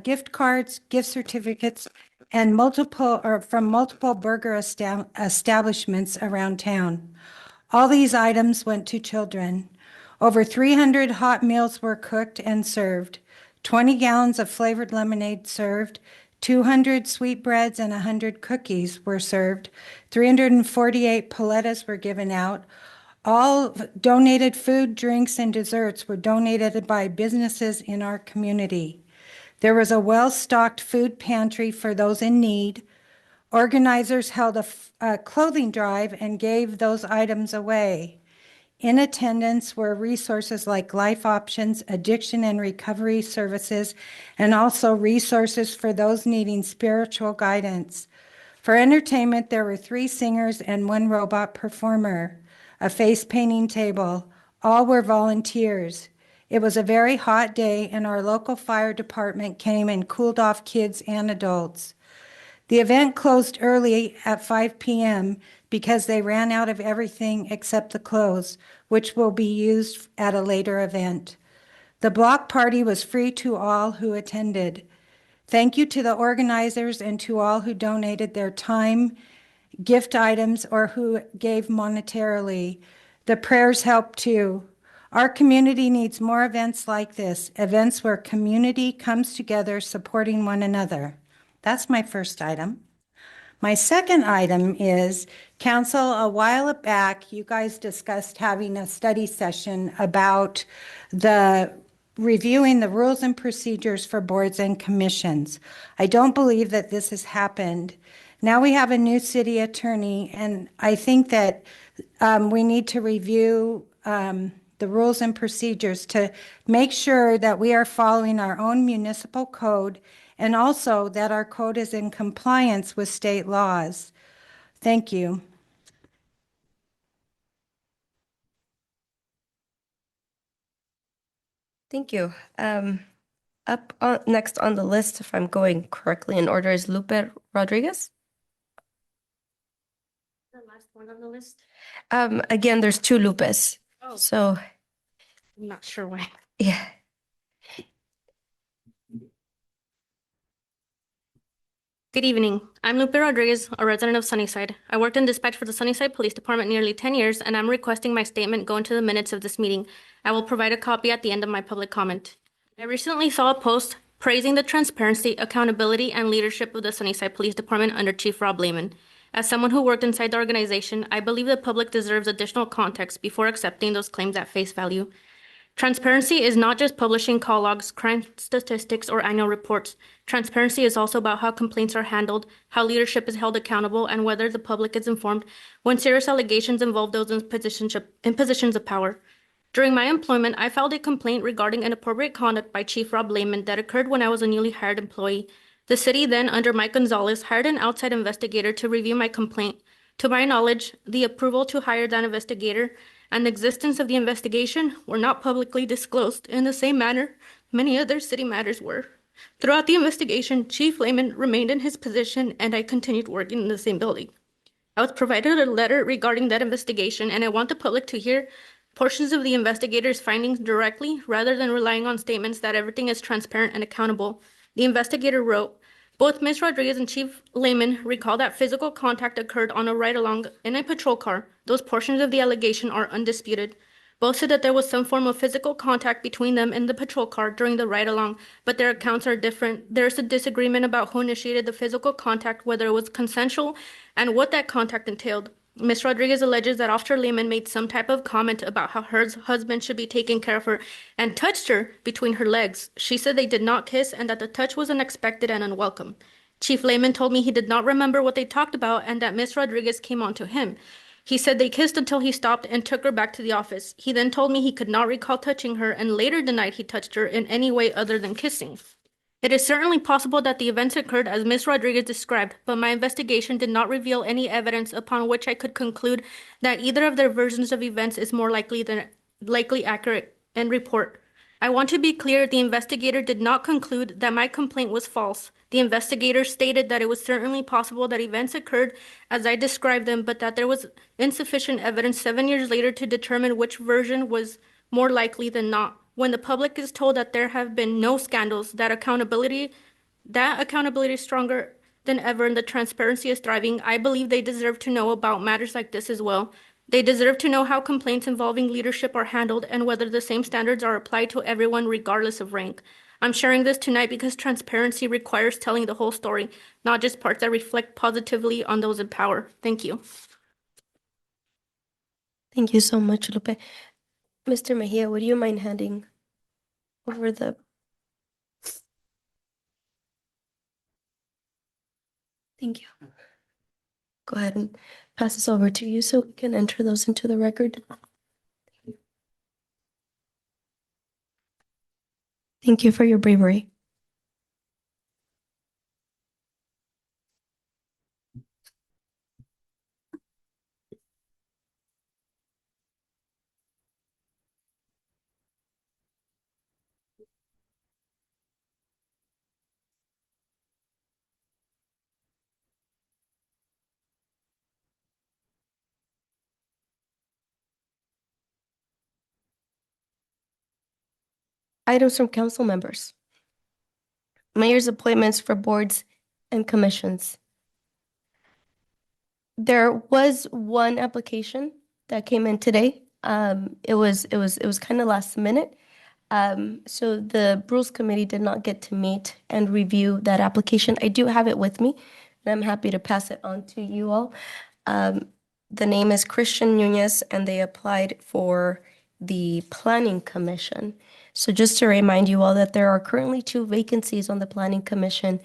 gift cards, gift certificates, and from multiple burger establishments around town. All these items went to children. Over 300 hot meals were cooked and served, 20 gallons of flavored lemonade served, 200 sweetbreads and 100 cookies were served, 348 palettas were given out. All donated food, drinks, and desserts were donated by businesses in our community. There was a well-stocked food pantry for those in need. Organizers held a clothing drive and gave those items away. In attendance were resources like Life Options, addiction and recovery services, and also resources for those needing spiritual guidance. For entertainment, there were 3 singers and 1 robot performer, a face painting table. All were volunteers. It was a very hot day, and our local fire department came and cooled off kids and adults. The event closed early at 5 p.m. because they ran out of everything except the clothes, which will be used at a later event. The block party was free to all who attended. Thank you to the organizers and to all who donated their time, gift items, or who gave monetarily. The prayers helped too. Our community needs more events like this, events where community comes together supporting one another. That's my first item. My second item is, Council, a while back, you guys discussed having a study session about reviewing the rules and procedures for boards and commissions. I don't believe that this has happened. Now we have a new city attorney, and I think that we need to review the rules and procedures to make sure that we are following our own municipal code and also that our code is in compliance with state laws. Thank you. Thank you. Next on the list, if I'm going correctly in order, is Lupe Rodriguez. The last one on the list? Again, there's two Lupes. Oh. So, I'm not sure why. yeah. Good evening. I'm Lupe Rodriguez, a resident of Sunnyside. I worked in dispatch for the Sunnyside Police Department nearly 10 years, and I'm requesting my statement go into the minutes of this meeting. I will provide a copy at the end of my public comment. I recently saw a post praising the transparency, accountability, and leadership of the Sunnyside Police Department under Chief Rob Lehman. As someone who worked inside the organization, I believe the public deserves additional context before accepting those claims at face value. Transparency is not just publishing call logs, crime statistics, or annual reports. Transparency is also about how complaints are handled, how leadership is held accountable, and whether the public is informed when serious allegations involve those in positions of power. During my employment, I filed a complaint regarding inappropriate conduct by Chief Rob Lehman that occurred when I was a newly hired employee. The city then, under Mike Gonzalez, hired an outside investigator to review my complaint. To my knowledge, the approval to hire that investigator and the existence of the investigation were not publicly disclosed in the same manner many other city matters were. Throughout the investigation, Chief Lehman remained in his position and I continued working in the same building. I was provided a letter regarding that investigation, and I want the public to hear portions of the investigator's findings directly rather than relying on statements that everything is transparent and accountable. The investigator wrote, both Ms. Rodriguez and Chief Lehman recall that physical contact occurred on a ride-along in a patrol car. Those portions of the allegation are undisputed. Both said that there was some form of physical contact between them in the patrol car during the ride-along, but their accounts are different. There's a disagreement about who initiated the physical contact, whether it was consensual, and what that contact entailed. Ms. Rodriguez alleges that Officer Lehman made some type of comment about how her husband should be taking care of her and touched her between her legs. She said they did not kiss and that the touch was unexpected and unwelcome. Chief Lehman told me he did not remember what they talked about and that Ms. Rodriguez came on to him. He said they kissed until he stopped and took her back to the office. He then told me he could not recall touching her and later denied he touched her in any way other than kissing. It is certainly possible that the events occurred as Ms. Rodriguez described, but my investigation did not reveal any evidence upon which I could conclude that either of their versions of events is more likely accurate and report. I want to be clear, the investigator did not conclude that my complaint was false. The investigator stated that it was certainly possible that events occurred as I described them, but that there was insufficient evidence 7 years later to determine which version was more likely than not. When the public is told that there have been no scandals, that accountability is stronger than ever and the transparency is thriving, I believe they deserve to know about matters like this as well. They deserve to know how complaints involving leadership are handled and whether the same standards are applied to everyone regardless of rank. I'm sharing this tonight because transparency requires telling the whole story, not just parts that reflect positively on those in power. Thank you. Thank you so much, Lupe. Mr. Mejia, would you mind handing over the... Thank you. Go ahead and pass this over to you so we can enter those into the record. Thank you for your bravery. Items from council members. Mayor's appointments for boards and commissions. There was one application that came in today. It was kind of last minute. So the Rules Committee did not get to meet and review that application. I do have it with me, and I'm happy to pass it on to you all. The name is Christian Nunez, and they applied for the Planning Commission. So just to remind you all that there are currently 2 vacancies on the Planning Commission,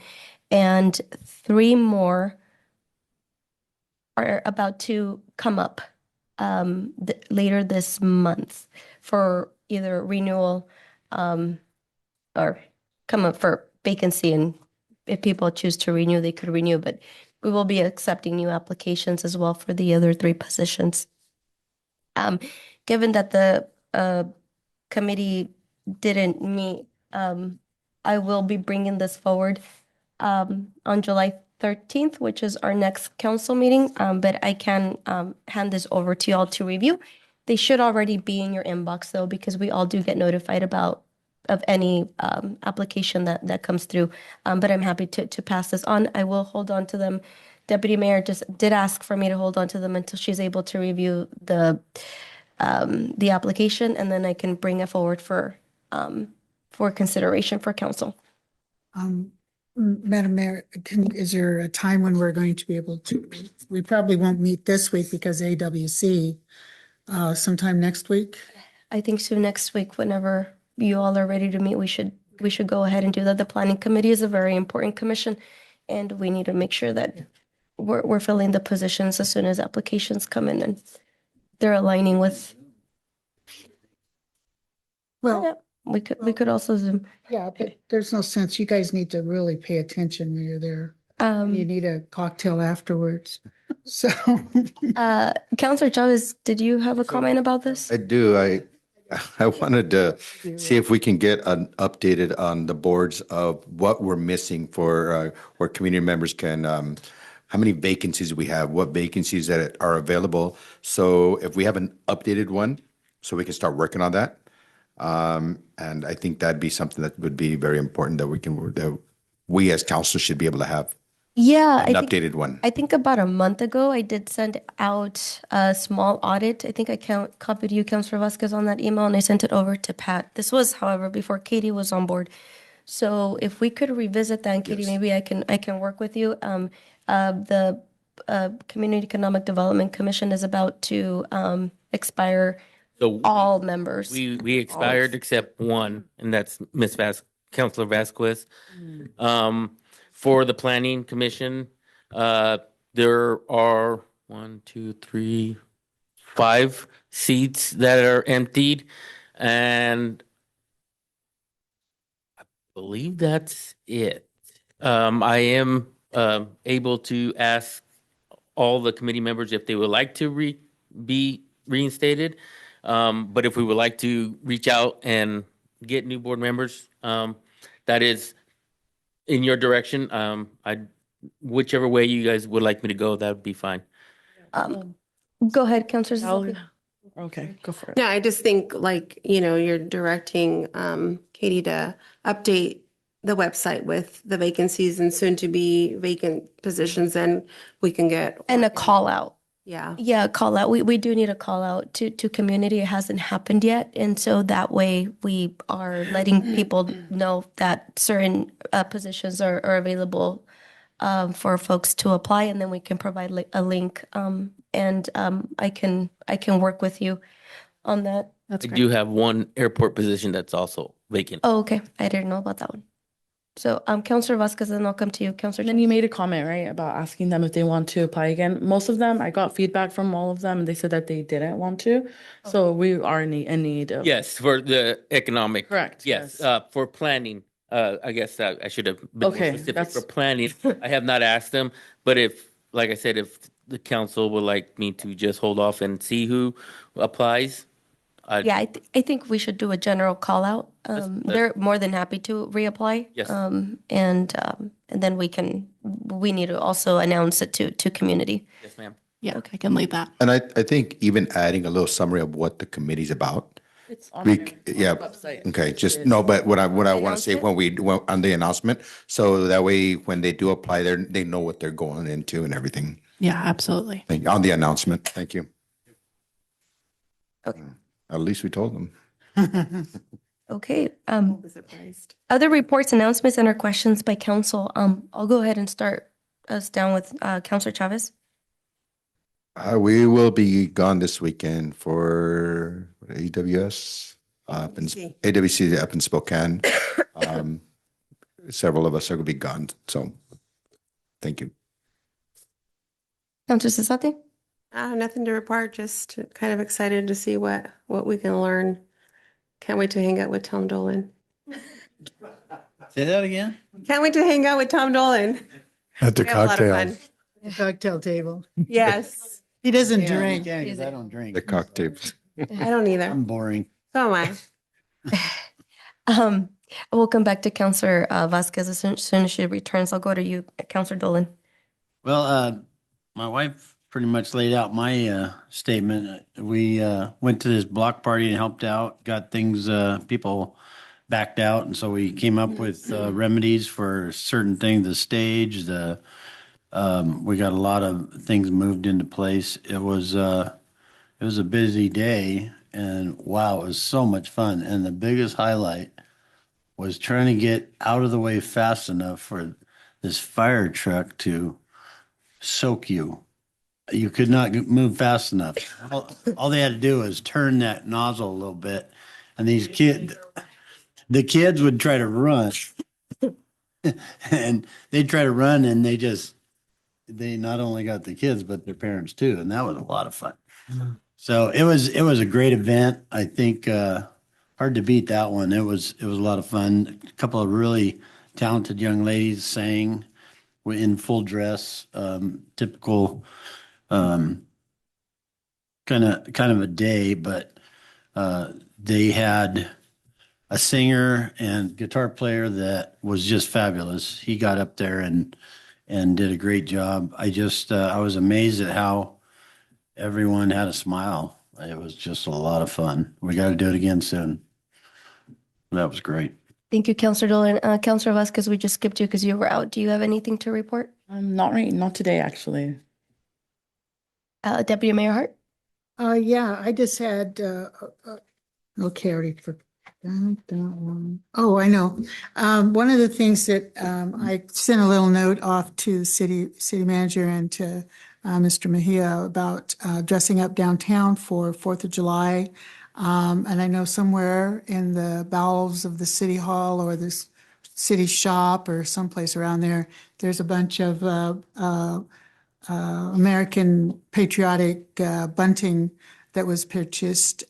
and 3 more are about to come up later this month for either renewal or come up for vacancy and if people choose to renew, they could renew, but we will be accepting new applications as well for the other 3 positions. Given that the committee didn't meet, I will be bringing this forward on July 13th, which is our next council meeting, but I can hand this over to y'all to review. They should already be in your inbox though, because we all do get notified of any application that comes through. But I'm happy to pass this on. I will hold on to them. Deputy Mayor just did ask for me to hold on to them until she's able to review the application, and then I can bring it forward for consideration for council. Madam Mayor, is there a time when we're going to be able to, we probably won't meet this week because AWC, sometime next week? I think so next week, whenever you all are ready to meet, we should go ahead and do that. The planning committee is a very important commission, and we need to make sure that we're filling the positions as soon as applications come in and they're aligning with. Well, we could also Zoom. yeah, but there's no sense. You guys need to really pay attention when you're there. You need a cocktail afterwards. So, Councilor Chavez, did you have a comment about this? I do. I wanted to see if we can get an updated on the boards of what we're missing for where community members can, how many vacancies we have, what vacancies that are available. So if we have an updated one, so we can start working on that. And I think that'd be something that would be very important that we as council should be able to have Yeah, an updated one. I think about a month ago, I did send out a small audit. I think I copied you, Councilor Vasquez, on that email, and I sent it over to Pat. This was, however, before Katie was on board. So if we could revisit that, and Katie, maybe I can work with you. The Community Economic Development Commission is about to expire. So all members. We expired except one, and that's Councilor Vasquez. For the Planning Commission, there are 1, 2, 3, 5 seats that are emptied, and I believe that's it. I am able to ask all the committee members if they would like to be reinstated. But if we would like to reach out and get new board members, that is in your direction. Whichever way you guys would like me to go, that would be fine. Go ahead, Councilor Suzuki. Okay, go for it. No, I just think you're directing Katie to update the website with the vacancies and soon to be vacant positions, and we can get. And a call out. Yeah. Yeah, call out. We do need a call out to community. It hasn't happened yet. And so that way we are letting people know that certain positions are available for folks to apply, and then we can provide a link. And I can work with you on that. I do have one airport position that's also vacant. Oh, okay. I didn't know about that one. So, Councilor Vasquez, then I'll come to you, Councilor. Then you made a comment, right, about asking them if they want to apply again. Most of them, I got feedback from all of them, and they said that they didn't want to. So we are in need of. Yes, for the economic. Correct. Yes, for planning. I guess I should have been more specific for planning. I have not asked them, but like I said, if the council would like me to just hold off and see who applies. Yeah, I think we should do a general call out. They're more than happy to reapply. Yes. And then we need to also announce it to community. Yes, ma'am. Yeah, okay, I can lead that. And I think even adding a little summary of what the committee's about. It's on Yeah. the website. Okay, just no, but what I want to say when on the announcement, so that way when they do apply, they know what they're going into and everything. Yeah, absolutely. On the announcement. Thank you. Okay. At least we told them. Okay. Other reports, announcements, and or questions by council. I'll go ahead and start us down with Councilor Chavez. We will be gone this weekend for AWS, AWC up in Spokane. Several of us are going to be gone. So thank you. Councilor Sasate? Nothing to report, just kind of excited to see what we can learn. Can't wait to hang out with Tom Dolan. Say that again? Can't wait to hang out with Tom Dolan. At the We have a lot of cocktail. fun. Cocktail table. Yes. He doesn't Yeah, you drink. can, 'cause I don't drink. The cocktail. I don't either. I'm boring. So am I. We'll come back to Counselor Vasquez as soon as she returns. I'll go to you, Counselor Dolan. Well, my wife pretty much laid out my statement. We went to this block party and helped out, got things, people backed out. And so we came up with remedies for certain things, the stage, we got a lot of things moved into place. It was a busy day, and wow, it was so much fun. And the biggest highlight was trying to get out of the way fast enough for this fire truck to soak you. You could not move fast enough. All they had to do was turn that nozzle a little bit, and the kids would try to run, and they'd try to run, and they not only got the kids but their parents too, and that was a lot of fun. So it was a great event. I think hard to beat that one. It was a lot of fun. A couple of really talented young ladies sang in full dress, typical kind of a day, but they had a singer and guitar player that was just fabulous. He got up there and did a great job. I was amazed at how everyone had a smile. It was just a lot of fun. We got to do it again soon. That was great. Thank you, Counselor Dolan. Counselor Vasquez, we just skipped you because you were out. Do you have anything to report? Not today, actually. Deputy Mayor Hart? Yeah, I just had, okay, I already forgot that one. Oh, I know. One of the things that I sent a little note off to the city manager and to Mr. Mejia about dressing up downtown for 4th of July. And I know somewhere in the bowels of the city hall or this city shop or someplace around there, there's a bunch of American patriotic bunting that was purchased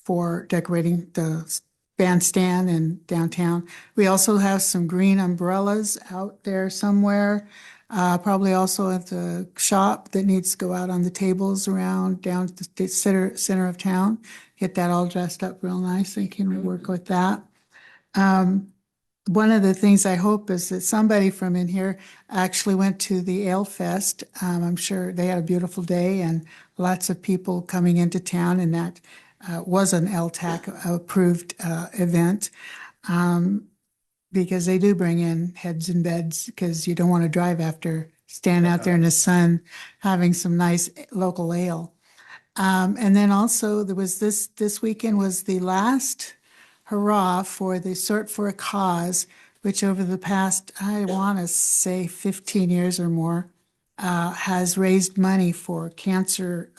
for decorating the bandstand in downtown. We also have some green umbrellas out there somewhere, probably also at the shop that needs to go out on the tables around down to the center of town. Get that all dressed up real nice. They can work with that. One of the things I hope is that somebody from in here actually went to the Ale Fest. I'm sure they had a beautiful day and lots of people coming into town, and that was an LTAC approved event because they do bring in heads and beds because you don't want to drive after standing out there in the sun having some nice local ale. And then also there was this weekend was the last hurrah for the Sort for a Cause, which over the past, I want to say 15 years or more, has raised money for cancer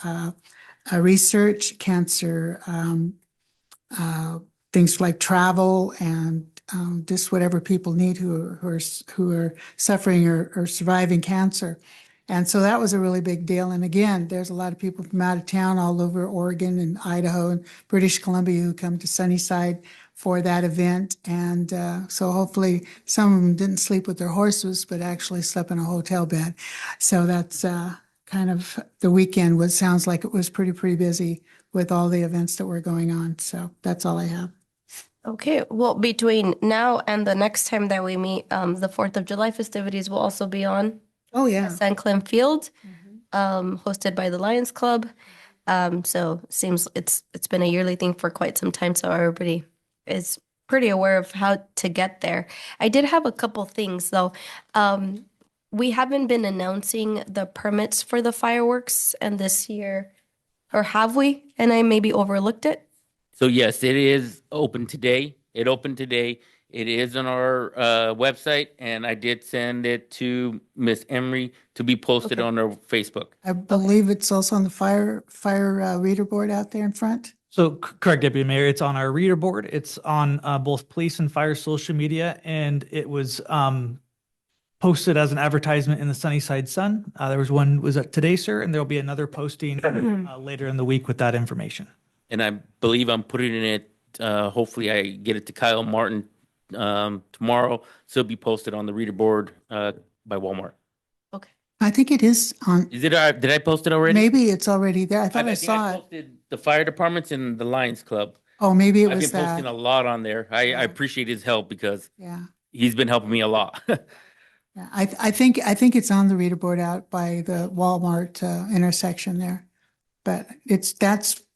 research, cancer things like travel, and just whatever people need who are suffering or surviving cancer. And so that was a really big deal. And again, there's a lot of people from out of town, all over Oregon and Idaho and British Columbia, who come to Sunnyside for that event. And so hopefully some of them didn't sleep with their horses, but actually slept in a hotel bed. So that's kind of the weekend sounds like it was pretty busy with all the events that were going on. So that's all I have. Okay, well, between now and the next time that we meet, the 4th of July festivities will also be on. Oh, yeah. San Clem Field, hosted by the Lions Club. So seems it's been a yearly thing for quite some time, so everybody is pretty aware of how to get there. I did have a couple things though. We haven't been announcing the permits for the fireworks, and this year, or have we? And I maybe overlooked it. So yes, it is open today. It opened today. It is on our website, and I did send it to Miss Emery to be posted on our Facebook. I believe it's also on the fire reader board out there in front. So correct, Deputy Mayor, it's on our reader board. It's on both police and fire social media, and it was posted as an advertisement in the Sunnyside Sun. There was one was today, sir, and there'll be another posting later in the week with that information. And I believe I'm putting it, hopefully I get it to Kyle Martin tomorrow. So it'll be posted on the reader board by Walmart. I think it is on, Is it? Did I post it already? maybe it's already there. I thought I think saw it. posted the fire departments and the Lions Club. Oh, maybe it I've was been posting that. a lot on there. I appreciate his help because Yeah. he's been helping me a lot. Yeah, I think it's on the reader board out by the Walmart intersection there. But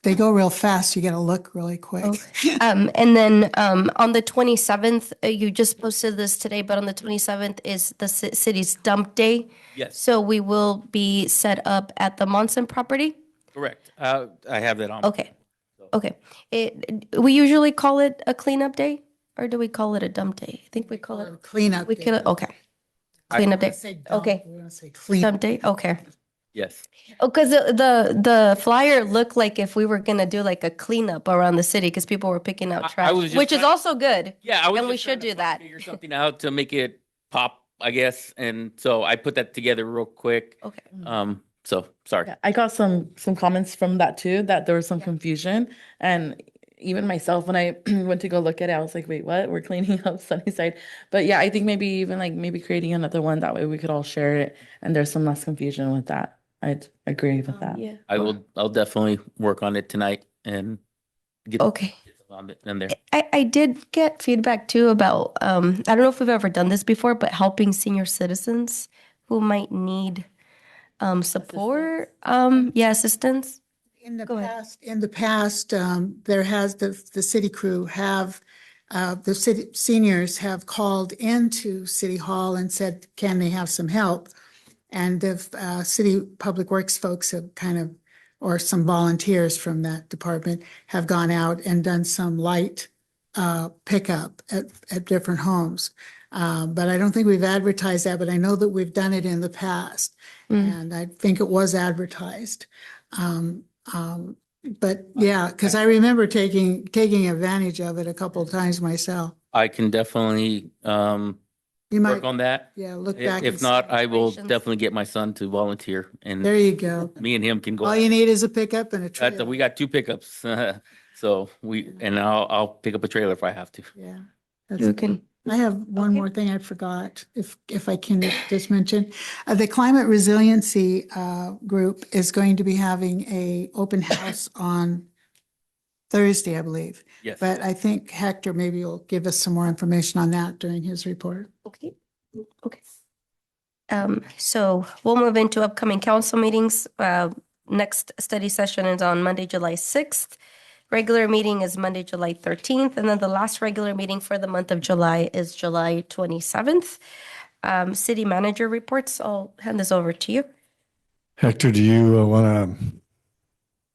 they go real fast. You got to look really quick. And then on the 27th, you just posted this today, but on the 27th is the city's dump day. Yes. So we will be set up at the Monson property. Correct. I have that on. Okay. Okay. We usually call it a cleanup day, or do we call it a dump day? I think we call it cleanup. We kill it. Okay. Cleanup day. Okay. We're gonna say clean. Dump day. Okay. Yes. Oh, because the flyer looked like if we were gonna do like a cleanup around the city, because people were picking out trash, was just which is trying- also good. Yeah, I was and we just trying should to do that. figure something out to make it pop, I guess. And so I put that together real quick. Okay. So sorry. Yeah, I got some comments from that too, that there was some confusion. And even myself, when I went to go look at it, I was like, wait, what? We're cleaning up Sunnyside. But yeah, I think maybe even like maybe creating another one. That way we could all share it and there's some less confusion with that. I'd agree with that. Yeah. I'll definitely work on it tonight and get Okay. on it in there. I did get feedback too about I don't know if we've ever done this before, but helping senior citizens who might need support. Assistance. In the Go ahead. past, there has the city crew have the city seniors have called into City Hall and said, can they have some help? And the city public works folks have or some volunteers from that department have gone out and done some light pickup at different homes. But I don't think we've advertised that, but I know that we've done it in the past. And I think it was advertised. But yeah, because I remember taking advantage of it a couple of times myself. I can definitely You might, work on that. yeah, look If, back. if and not, I will Celebrations. definitely get my son to volunteer and There you go. me and him can go. All you need is a pickup and a trailer. We got 2 pickups. So I'll pick up a trailer if I have to. Yeah. You can. I have one more thing I forgot, if I can just mention. The Climate Resiliency Group is going to be having a open house on Thursday, I believe. Yes. But I think Hector maybe will give us some more information on that during his report. Okay. Okay. So we'll move into upcoming council meetings. Next study session is on Monday, July 6th. Regular meeting is Monday, July 13th, and then the last regular meeting for the month of July is July 27th. City manager reports, I'll hand this over to you. Hector, do you want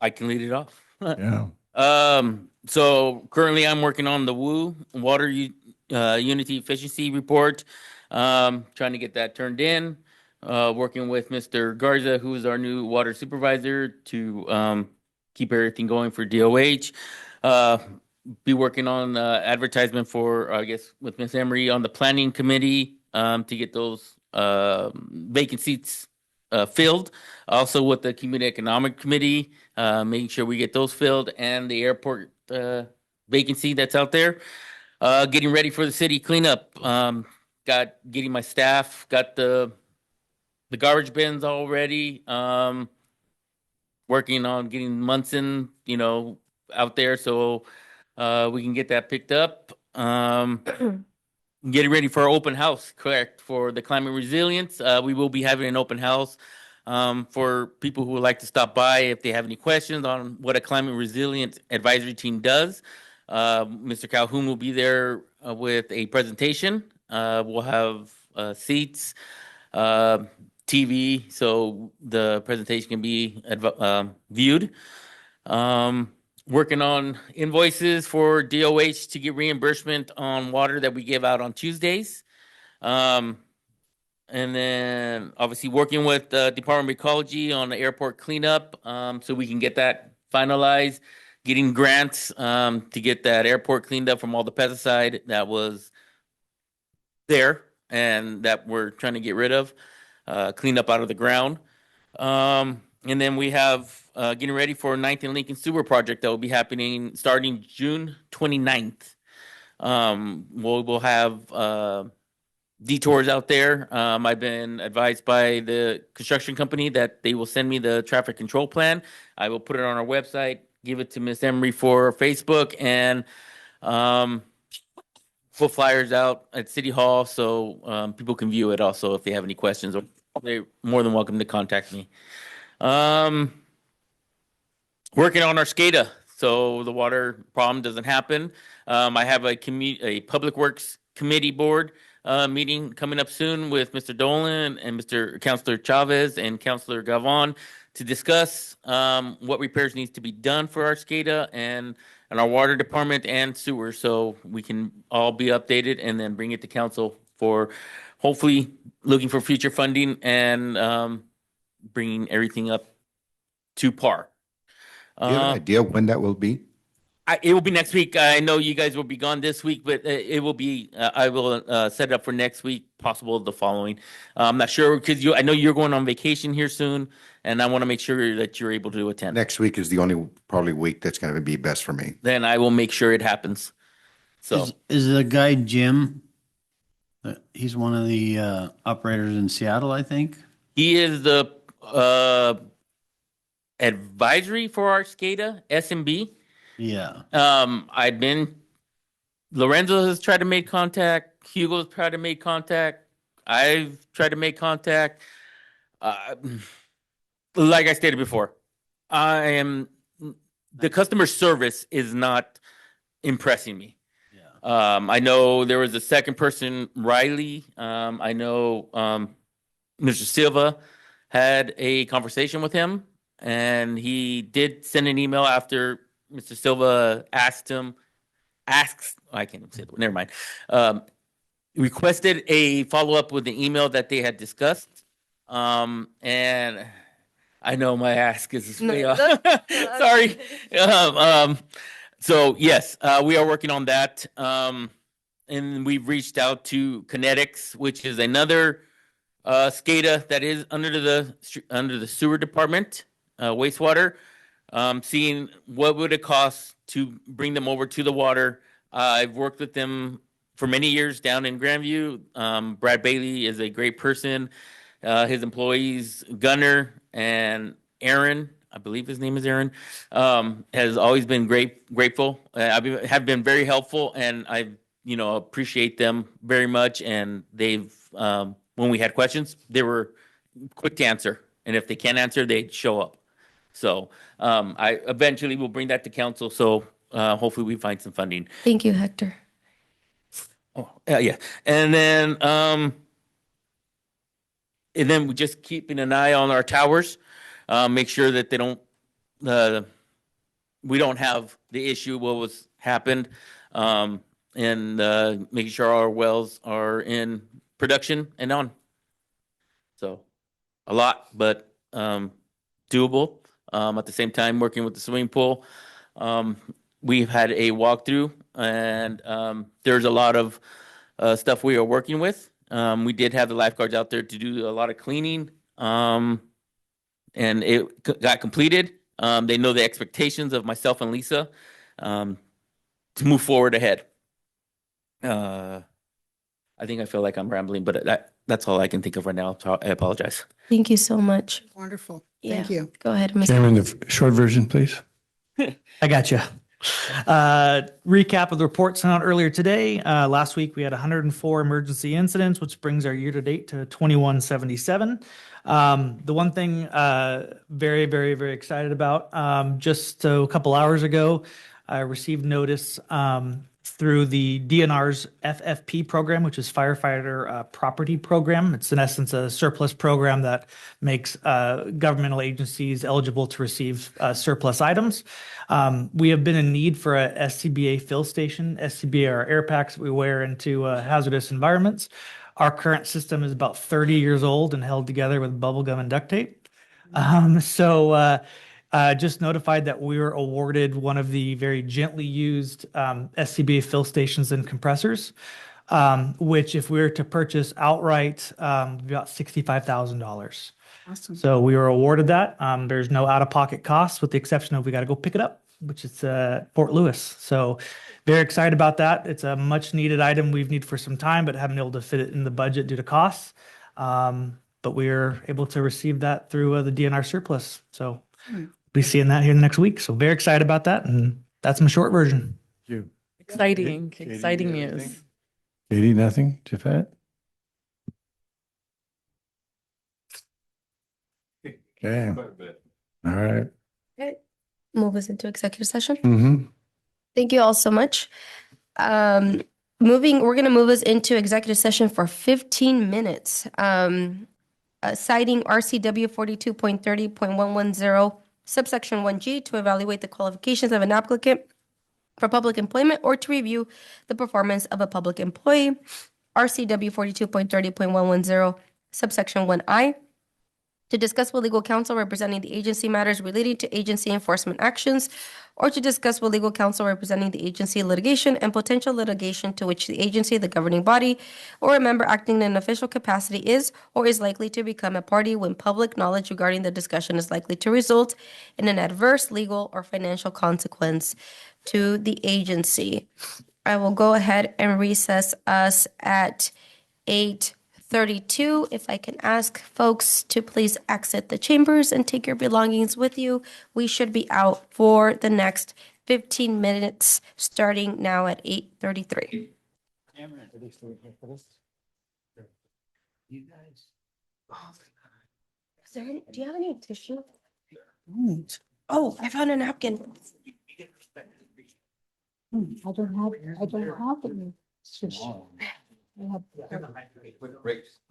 I can lead it off. to? Yeah. So currently I'm working on the water unity efficiency report. Trying to get that turned in. Working with Mr. Garza, who is our new water supervisor, to keep everything going for DOH. Be working on advertisement for, I guess, with Ms. Emery on the planning committee to get those vacant seats filled. Also with the community economic committee, making sure we get those filled, and the airport vacancy that's out there. Getting ready for the city cleanup. Getting my staff, got the garbage bins already. Working on getting Munson, out there so we can get that picked up. Getting ready for our open house, correct, for the climate resilience. We will be having an open house for people who would like to stop by if they have any questions on what a climate resilience advisory team does. Mr. Calhoun will be there with a presentation. We'll have seats, TV, so the presentation can be viewed. Working on invoices for DOH to get reimbursement on water that we give out on Tuesdays. And then obviously working with the Department of Ecology on the airport cleanup so we can get that finalized. Getting grants to get that airport cleaned up from all the pesticide that was there and that we're trying to get rid of, clean up out of the ground. And then we have getting ready for 9th and Lincoln Sewer Project that will be happening starting June 29th. We'll have detours out there. I've been advised by the construction company that they will send me the traffic control plan. I will put it on our website, give it to Miss Emery for Facebook, and put flyers out at City Hall so people can view it also if they have any questions. They're more than welcome to contact me. Working on our SCADA so the water problem doesn't happen. I have a Public Works Committee Board meeting coming up soon with Mr. Dolan and Mr. Councilor Chavez and Councilor Gavon to discuss what repairs needs to be done for our SCADA and our water department and sewer, so we can all be updated and then bring it to council for hopefully looking for future funding and bringing everything up to par. Do you have an idea when that will be? It will be next week. I know you guys will be gone this week, but it will be. I will set it up for next week, possible the following. I'm not sure because I know you're going on vacation here soon, and I want to make sure that you're able to attend. Next week is the only probably week that's going to be best for me. Then I will make sure it happens. So is the guy Jim? He's one of the operators in Seattle, I think. He is the advisory for our SCADA SMB. Yeah. Lorenzo has tried to make contact. Hugo's tried to make contact. I've tried to make contact. Like I stated before, the customer service is not impressing me. Yeah. I know there was a second person, Riley. I know Mr. Silva had a conversation with him, and he did send an email after Mr. Silva I can't even say it, never mind. Requested a follow-up with the email that they had discussed. And I know my ask is way off. Sorry. So yes, we are working on that. And we've reached out to Kinetics, which is another SCADA that is under the sewer department, wastewater. Seeing what would it cost to bring them over to the water. I've worked with them for many years down in Grandview. Brad Bailey is a great person. His employees, Gunnar and Aaron, I believe his name is Aaron, has always been grateful. Have been very helpful, and I appreciate them very much. And they've when we had questions, they were quick to answer, and if they can't answer, they'd show up. So I eventually will bring that to council. So hopefully we find some funding. Thank you, Hector. Oh, yeah. And then we just keeping an eye on our towers, make sure that they don't, we don't have the issue what was happened, and making sure our wells are in production and on. So a lot, but doable. At the same time, working with the swimming pool. We've had a walkthrough, and there's a lot of stuff we are working with. We did have the lifeguards out there to do a lot of cleaning, and it got completed. They know the expectations of myself and Lisa to move forward ahead. I think I feel like I'm rambling, but that's all I can think of right now. So I apologize. Thank you so much. Wonderful. Yeah. Thank you. Go ahead, Mr. Chairman, the short version, please. I got you. Recap of the report sent out earlier today. Last week we had 104 emergency incidents, which brings our year to date to 2177. The one thing very, very, very excited about, just a couple hours ago, I received notice through the DNR's FFP program, which is Firefighter Property Program. It's in essence a surplus program that makes governmental agencies eligible to receive surplus items. We have been in need for a SCBA fill station. SCBA are air packs that we wear into hazardous environments. Our current system is about 30 years old and held together with bubble gum and duct tape. Just notified that we were awarded one of the very gently used SCBA fill stations and compressors, which if we were to purchase outright, about $65,000. Awesome. So we were awarded that. There's no out-of-pocket costs with the exception of we got to go pick it up. which is Fort Lewis. So very excited about that. It's a much needed item we've needed for some time, but haven't been able to fit it in the budget due to costs. But we are able to receive that through the DNR surplus. So be seeing that here next week. So very excited about that. And that's my short version. Thank you. Exciting, Katie, exciting you have news. anything? Katie, nothing? Jafet? Okay. All right. Okay. Move us into executive session. Mm-hmm. Thank you all so much. We're going to move us into executive session for 15 minutes. Citing RCW 42.30.110, subsection 1G, to evaluate the qualifications of an applicant for public employment or to review the performance of a public employee. RCW 42.30.110, subsection 1I, to discuss with legal counsel representing the agency matters relating to agency enforcement actions, or to discuss with legal counsel representing the agency litigation and potential litigation to which the agency, the governing body, or a member acting in an official capacity is or is likely to become a party when public knowledge regarding the discussion is likely to result in an adverse legal or financial consequence to the agency. I will go ahead and recess us at 8:32. If I can ask folks to please exit the chambers and take your belongings with you. We should be out for the next 15 minutes, starting now at 8:33. You guys. Do you have any tissue? Oh, I found a napkin. I don't have any tissue.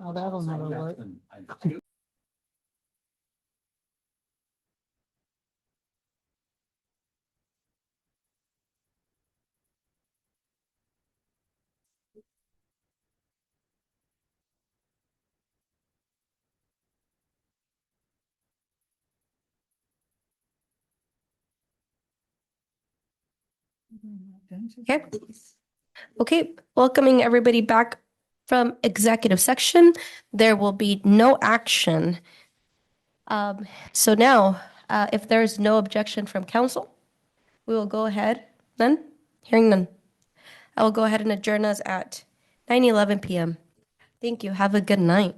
Oh, that'll never work. Okay. Okay, welcoming everybody back from executive section. There will be no action. So now, if there is no objection from council, we will go ahead. None? Hearing none. I will go ahead and adjourn us at 9:11 p.m. Thank you. Have a good night.